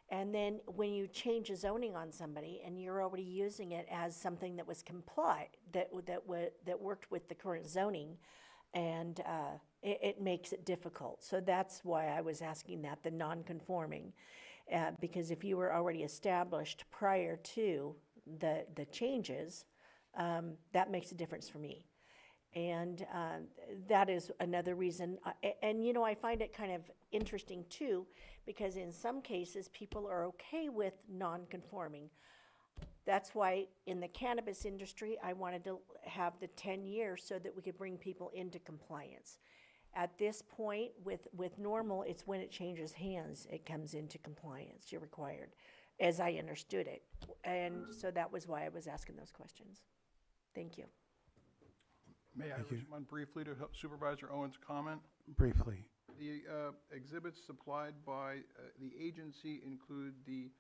And then when you change a zoning on somebody and you're already using it as something that was that worked with the current zoning, and it makes it difficult. So that's why I was asking that, the non-conforming, because if you were already established prior to the changes, that makes a difference for me. And that is another reason. And, you know, I find it kind of interesting, too, because in some cases, people are okay with non-conforming. That's why in the cannabis industry, I wanted to have the 10 years so that we could bring people into compliance. At this point, with normal, it's when it changes hands, it comes into compliance, you're required, as I understood it. And so that was why I was asking those questions. Thank you. May I respond briefly to Supervisor Owen's comment? Briefly. The exhibits supplied by the agency include the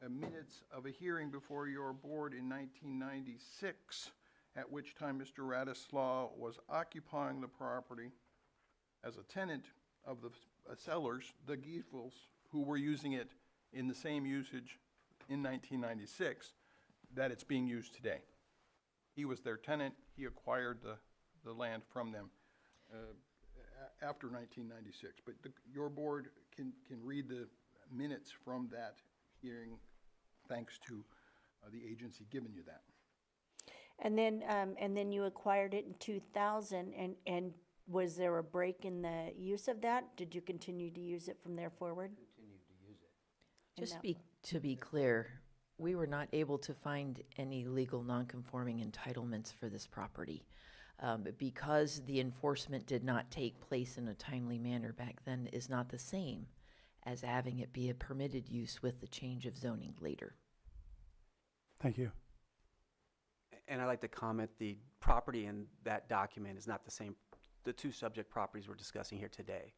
minutes of a hearing before your board in 1996, at which time Mr. Radislaw was occupying the property as a tenant of the sellers, the Giefels, who were using it in the same usage in 1996 that it's being used today. He was their tenant. He acquired the land from them after 1996. But your board can read the minutes from that hearing, thanks to the agency giving you that. And then you acquired it in 2000, and was there a break in the use of that? Did you continue to use it from there forward? Continued to use it. Just to be clear, we were not able to find any legal non-conforming entitlements for this property. Because the enforcement did not take place in a timely manner back then is not the same as having it be a permitted use with the change of zoning later. Thank you. And I'd like to comment, the property in that document is not the same. The two subject properties we're discussing here today,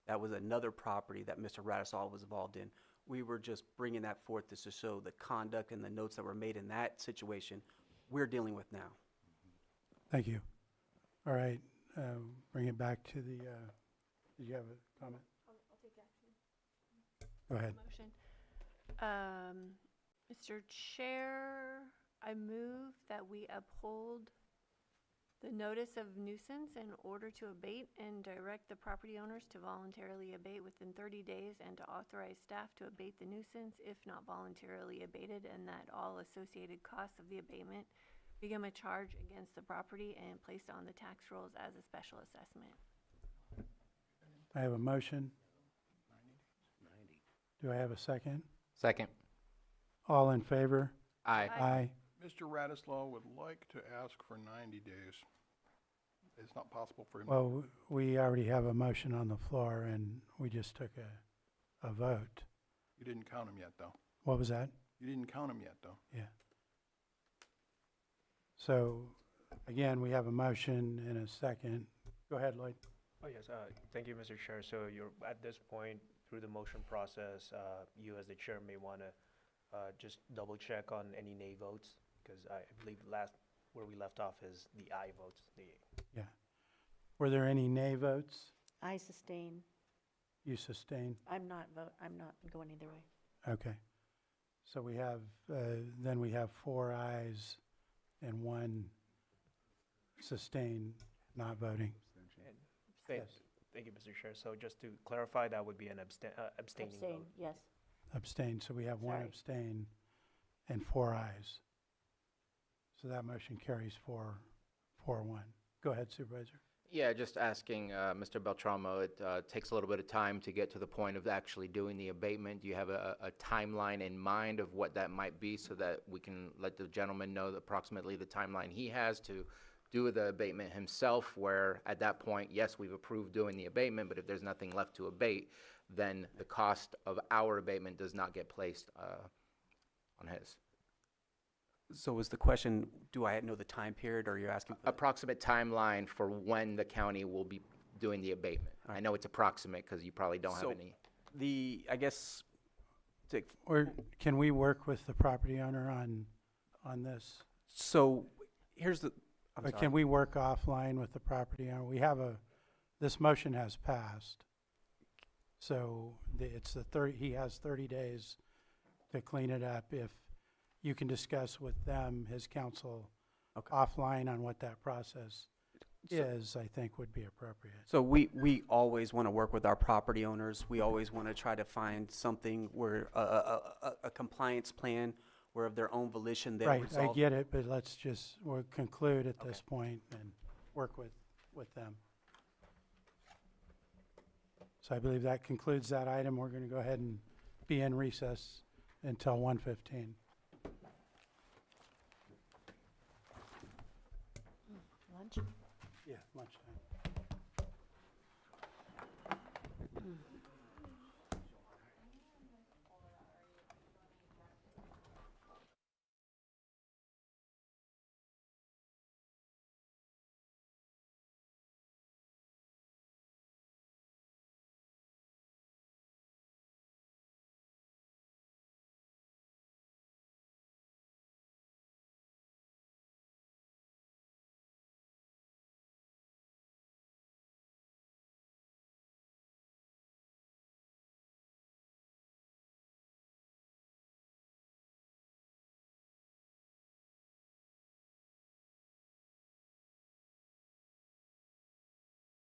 that was another property that Mr. Radislaw was involved in. We were just bringing that forth to show the conduct and the notes that were made in that situation we're dealing with now. Thank you. All right, bring it back to the, did you have a comment? I'll take action. Go ahead. Motion. Mr. Chair, I move that we uphold the notice of nuisance in order to abate and direct the property owners to voluntarily abate within 30 days and to authorize staff to abate the nuisance if not voluntarily abated, and that all associated costs of the abatement become a charge against the property and placed on the tax rolls as a special assessment. I have a motion. Do I have a second? Second. All in favor? Aye. Aye. Mr. Radislaw would like to ask for 90 days. It's not possible for him. Well, we already have a motion on the floor, and we just took a vote. You didn't count him yet, though. What was that? You didn't count him yet, though. Yeah. So, again, we have a motion and a second. Go ahead, Lloyd. Oh, yes, thank you, Mr. Chair. So you're, at this point, through the motion process, you as the chair may want to just double check on any nay votes, because I believe where we left off is the aye votes. Yeah. Were there any nay votes? I sustain. You sustain? I'm not going either way. Okay. So we have, then we have 4 ayes and 1 sustain, not voting. Thank you, Mr. Chair. So just to clarify, that would be an abstaining Abstain, vote. yes. Abstain, so we have 1 Sorry. abstain and 4 ayes. So that motion carries 4-1. Go ahead, Supervisor. Yeah, just asking Mr. Beltramo, it takes a little bit of time to get to the point of actually doing the abatement. Do you have a timeline in mind of what that might be so that we can let the gentleman know approximately the timeline he has to do the abatement himself, where at that point, yes, we've approved doing the abatement, but if there's nothing left to abate, then the cost of our abatement does not get placed on his. So is the question, do I know the time period, or are you asking for? Approximate timeline for when the county will be doing the abatement. I know it's approximate because you probably don't So have any. I guess, Or can we work with the property owner on this? so here's the, I'm Or sorry. can we work offline with the property owner? We have this motion has passed. So he has 30 days to clean it up. If you can discuss with them, his counsel, offline on what that process is, I think would be appropriate. So we always want to work with our property owners. We always want to try to find something where, a compliance plan where of their own volition they'll Right, resolve. I get it, but we'll conclude at this point and work with them. So I believe that concludes that item. We're going to go ahead and be in recess until 1:15. Lunch? Yeah, lunchtime.